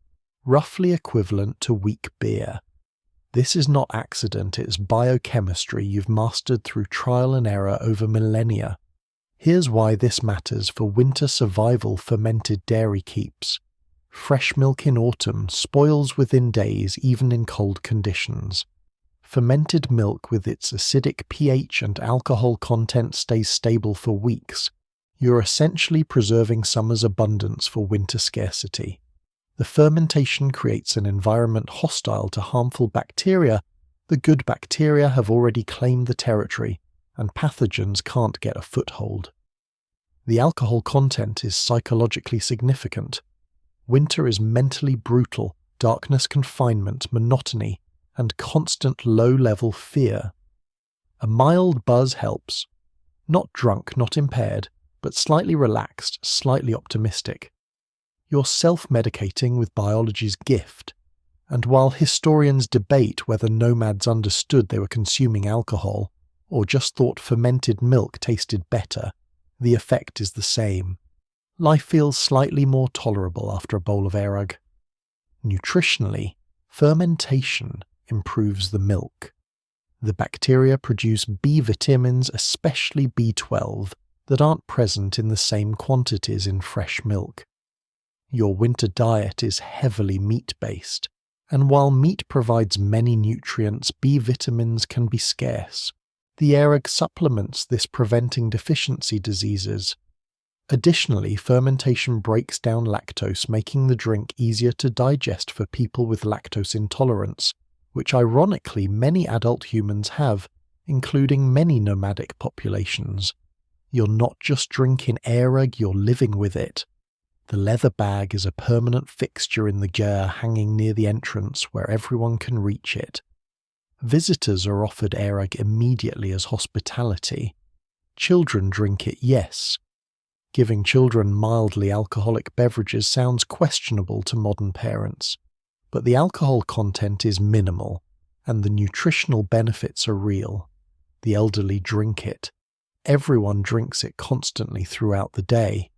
roughly equivalent to weak beer. This is not accident, it's biochemistry you've mastered through trial and error over millennia. Here's why this matters for winter survival fermented dairy keeps. Fresh milk in autumn spoils within days even in cold conditions. Fermented milk with its acidic pH and alcohol content stays stable for weeks. You're essentially preserving summer's abundance for winter scarcity. The fermentation creates an environment hostile to harmful bacteria. The good bacteria have already claimed the territory, and pathogens can't get a foothold. The alcohol content is psychologically significant. Winter is mentally brutal, darkness, confinement, monotony, and constant low-level fear. A mild buzz helps. Not drunk, not impaired, but slightly relaxed, slightly optimistic. You're self-medicating with biology's gift. And while historians debate whether nomads understood they were consuming alcohol, or just thought fermented milk tasted better, the effect is the same. Life feels slightly more tolerable after a bowl of erag. Nutritionally, fermentation improves the milk. The bacteria produce B vitamins, especially B12, that aren't present in the same quantities in fresh milk. Your winter diet is heavily meat-based, and while meat provides many nutrients, B vitamins can be scarce. The erag supplements this, preventing deficiency diseases. Additionally, fermentation breaks down lactose, making the drink easier to digest for people with lactose intolerance, which ironically many adult humans have, including many nomadic populations. You're not just drinking erag, you're living with it. The leather bag is a permanent fixture in the ger hanging near the entrance where everyone can reach it. Visitors are offered erag immediately as hospitality. Children drink it, yes. Giving children mildly alcoholic beverages sounds questionable to modern parents, but the alcohol content is minimal, and the nutritional benefits are real. The elderly drink it. Everyone drinks it constantly throughout the day.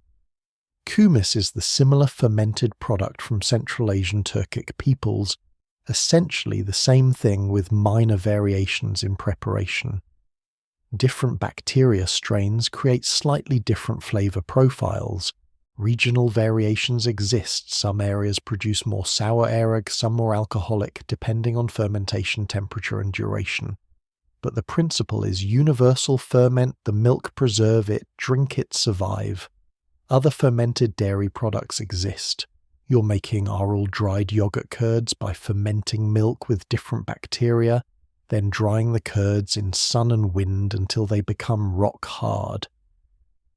Kumis is the similar fermented product from Central Asian Turkic peoples, essentially the same thing with minor variations in preparation. Different bacteria strains create slightly different flavor profiles. Regional variations exist. Some areas produce more sour erag, some more alcoholic, depending on fermentation temperature and duration. but the principle is universal: ferment the milk, preserve it, drink it, survive. Other fermented dairy products exist. You're making aryl dried yogurt curds by fermenting milk with different bacteria, then drying the curds in sun and wind until they become rock hard.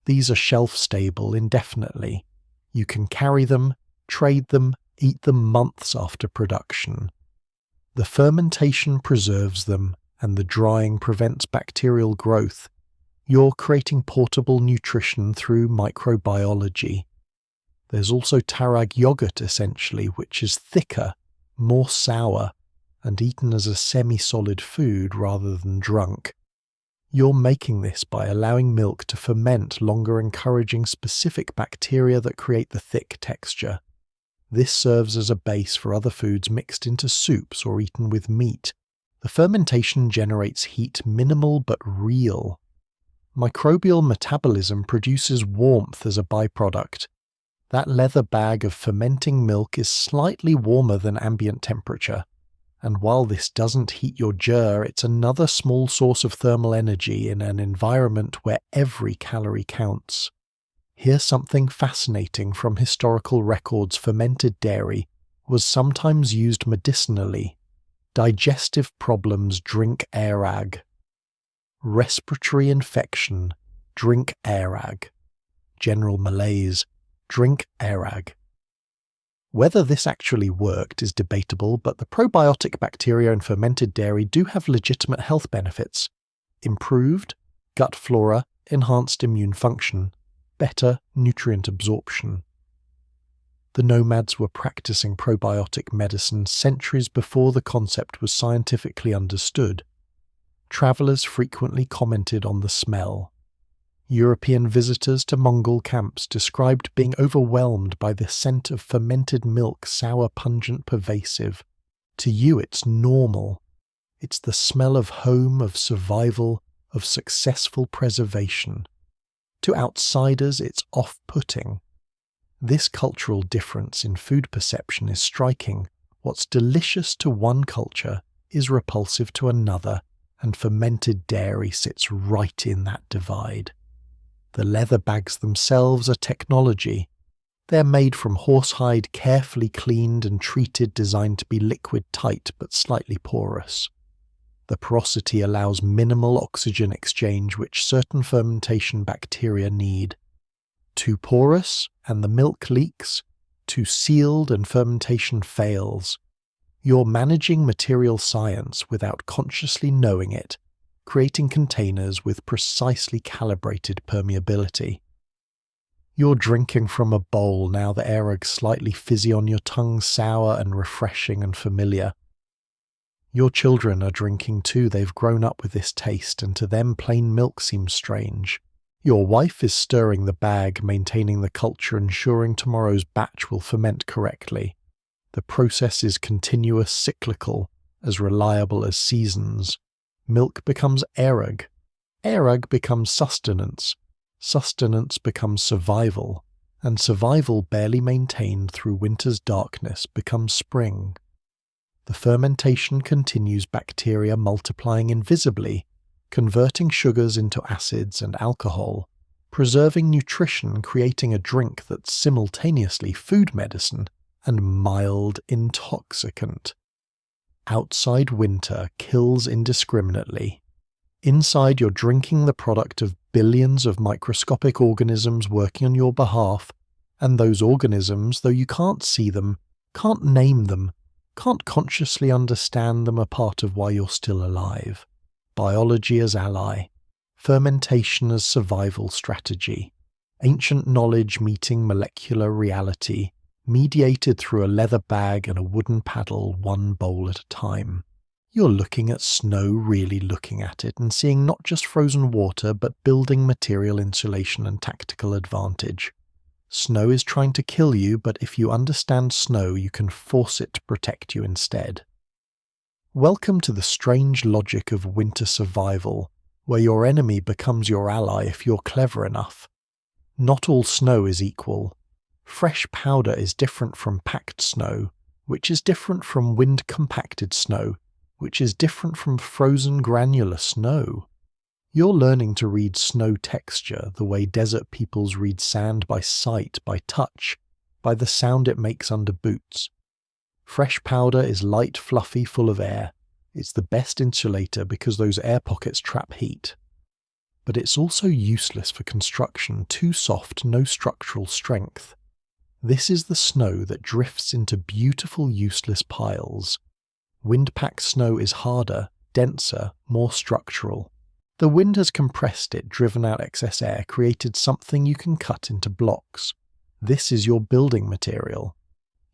These are shelf-stable indefinitely. You can carry them, trade them, eat them months after production. The fermentation preserves them, and the drying prevents bacterial growth. You're creating portable nutrition through microbiology. There's also tarag yogurt essentially, which is thicker, more sour, and eaten as a semi-solid food rather than drunk. You're making this by allowing milk to ferment longer, encouraging specific bacteria that create the thick texture. This serves as a base for other foods mixed into soups or eaten with meat. The fermentation generates heat, minimal but real. Microbial metabolism produces warmth as a byproduct. That leather bag of fermenting milk is slightly warmer than ambient temperature. And while this doesn't heat your ger, it's another small source of thermal energy in an environment where every calorie counts. Here's something fascinating from historical records: fermented dairy was sometimes used medicinally. Digestive problems, drink airag. Respiratory infection, drink airag. General malaise, drink airag. Whether this actually worked is debatable, but the probiotic bacteria in fermented dairy do have legitimate health benefits: improved gut flora, enhanced immune function, better nutrient absorption. The Nomads were practicing probiotic medicine centuries before the concept was scientifically understood. Travelers frequently commented on the smell. European visitors to Mongol camps described being overwhelmed by the scent of fermented milk, sour, pungent, pervasive. To you it's normal. It's the smell of home, of survival, of successful preservation. To outsiders it's off-putting. This cultural difference in food perception is striking. What's delicious to one culture is repulsive to another, and fermented dairy sits right in that divide. The leather bags themselves are technology. They're made from horsehide, carefully cleaned and treated, designed to be liquid tight but slightly porous. The porosity allows minimal oxygen exchange, which certain fermentation bacteria need. Too porous, and the milk leaks. Too sealed, and fermentation fails. You're managing material science without consciously knowing it, creating containers with precisely calibrated permeability. You're drinking from a bowl now, the airag's slightly fizzy on your tongue, sour and refreshing and familiar. Your children are drinking too. They've grown up with this taste, and to them plain milk seems strange. Your wife is stirring the bag, maintaining the culture, ensuring tomorrow's batch will ferment correctly. The process is continuous, cyclical, as reliable as seasons. Milk becomes airag. Airag becomes sustenance. Sustenance becomes survival. And survival, barely maintained through winter's darkness, becomes spring. The fermentation continues, bacteria multiplying invisibly, converting sugars into acids and alcohol, preserving nutrition, creating a drink that's simultaneously food medicine and mild intoxicant. Outside winter kills indiscriminately. Inside you're drinking the product of billions of microscopic organisms working on your behalf, and those organisms, though you can't see them, can't name them, can't consciously understand them, are part of why you're still alive. Biology as ally, fermentation as survival strategy, ancient knowledge meeting molecular reality, mediated through a leather bag and a wooden paddle, one bowl at a time. You're looking at snow, really looking at it, and seeing not just frozen water, but building material insulation and tactical advantage. Snow is trying to kill you, but if you understand snow, you can force it to protect you instead. Welcome to the strange logic of winter survival, where your enemy becomes your ally if you're clever enough. Not all snow is equal. Fresh powder is different from packed snow, which is different from wind-compacted snow, which is different from frozen granular snow. You're learning to read snow texture the way desert peoples read sand by sight, by touch, by the sound it makes under boots. Fresh powder is light, fluffy, full of air. It's the best insulator because those air pockets trap heat. But it's also useless for construction, too soft, no structural strength. This is the snow that drifts into beautiful, useless piles. Wind-packed snow is harder, denser, more structural. The wind has compressed it, driven out excess air, created something you can cut into blocks. This is your building material.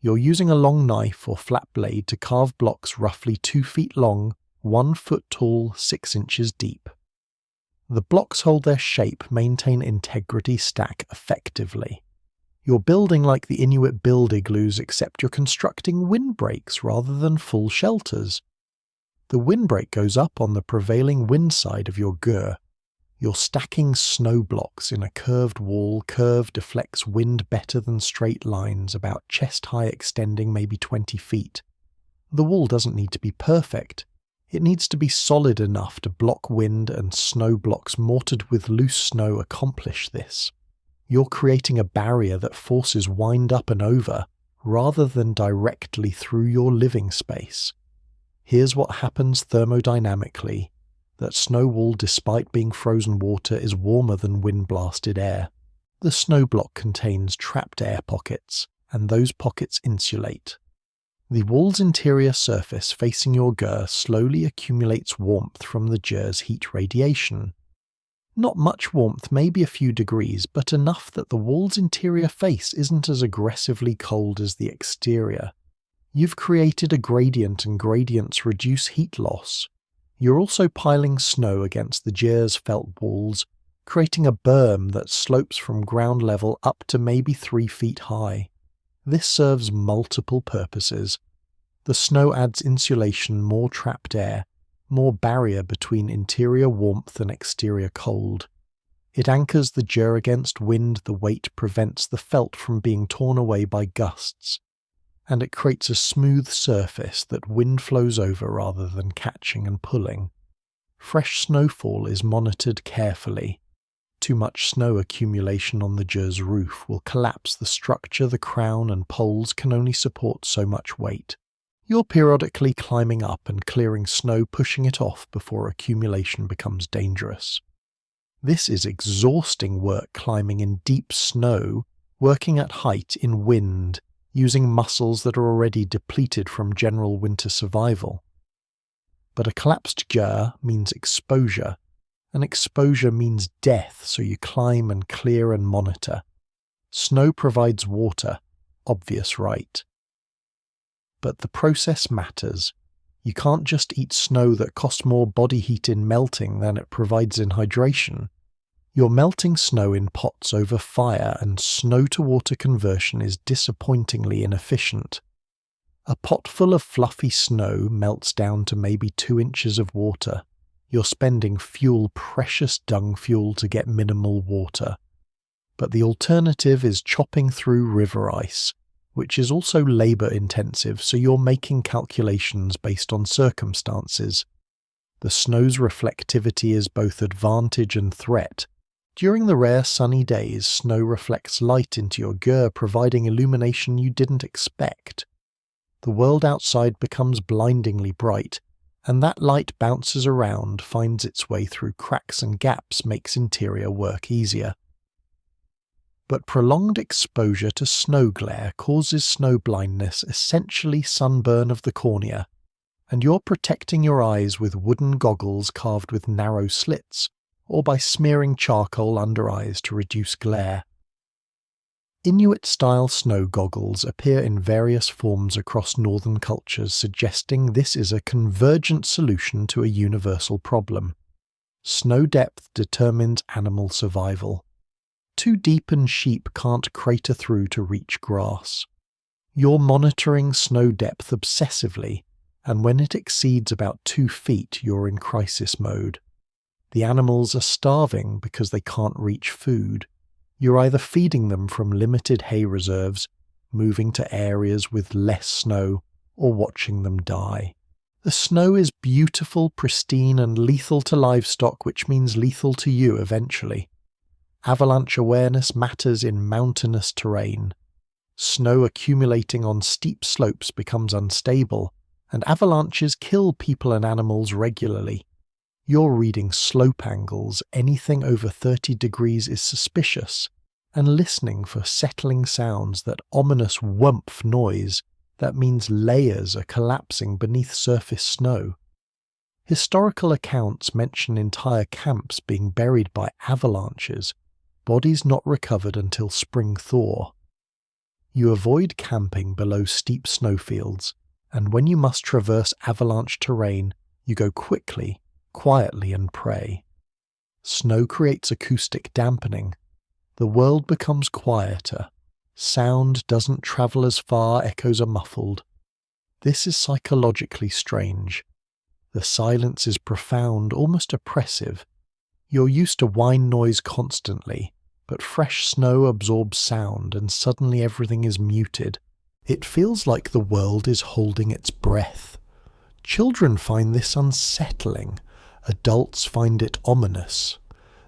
You're using a long knife or flat blade to carve blocks roughly 2 feet long, 1 foot tall, 6 inches deep. The blocks hold their shape, maintain integrity, stack effectively. You're building like the Inuit build igloos, except you're constructing windbreaks rather than full shelters. The windbreak goes up on the prevailing wind side of your ger. You're stacking snow blocks in a curved wall. Curve deflects wind better than straight lines, about chest high, extending maybe 20 feet. The wall doesn't need to be perfect. It needs to be solid enough to block wind, and snow blocks mortared with loose snow accomplish this. You're creating a barrier that forces wind up and over, rather than directly through your living space. Here's what happens thermodynamically. That snow wall, despite being frozen water, is warmer than wind-blasted air. The snow block contains trapped air pockets, and those pockets insulate. The wall's interior surface facing your ger slowly accumulates warmth from the ger's heat radiation. Not much warmth, maybe a few degrees, but enough that the wall's interior face isn't as aggressively cold as the exterior. You've created a gradient, and gradients reduce heat loss. You're also piling snow against the ger's felt walls, creating a berm that slopes from ground level up to maybe 3 feet high. This serves multiple purposes. The snow adds insulation, more trapped air, more barrier between interior warmth and exterior cold. It anchors the ger against wind, the weight prevents the felt from being torn away by gusts, and it creates a smooth surface that wind flows over rather than catching and pulling. Fresh snowfall is monitored carefully. Too much snow accumulation on the ger's roof will collapse the structure. The crown and poles can only support so much weight. You're periodically climbing up and clearing snow, pushing it off before accumulation becomes dangerous. This is exhausting work, climbing in deep snow, working at height in wind, using muscles that are already depleted from general winter survival. But a collapsed ger means exposure, and exposure means death, so you climb and clear and monitor. Snow provides water, obvious right. But the process matters. You can't just eat snow that costs more body heat in melting than it provides in hydration. You're melting snow in pots over fire, and snow-to-water conversion is disappointingly inefficient. A pot full of fluffy snow melts down to maybe 2 inches of water. You're spending fuel, precious dung fuel, to get minimal water. But the alternative is chopping through river ice, which is also labour-intensive, so you're making calculations based on circumstances. The snow's reflectivity is both advantage and threat. During the rare sunny days, snow reflects light into your ger, providing illumination you didn't expect. The world outside becomes blindingly bright, and that light bounces around, finds its way through cracks and gaps, makes interior work easier. But prolonged exposure to snow glare causes snow blindness, essentially sunburn of the cornea, and you're protecting your eyes with wooden goggles carved with narrow slits, or by smearing charcoal under eyes to reduce glare. Inuit-style snow goggles appear in various forms across northern cultures, suggesting this is a convergent solution to a universal problem. Snow depth determines animal survival. Too deep and sheep can't crater through to reach grass. You're monitoring snow depth obsessively, and when it exceeds about 2 feet, you're in crisis mode. The animals are starving because they can't reach food. You're either feeding them from limited hay reserves, moving to areas with less snow, or watching them die. The snow is beautiful, pristine, and lethal to livestock, which means lethal to you eventually. Avalanche awareness matters in mountainous terrain. Snow accumulating on steep slopes becomes unstable, and avalanches kill people and animals regularly. You're reading slope angles, anything over 30 degrees is suspicious, and listening for settling sounds, that ominous whumph noise that means layers are collapsing beneath surface snow. Historical accounts mention entire camps being buried by avalanches, bodies not recovered until spring thaw. You avoid camping below steep snowfields, and when you must traverse avalanche terrain, you go quickly, quietly, and pray. Snow creates acoustic dampening. The world becomes quieter. Sound doesn't travel as far, echoes are muffled. This is psychologically strange. The silence is profound, almost oppressive. You're used to whine noise constantly, but fresh snow absorbs sound and suddenly everything is muted. It feels like the world is holding its breath. Children find this unsettling. Adults find it ominous.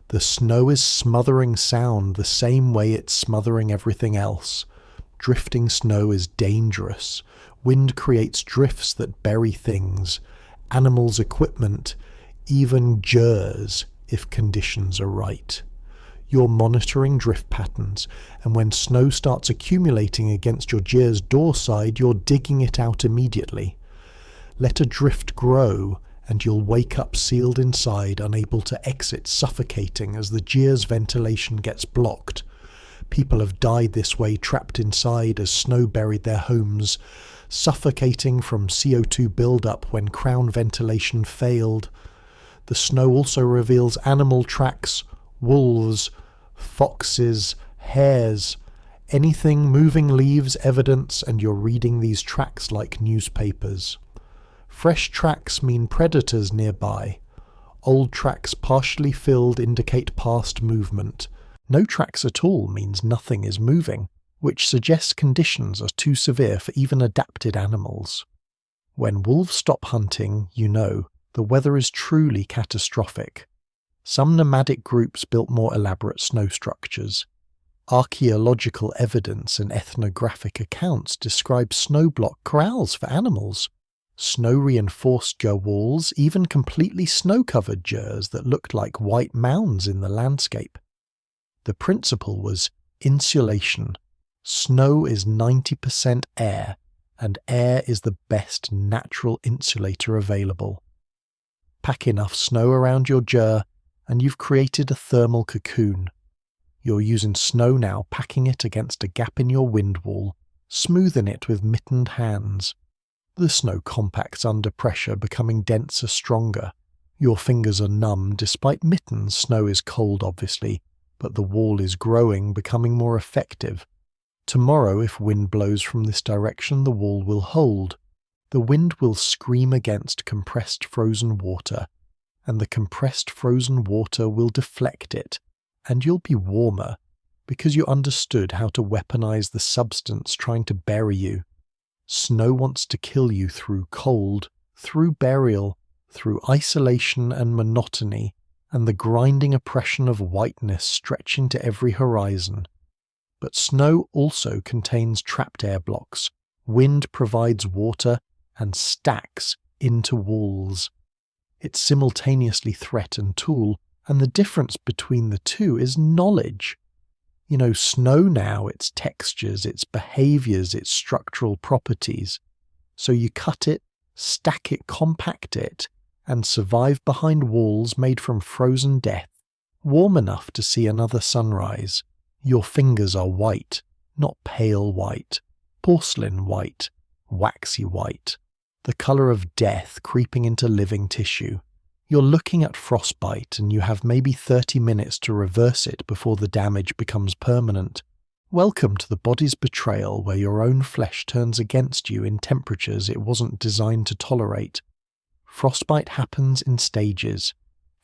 The snow is smothering sound the same way it's smothering everything else. Drifting snow is dangerous. Wind creates drifts that bury things, animals, equipment, even gers, if conditions are right. You're monitoring drift patterns, and when snow starts accumulating against your ger's door side, you're digging it out immediately. Let a drift grow, and you'll wake up sealed inside, unable to exit, suffocating as the ger's ventilation gets blocked. People have died this way, trapped inside as snow buried their homes, suffocating from CO2 buildup when crown ventilation failed. The snow also reveals animal tracks, wolves, foxes, hares. Anything moving leaves evidence, and you're reading these tracks like newspapers. Fresh tracks mean predators nearby. Old tracks partially filled indicate past movement. No tracks at all means nothing is moving, which suggests conditions are too severe for even adapted animals. When wolves stop hunting, you know, the weather is truly catastrophic. Some nomadic groups built more elaborate snow structures. Archaeological evidence and ethnographic accounts describe snow block corrals for animals. Snow-reinforced ger walls, even completely snow-covered gers that looked like white mounds in the landscape. The principle was insulation. Snow is 90% air, and air is the best natural insulator available. Pack enough snow around your ger, and you've created a thermal cocoon. You're using snow now, packing it against a gap in your wind wall, smoothing it with mittened hands. The snow compacts under pressure, becoming denser, stronger. Your fingers are numb. Despite mittens, snow is cold obviously, but the wall is growing, becoming more effective. Tomorrow, if wind blows from this direction, the wall will hold. The wind will scream against compressed frozen water, and the compressed frozen water will deflect it, and you'll be warmer, because you understood how to weaponize the substance trying to bury you. Snow wants to kill you through cold, through burial, through isolation and monotony, and the grinding oppression of whiteness stretching to every horizon. But snow also contains trapped air blocks. Wind provides water and stacks into walls. It's simultaneously threat and tool, and the difference between the two is knowledge. You know snow now, its textures, its behaviours, its structural properties. So you cut it, stack it, compact it, and survive behind walls made from frozen death, warm enough to see another sunrise. Your fingers are white, not pale white, porcelain white, waxy white, the colour of death creeping into living tissue. You're looking at frostbite, and you have maybe 30 minutes to reverse it before the damage becomes permanent. Welcome to the body's betrayal, where your own flesh turns against you in temperatures it wasn't designed to tolerate. Frostbite happens in stages.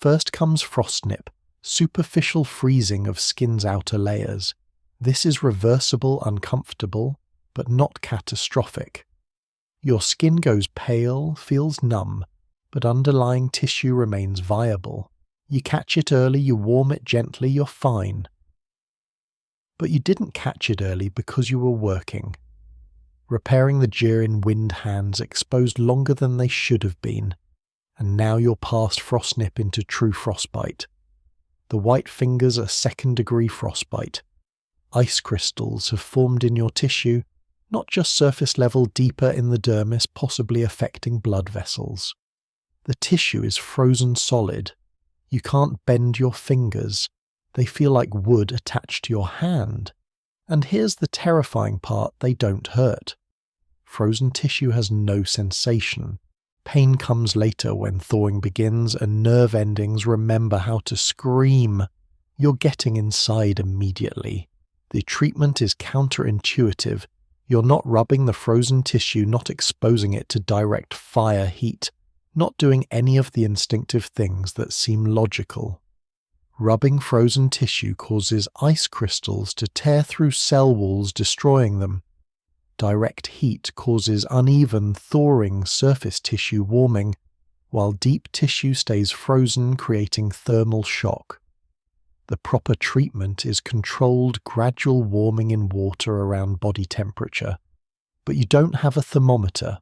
First comes frostnip, superficial freezing of skin's outer layers. This is reversible, uncomfortable, but not catastrophic. Your skin goes pale, feels numb, but underlying tissue remains viable. You catch it early, you warm it gently, you're fine. But you didn't catch it early because you were working. Repairing the ger in wind hands exposed longer than they should have been, and now you're past frostnip into true frostbite. The white fingers are second-degree frostbite. Ice crystals have formed in your tissue, not just surface level, deeper in the dermis, possibly affecting blood vessels. The tissue is frozen solid. You can't bend your fingers. They feel like wood attached to your hand. And here's the terrifying part, they don't hurt. Frozen tissue has no sensation. Pain comes later when thawing begins, and nerve endings remember how to scream. You're getting inside immediately. The treatment is counterintuitive. You're not rubbing the frozen tissue, not exposing it to direct fire heat, not doing any of the instinctive things that seem logical. Rubbing frozen tissue causes ice crystals to tear through cell walls, destroying them. Direct heat causes uneven, thawing surface tissue warming, while deep tissue stays frozen, creating thermal shock. The proper treatment is controlled, gradual warming in water around body temperature. But you don't have a thermometer.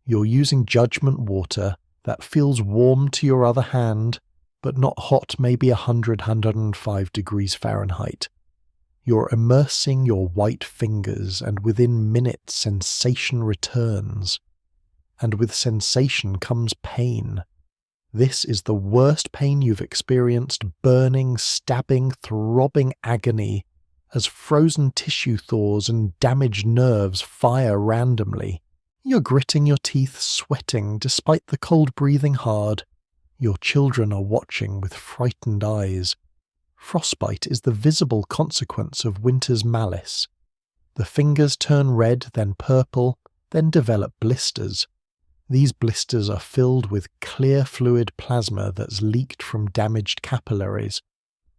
You're using judgment water that feels warm to your other hand, but not hot, maybe 105 degrees Fahrenheit. You're immersing your white fingers, and within minutes sensation returns. And with sensation comes pain. This is the worst pain you've experienced, burning, stabbing, throbbing agony, as frozen tissue thaws and damaged nerves fire randomly. You're gritting your teeth, sweating, despite the cold breathing hard. Your children are watching with frightened eyes. Frostbite is the visible consequence of winter's malice. The fingers turn red, then purple, then develop blisters. These blisters are filled with clear fluid plasma that's leaked from damaged capillaries.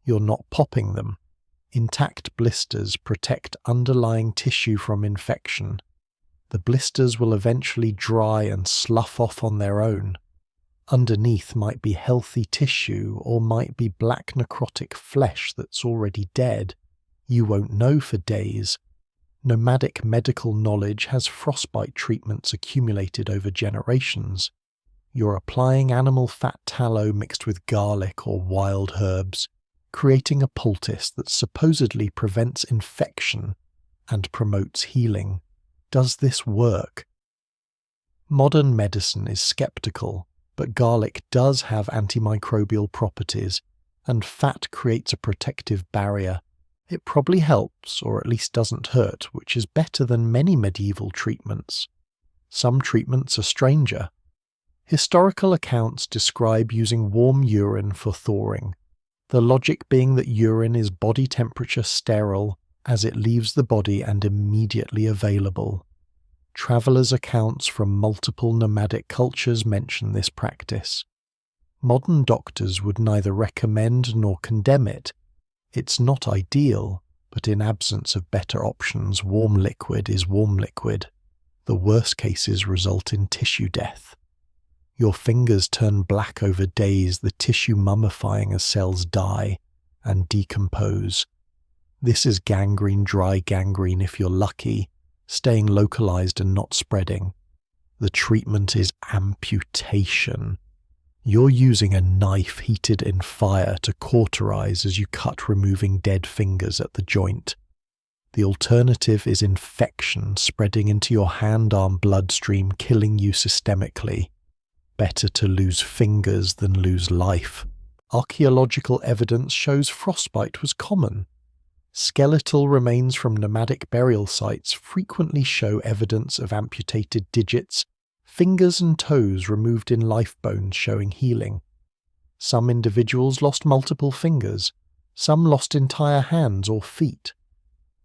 You're not popping them. Intact blisters protect underlying tissue from infection. The blisters will eventually dry and slough off on their own. Underneath might be healthy tissue, or might be black necrotic flesh that's already dead. You won't know for days. Nomadic medical knowledge has frostbite treatments accumulated over generations. You're applying animal fat tallow mixed with garlic or wild herbs, creating a poultice that supposedly prevents infection and promotes healing. Does this work? Modern medicine is skeptical, but garlic does have antimicrobial properties, and fat creates a protective barrier. It probably helps, or at least doesn't hurt, which is better than many medieval treatments. Some treatments are stranger. Historical accounts describe using warm urine for thawing, the logic being that urine is body temperature sterile as it leaves the body and immediately available. Travellers' accounts from multiple nomadic cultures mention this practice. Modern doctors would neither recommend nor condemn it. It's not ideal, but in absence of better options, warm liquid is warm liquid. The worst cases result in tissue death. Your fingers turn black over days, the tissue mummifying as cells die and decompose. This is gangrene, dry gangrene if you're lucky, staying localized and not spreading. The treatment is amputation. You're using a knife heated in fire to cauterize as you cut, removing dead fingers at the joint. The alternative is infection spreading into your hand-arm bloodstream, killing you systemically. Better to lose fingers than lose life. Archaeological evidence shows frostbite was common. Skeletal remains from nomadic burial sites frequently show evidence of amputated digits, fingers and toes removed in life bones showing healing. Some individuals lost multiple fingers, some lost entire hands or feet.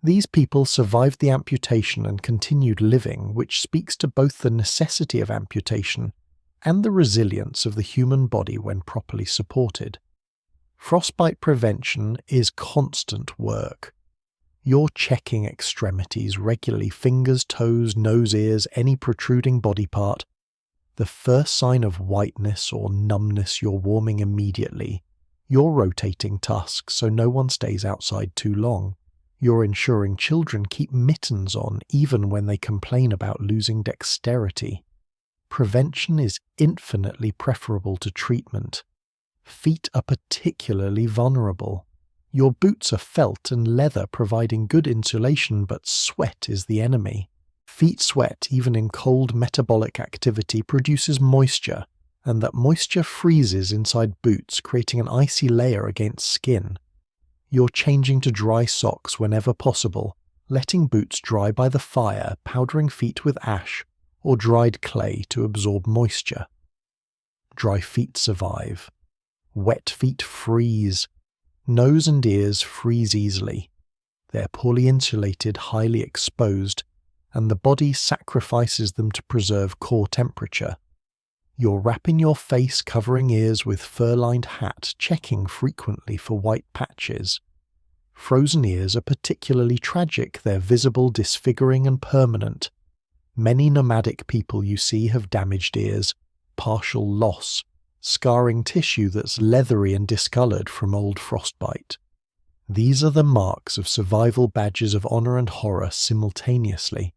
These people survived the amputation and continued living, which speaks to both the necessity of amputation and the resilience of the human body when properly supported. Frostbite prevention is constant work. You're checking extremities regularly, fingers, toes, nose, ears, any protruding body part. The first sign of whiteness or numbness, you're warming immediately. You're rotating tusks so no one stays outside too long. You're ensuring children keep mittens on even when they complain about losing dexterity. Prevention is infinitely preferable to treatment. Feet are particularly vulnerable. Your boots are felt and leather, providing good insulation, but sweat is the enemy. Feet sweat, even in cold metabolic activity, produces moisture, and that moisture freezes inside boots, creating an icy layer against skin. You're changing to dry socks whenever possible, letting boots dry by the fire, powdering feet with ash or dried clay to absorb moisture. Dry feet survive. Wet feet freeze. Nose and ears freeze easily. They're poorly insulated, highly exposed, and the body sacrifices them to preserve core temperature. You're wrapping your face, covering ears with fur-lined hat, checking frequently for white patches. Frozen ears are particularly tragic. They're visible, disfiguring, and permanent. Many nomadic people you see have damaged ears, partial loss, scarring tissue that's leathery and discolored from old frostbite. These are the marks of survival badges of honor and horror simultaneously.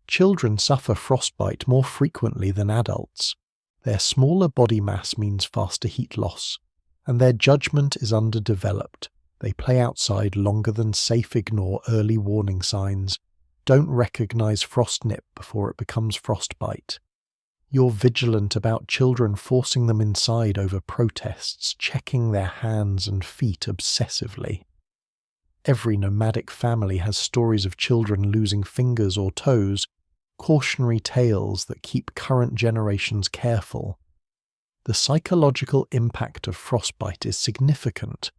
Children suffer frostbite more frequently than adults. Their smaller body mass means faster heat loss, and their judgment is underdeveloped. They play outside longer than safe, ignore early warning signs, don't recognize frost nip before it becomes frostbite. You're vigilant about children, forcing them inside over protests, checking their hands and feet obsessively. Every nomadic family has stories of children losing fingers or toes, cautionary tales that keep current generations careful. The psychological impact of frostbite is significant.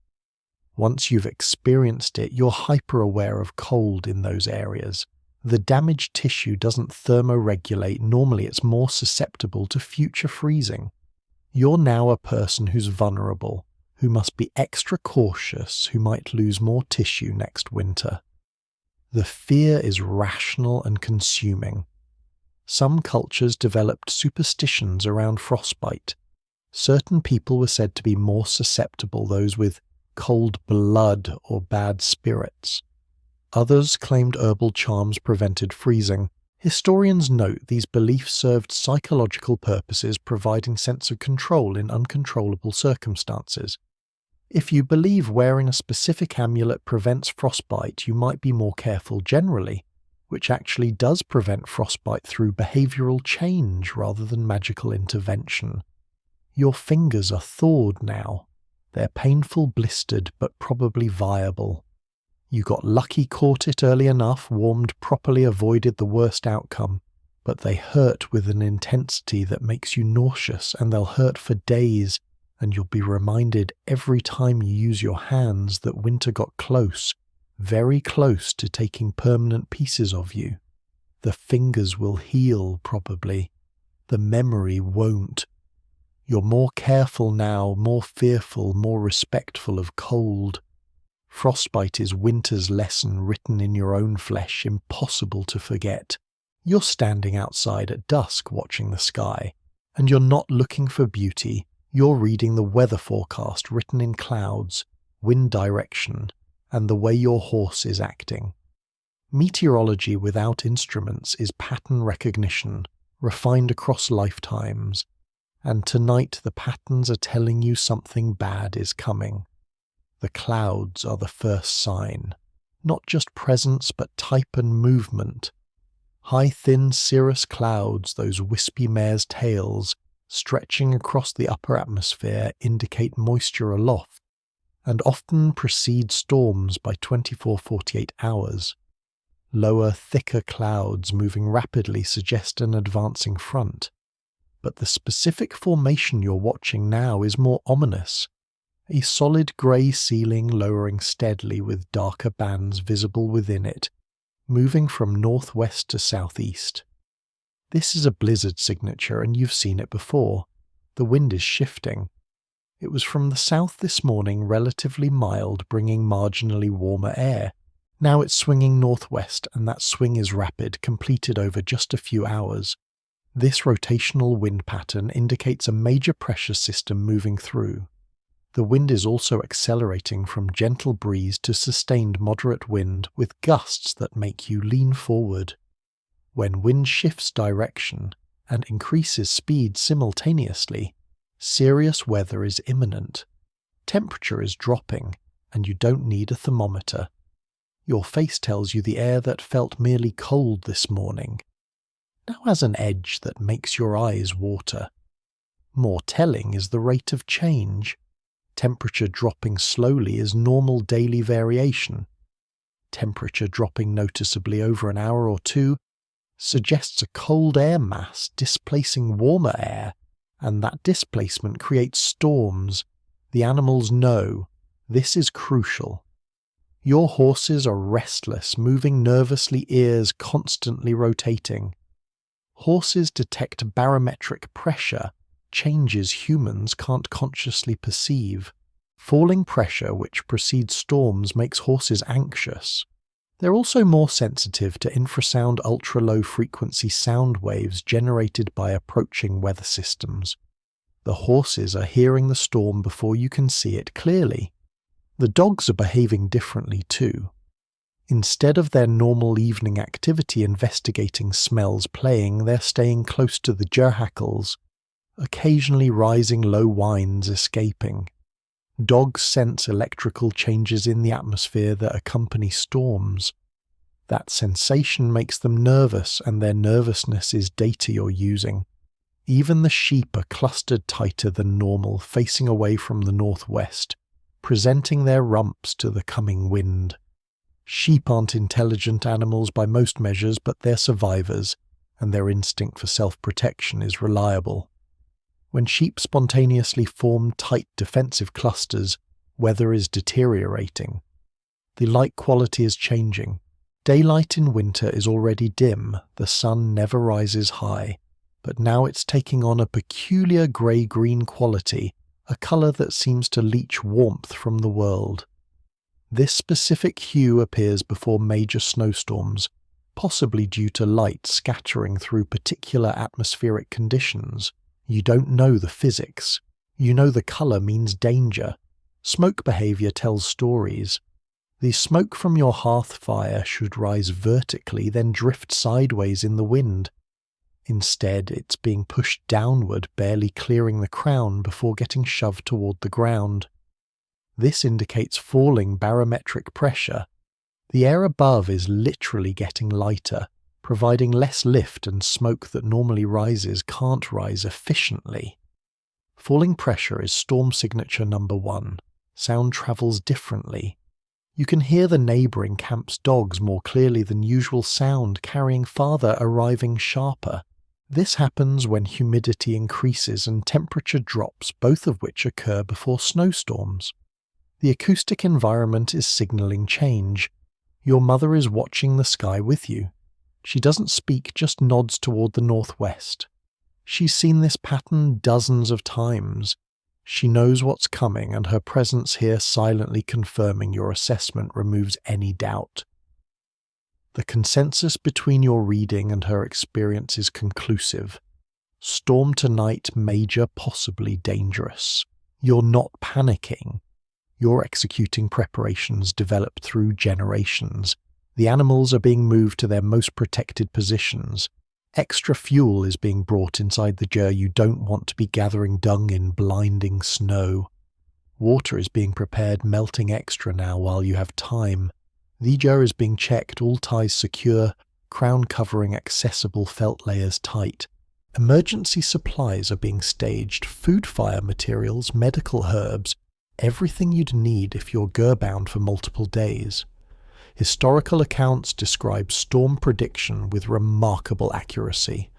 Once you've experienced it, you're hyper-aware of cold in those areas. The damaged tissue doesn't thermoregulate. Normally it's more susceptible to future freezing. You're now a person who's vulnerable, who must be extra cautious, who might lose more tissue next winter. The fear is rational and consuming. Some cultures developed superstitions around frostbite. Certain people were said to be more susceptible, those with cold blood or bad spirits. Others claimed herbal charms prevented freezing. Historians note these beliefs served psychological purposes, providing sense of control in uncontrollable circumstances. If you believe wearing a specific amulet prevents frostbite, you might be more careful generally, which actually does prevent frostbite through behavioral change rather than magical intervention. Your fingers are thawed now. They're painful, blistered, but probably viable. You got lucky, caught it early enough, warmed properly, avoided the worst outcome, but they hurt with an intensity that makes you nauseous, and they'll hurt for days, and you'll be reminded every time you use your hands that winter got close, very close to taking permanent pieces of you. The fingers will heal, probably. The memory won't. You're more careful now, more fearful, more respectful of cold. Frostbite is winter's lesson written in your own flesh, impossible to forget. You're standing outside at dusk watching the sky, and you're not looking for beauty. You're reading the weather forecast written in clouds, wind direction, and the way your horse is acting. Meteorology without instruments is pattern recognition, refined across lifetimes, and tonight the patterns are telling you something bad is coming. The clouds are the first sign, not just presence but type and movement. High, thin, cirrus clouds, those wispy mare's tails, stretching across the upper atmosphere, indicate moisture aloft, and often precede storms by 24-48 hours. Lower, thicker clouds moving rapidly suggest an advancing front. But the specific formation you're watching now is more ominous. A solid grey ceiling lowering steadily with darker bands visible within it, moving from northwest to southeast. This is a blizzard signature, and you've seen it before. The wind is shifting. It was from the south this morning, relatively mild, bringing marginally warmer air. Now it's swinging northwest, and that swing is rapid, completed over just a few hours. This rotational wind pattern indicates a major pressure system moving through. The wind is also accelerating from gentle breeze to sustained moderate wind with gusts that make you lean forward. When wind shifts direction and increases speed simultaneously, serious weather is imminent. Temperature is dropping, and you don't need a thermometer. Your face tells you the air that felt merely cold this morning now has an edge that makes your eyes water. More telling is the rate of change. Temperature dropping slowly is normal daily variation. Temperature dropping noticeably over an hour or two suggests a cold air mass displacing warmer air, and that displacement creates storms. The animals know this is crucial. Your horses are restless, moving nervously, ears constantly rotating. Horses detect barometric pressure, changes humans can't consciously perceive. Falling pressure which precedes storms makes horses anxious. They're also more sensitive to infrasound ultra-low frequency sound waves generated by approaching weather systems. The horses are hearing the storm before you can see it clearly. The dogs are behaving differently too. Instead of their normal evening activity investigating smells playing, they're staying close to the gerhackles, occasionally rising low whines escaping. Dogs sense electrical changes in the atmosphere that accompany storms. That sensation makes them nervous, and their nervousness is data you're using. Even the sheep are clustered tighter than normal, facing away from the northwest, presenting their rumps to the coming wind. Sheep aren't intelligent animals by most measures, but they're survivors, and their instinct for self-protection is reliable. When sheep spontaneously form tight defensive clusters, weather is deteriorating. The light quality is changing. Daylight in winter is already dim, the sun never rises high, but now it's taking on a peculiar grey-green quality, a colour that seems to leach warmth from the world. This specific hue appears before major snowstorms, possibly due to light scattering through particular atmospheric conditions. You don't know the physics. You know the colour means danger. Smoke behaviour tells stories. The smoke from your hearth fire should rise vertically, then drift sideways in the wind. Instead, it's being pushed downward, barely clearing the crown before getting shoved toward the ground. This indicates falling barometric pressure. The air above is literally getting lighter, providing less lift, and smoke that normally rises can't rise efficiently. Falling pressure is storm signature number 1. Sound travels differently. You can hear the neighbouring camp's dogs more clearly than usual sound, carrying farther, arriving sharper. This happens when humidity increases and temperature drops, both of which occur before snowstorms. The acoustic environment is signalling change. Your mother is watching the sky with you. She doesn't speak, just nods toward the northwest. She's seen this pattern dozens of times. She knows what's coming, and her presence here silently confirming your assessment removes any doubt. The consensus between your reading and her experience is conclusive. Storm tonight, major, possibly dangerous. You're not panicking. You're executing preparations developed through generations. The animals are being moved to their most protected positions. Extra fuel is being brought inside the ger. You don't want to be gathering dung in blinding snow. Water is being prepared, melting extra now while you have time. The ger is being checked, all ties secure, crown covering accessible, felt layers tight. Emergency supplies are being staged, food fire materials, medical herbs, everything you'd need if you're ger-bound for multiple days. Historical accounts describe storm prediction with remarkable accuracy.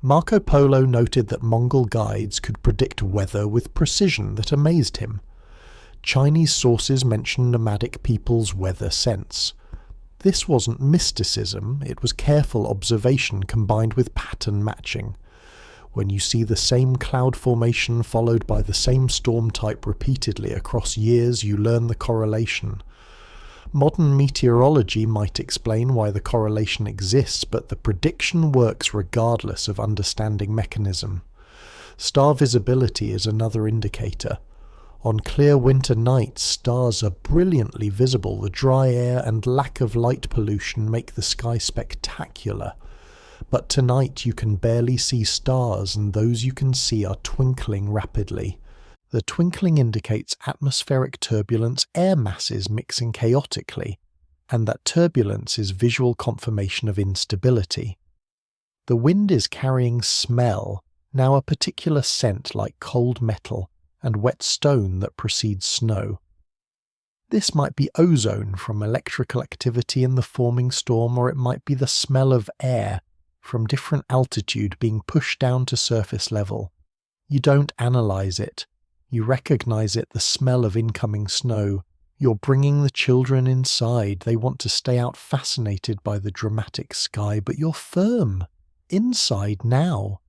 Marco Polo noted that Mongol guides could predict weather with precision that amazed him. Chinese sources mention nomadic people's weather sense. This wasn't mysticism, it was careful observation combined with pattern matching. When you see the same cloud formation followed by the same storm type repeatedly across years, you learn the correlation. Modern meteorology might explain why the correlation exists, but the prediction works regardless of understanding mechanism. Star visibility is another indicator. On clear winter nights, stars are brilliantly visible. The dry air and lack of light pollution make the sky spectacular. But tonight you can barely see stars, and those you can see are twinkling rapidly. The twinkling indicates atmospheric turbulence, air masses mixing chaotically, and that turbulence is visual confirmation of instability. The wind is carrying smell, now a particular scent like cold metal and wet stone that precedes snow. This might be ozone from electrical activity in the forming storm, or it might be the smell of air from different altitude being pushed down to surface level. You don't analyze it. You recognize it, the smell of incoming snow. You're bringing the children inside. They want to stay out fascinated by the dramatic sky, but you're firm. Inside now.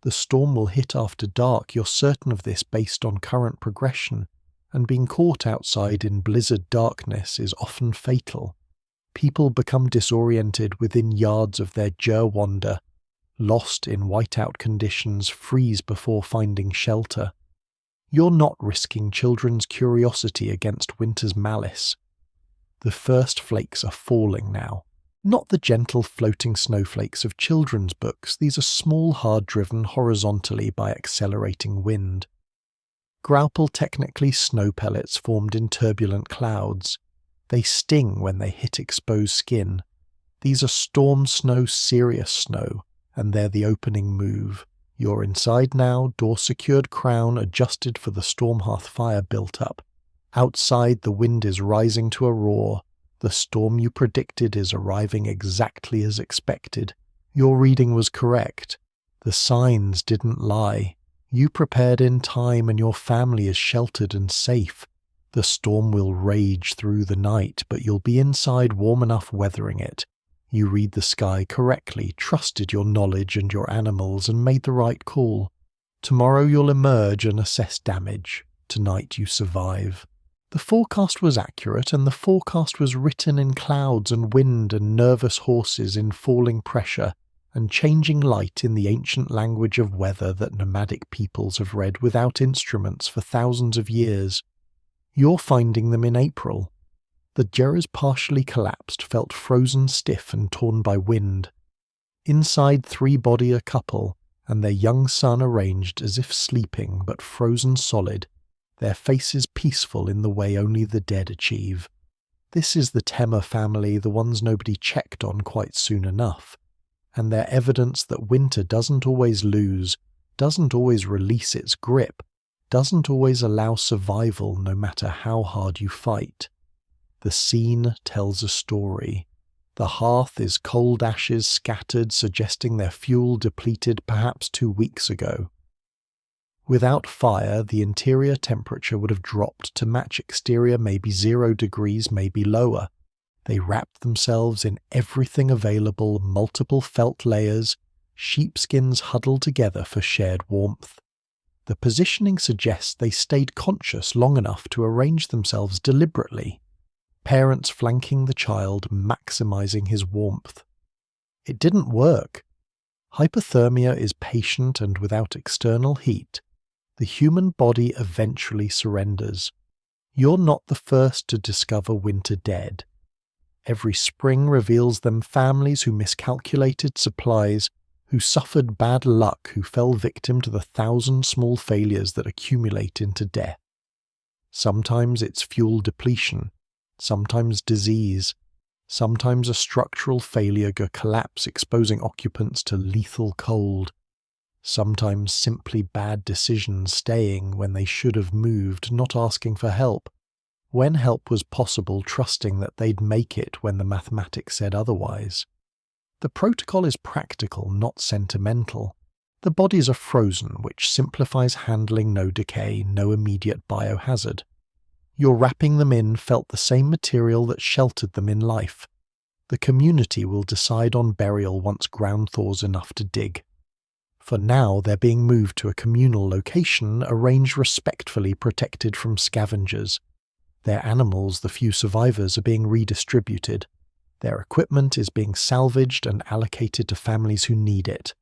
The storm will hit after dark. You're certain of this based on current progression, and being caught outside in blizzard darkness is often fatal. People become disoriented within yards of their wander, lost in whiteout conditions, freeze before finding shelter. You're not risking children's curiosity against winter's malice. The first flakes are falling now. Not the gentle floating snowflakes of children's books. These are small, hard-driven horizontally by accelerating wind. Graupel, technically snow pellets formed in turbulent clouds. They sting when they hit exposed skin. These are storm snow, serious snow, and they're the opening move. You're inside now, door secured, crown adjusted for the storm hearth fire built up. Outside, the wind is rising to a roar. The storm you predicted is arriving exactly as expected. Your reading was correct. The signs didn't lie. You prepared in time, and your family is sheltered and safe. The storm will rage through the night, but you'll be inside warm enough weathering it. You read the sky correctly, trusted your knowledge and your animals, and made the right call. Tomorrow you'll emerge and assess damage. Tonight you survive. The forecast was accurate, and the forecast was written in clouds and wind and nervous horses in falling pressure and changing light in the ancient language of weather that nomadic peoples have read without instruments for thousands of years. You're finding them in April. The gers partially collapsed, felt frozen stiff and torn by wind. Inside three-body a couple, and their young son arranged as if sleeping but frozen solid, their faces peaceful in the way only the dead achieve. This is the Temmer family, the ones nobody checked on quite soon enough, and they're evidence that winter doesn't always lose, doesn't always release its grip, doesn't always allow survival no matter how hard you fight. The scene tells a story. The hearth is cold ashes scattered, suggesting their fuel depleted perhaps 2 weeks ago. Without fire, the interior temperature would have dropped to match exterior, maybe 0 degrees, maybe lower. They wrapped themselves in everything available, multiple felt layers, sheepskins huddled together for shared warmth. The positioning suggests they stayed conscious long enough to arrange themselves deliberately, parents flanking the child, maximizing his warmth. It didn't work. Hypothermia is patient and without external heat. The human body eventually surrenders. You're not the first to discover winter dead. Every spring reveals them families who miscalculated supplies, who suffered bad luck, who fell victim to the 1,000 small failures that accumulate into death. Sometimes it's fuel depletion, sometimes disease, sometimes a structural failure collapse exposing occupants to lethal cold, sometimes simply bad decisions staying when they should have moved, not asking for help, when help was possible, trusting that they'd make it when the mathematics said otherwise. The protocol is practical, not sentimental. The bodies are frozen, which simplifies handling, no decay, no immediate biohazard. Your wrapping them in felt the same material that sheltered them in life. The community will decide on burial once ground thaws enough to dig. For now, they're being moved to a communal location, arranged respectfully, protected from scavengers. Their animals, the few survivors, are being redistributed. Their equipment is being salvaged and allocated to families who need it.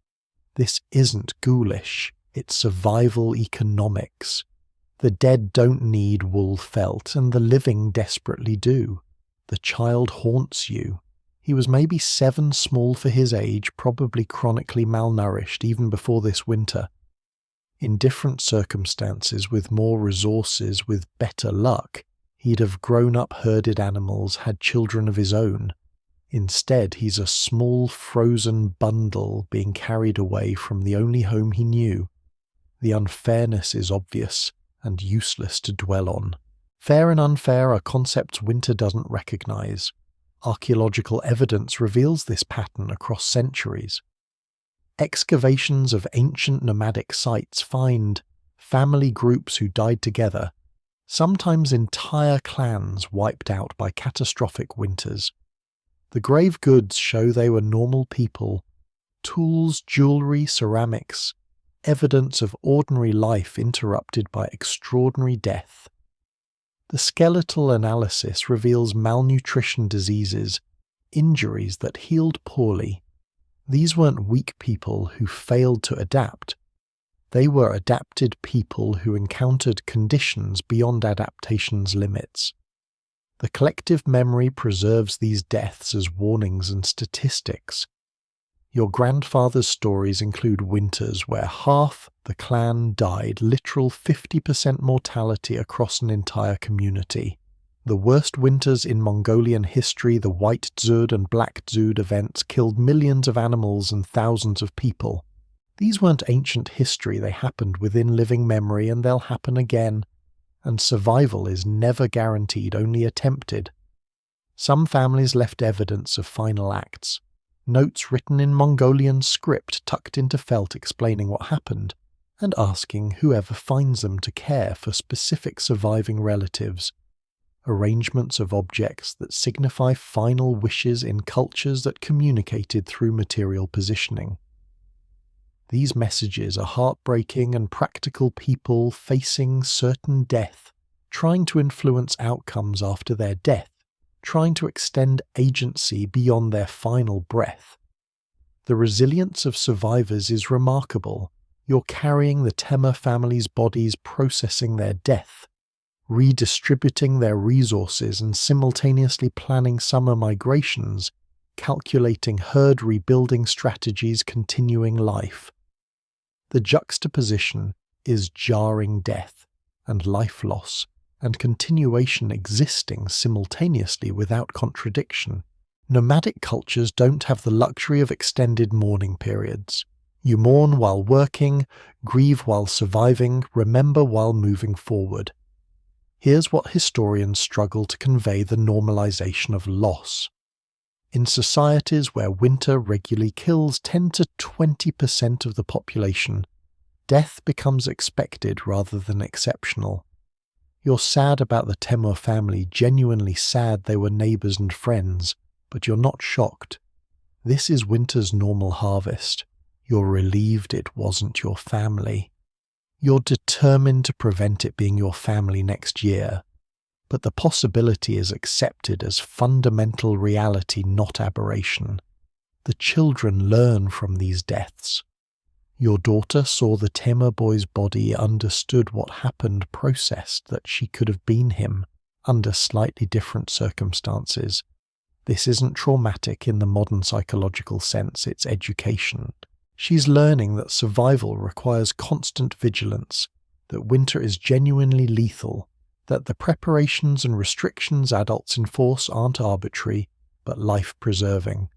This isn't ghoulish, it's survival economics. The dead don't need wool felt, and the living desperately do. The child haunts you. He was maybe 7 small for his age, probably chronically malnourished even before this winter. In different circumstances, with more resources, with better luck, he'd have grown up, herded animals, had children of his own. Instead, he's a small frozen bundle being carried away from the only home he knew. The unfairness is obvious and useless to dwell on. Fair and unfair are concepts Winter doesn't recognize. Archaeological evidence reveals this pattern across centuries. Excavations of ancient nomadic sites find family groups who died together, sometimes entire clans wiped out by catastrophic winters. The grave goods show they were normal people. Tools, jewelry, ceramics, evidence of ordinary life interrupted by extraordinary death. The skeletal analysis reveals malnutrition diseases, injuries that healed poorly. These weren't weak people who failed to adapt. They were adapted people who encountered conditions beyond adaptation's limits. The collective memory preserves these deaths as warnings and statistics. Your grandfather's stories include winters where half the clan died, literal 50% mortality across an entire community. The worst winters in Mongolian history, the White Dzud and Black Dzud events, killed millions of animals and thousands of people. These weren't ancient history, they happened within living memory, and they'll happen again. And survival is never guaranteed, only attempted. Some families left evidence of final acts. Notes written in Mongolian script tucked into felt explaining what happened, and asking whoever finds them to care for specific surviving relatives. Arrangements of objects that signify final wishes in cultures that communicated through material positioning. These messages are heartbreaking and practical people facing certain death, trying to influence outcomes after their death, trying to extend agency beyond their final breath. The resilience of survivors is remarkable. You're carrying the Temur family's bodies, processing their death, redistributing their resources, and simultaneously planning summer migrations, calculating herd rebuilding strategies, continuing life. The juxtaposition is jarring death and life loss, and continuation existing simultaneously without contradiction. Nomadic cultures don't have the luxury of extended mourning periods. You mourn while working, grieve while surviving, remember while moving forward. Here's what historians struggle to convey: the normalization of loss. In societies where winter regularly kills 10 to 20% of the population, death becomes expected rather than exceptional. You're sad about the Temur family, genuinely sad they were neighbors and friends, but you're not shocked. This is winter's normal harvest. You're relieved it wasn't your family. You're determined to prevent it being your family next year. But the possibility is accepted as fundamental reality, not aberration. The children learn from these deaths. Your daughter saw the Temur boy's body, understood what happened, processed that she could have been him under slightly different circumstances. This isn't traumatic in the modern psychological sense, it's education. She's learning that survival requires constant vigilance, that winter is genuinely lethal, that the preparations and restrictions adults enforce aren't arbitrary, but life-preserving.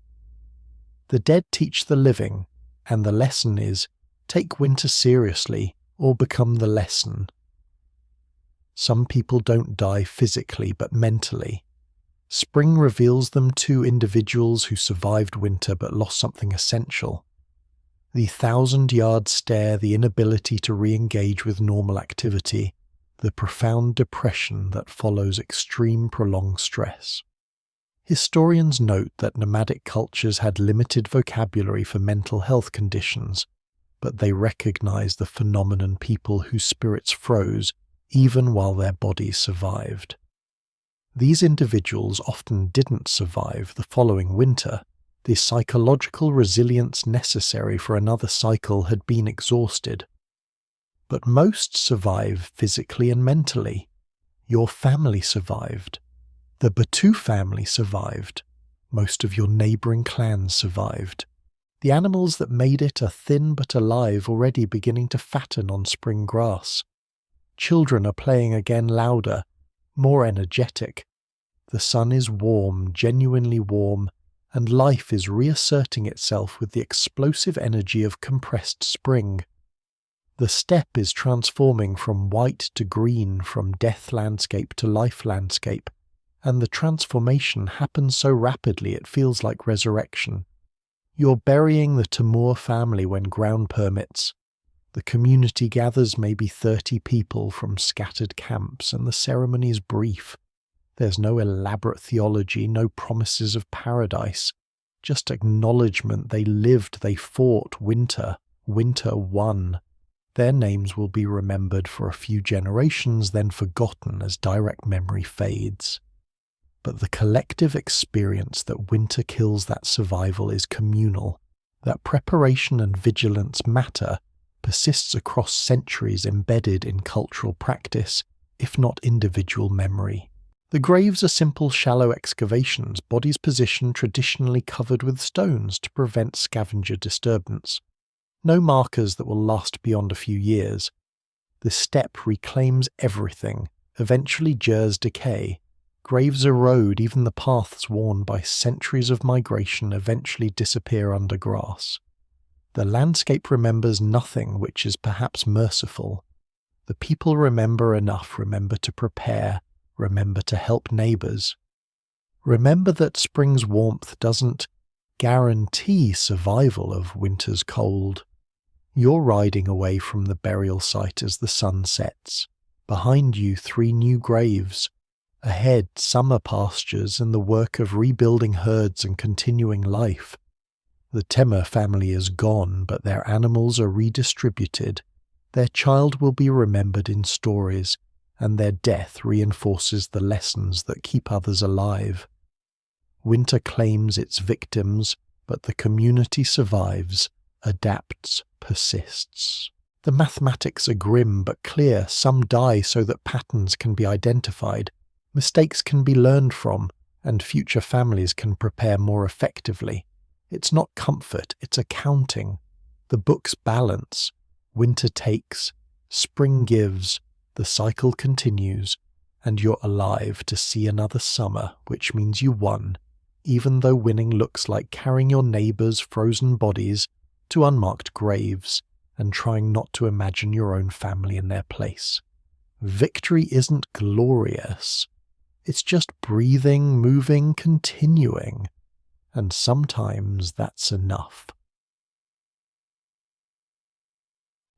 The dead teach the living, and the lesson is, take winter seriously or become the lesson. Some people don't die physically but mentally. Spring reveals them to individuals who survived winter but lost something essential. The 1,000-yard stare, the inability to re-engage with normal activity, the profound depression that follows extreme prolonged stress. Historians note that nomadic cultures had limited vocabulary for mental health conditions, but they recognize the phenomenon: people whose spirits froze even while their bodies survived. These individuals often didn't survive the following winter. The psychological resilience necessary for another cycle had been exhausted. But most survive physically and mentally. Your family survived. The Batu family survived. Most of your neighbouring clans survived. The animals that made it are thin but alive, already beginning to fatten on spring grass. Children are playing again louder, more energetic. The sun is warm, genuinely warm, and life is reasserting itself with the explosive energy of compressed spring. The steppe is transforming from white to green, from death landscape to life landscape, and the transformation happens so rapidly it feels like resurrection. You're burying the Timur family when ground permits. The community gathers maybe 30 people from scattered camps, and the ceremony is brief. There's no elaborate theology, no promises of paradise, just acknowledgement they lived, they fought winter. Winter won. Their names will be remembered for a few generations, then forgotten as direct memory fades. But the collective experience that winter kills that survival is communal. That preparation and vigilance matter persists across centuries, embedded in cultural practice, if not individual memory. The graves are simple, shallow excavations, bodies positioned traditionally covered with stones to prevent scavenger disturbance. No markers that will last beyond a few years. The steppe reclaims everything. Eventually gers decay. Graves erode, even the paths worn by centuries of migration eventually disappear under grass. The landscape remembers nothing, which is perhaps merciful. The people remember enough, remember to prepare, remember to help neighbours. Remember that spring's warmth doesn't guarantee survival of winter's cold. You're riding away from the burial site as the sun sets. Behind you 3 new graves. Ahead, summer pastures and the work of rebuilding herds and continuing life. The Temur family is gone, but their animals are redistributed. Their child will be remembered in stories, and their death reinforces the lessons that keep others alive. Winter claims its victims, but the community survives, adapts, persists. The mathematics are grim but clear. Some die so that patterns can be identified. Mistakes can be learned from, and future families can prepare more effectively. It's not comfort, it's accounting. The books balance. Winter takes, spring gives, the cycle continues, and you're alive to see another summer, which means you won, even though winning looks like carrying your neighbours' frozen bodies to unmarked graves and trying not to imagine your own family in their place. Victory isn't glorious. It's just breathing, moving, continuing. And sometimes that's enough.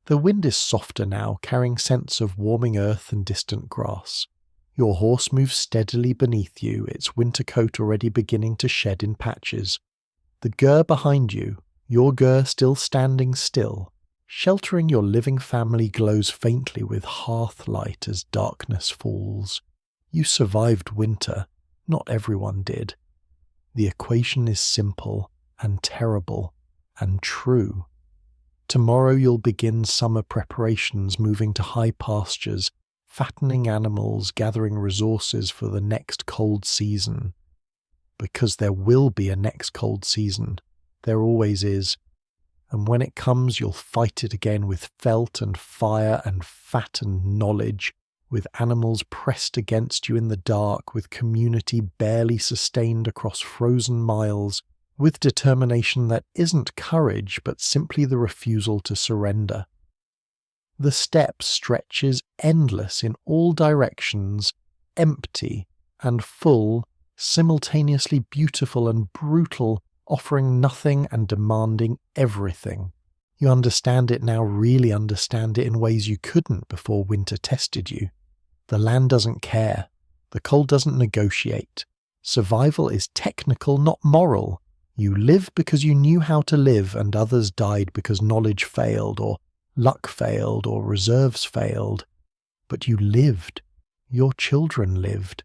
The wind is softer now, carrying scents of warming earth and distant grass. Your horse moves steadily beneath you, its winter coat already beginning to shed in patches. The ger behind you, your ger still standing still, sheltering your living family, glows faintly with hearth light as darkness falls. You survived winter. Not everyone did. The equation is simple and terrible and true. Tomorrow you'll begin summer preparations, moving to high pastures, fattening animals, gathering resources for the next cold season. Because there will be a next cold season. There always is. And when it comes, you'll fight it again with felt and fire and fat and knowledge, with animals pressed against you in the dark, with community barely sustained across frozen miles, with determination that isn't courage but simply the refusal to surrender. The steppe stretches endless in all directions, empty and full, simultaneously beautiful and brutal, offering nothing and demanding everything. You understand it now, really understand it in ways you couldn't before winter tested you. The land doesn't care. The cold doesn't negotiate. Survival is technical, not moral. You live because you knew how to live, and others died because knowledge failed, or luck failed, or reserves failed. But you lived. Your children lived.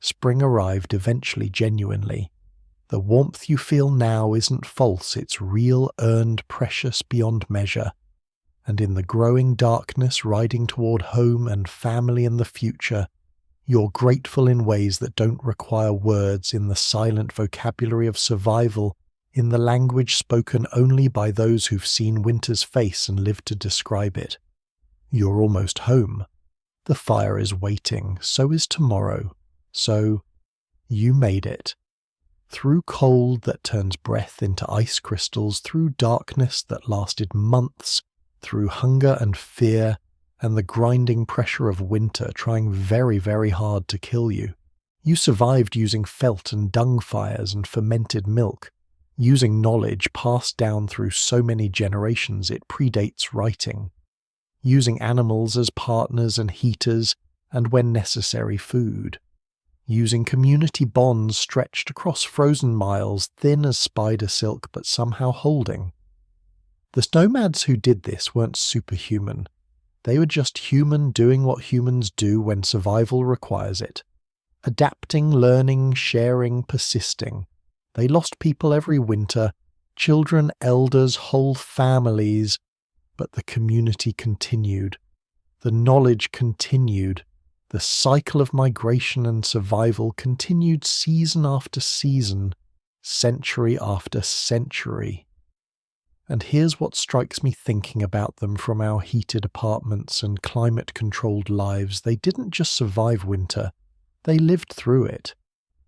spring arrived eventually genuinely. The warmth you feel now isn't false, it's real, earned, precious beyond measure. And in the growing darkness riding toward home and family and the future, you're grateful in ways that don't require words, in the silent vocabulary of survival, in the language spoken only by those who've seen winter's face and lived to describe it. You're almost home. The fire is waiting, so is tomorrow. So, you made it. Through cold that turns breath into ice crystals, through darkness that lasted months, through hunger and fear, and the grinding pressure of winter trying very, very hard to kill you. You survived using felt and dung fires and fermented milk, using knowledge passed down through so many generations it predates writing, using animals as partners and heaters and, when necessary, food, using community bonds stretched across frozen miles, thin as spider silk but somehow holding. The nomads who did this weren't superhuman. They were just human doing what humans do when survival requires it. Adapting, learning, sharing, persisting. They lost people every winter, children, elders, whole families, but the community continued. The knowledge continued. The cycle of migration and survival continued season after season, century after century. And here's what strikes me thinking about them from our heated apartments and climate-controlled lives. They didn't just survive winter, they lived through it.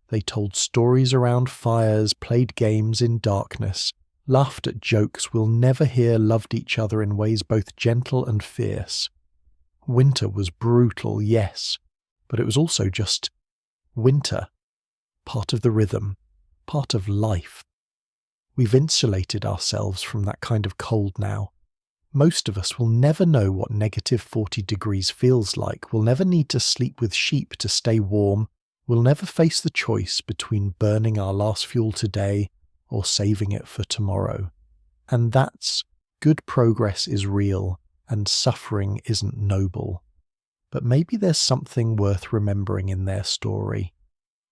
They told stories around fires, played games in darkness, laughed at jokes we'll never hear, loved each other in ways both gentle and fierce. Winter was brutal, yes, but it was also just winter, part of the rhythm, part of life. We've insulated ourselves from that kind of cold now. Most of us will never know what negative 40 degrees feels like. We'll never need to sleep with sheep to stay warm. We'll never face the choice between burning our last fuel today or saving it for tomorrow. And that's good. Progress is real and suffering isn't noble. But maybe there's something worth remembering in their story.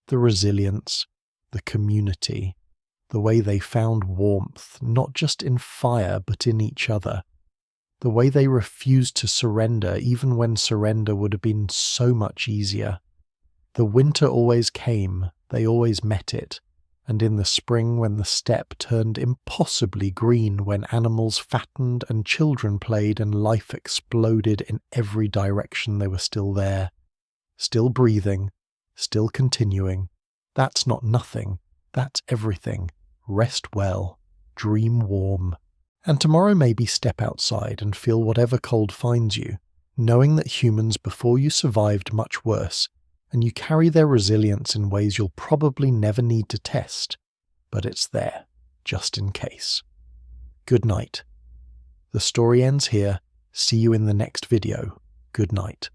The resilience, the community, the way they found warmth, not just in fire, but in each other. The way they refused to surrender, even when surrender would have been so much easier. The winter always came, they always met it. And in the spring, when the steppe turned impossibly green, when animals fattened and children played and life exploded in every direction, they were still there. Still breathing, still continuing. That's not nothing. That's everything. Rest well, dream warm. And tomorrow maybe step outside and feel whatever cold finds you, knowing that humans before you survived much worse, and you carry their resilience in ways you'll probably never need to test, but it's there, just in case. Good night. The story ends here. See you in the next video. Good night.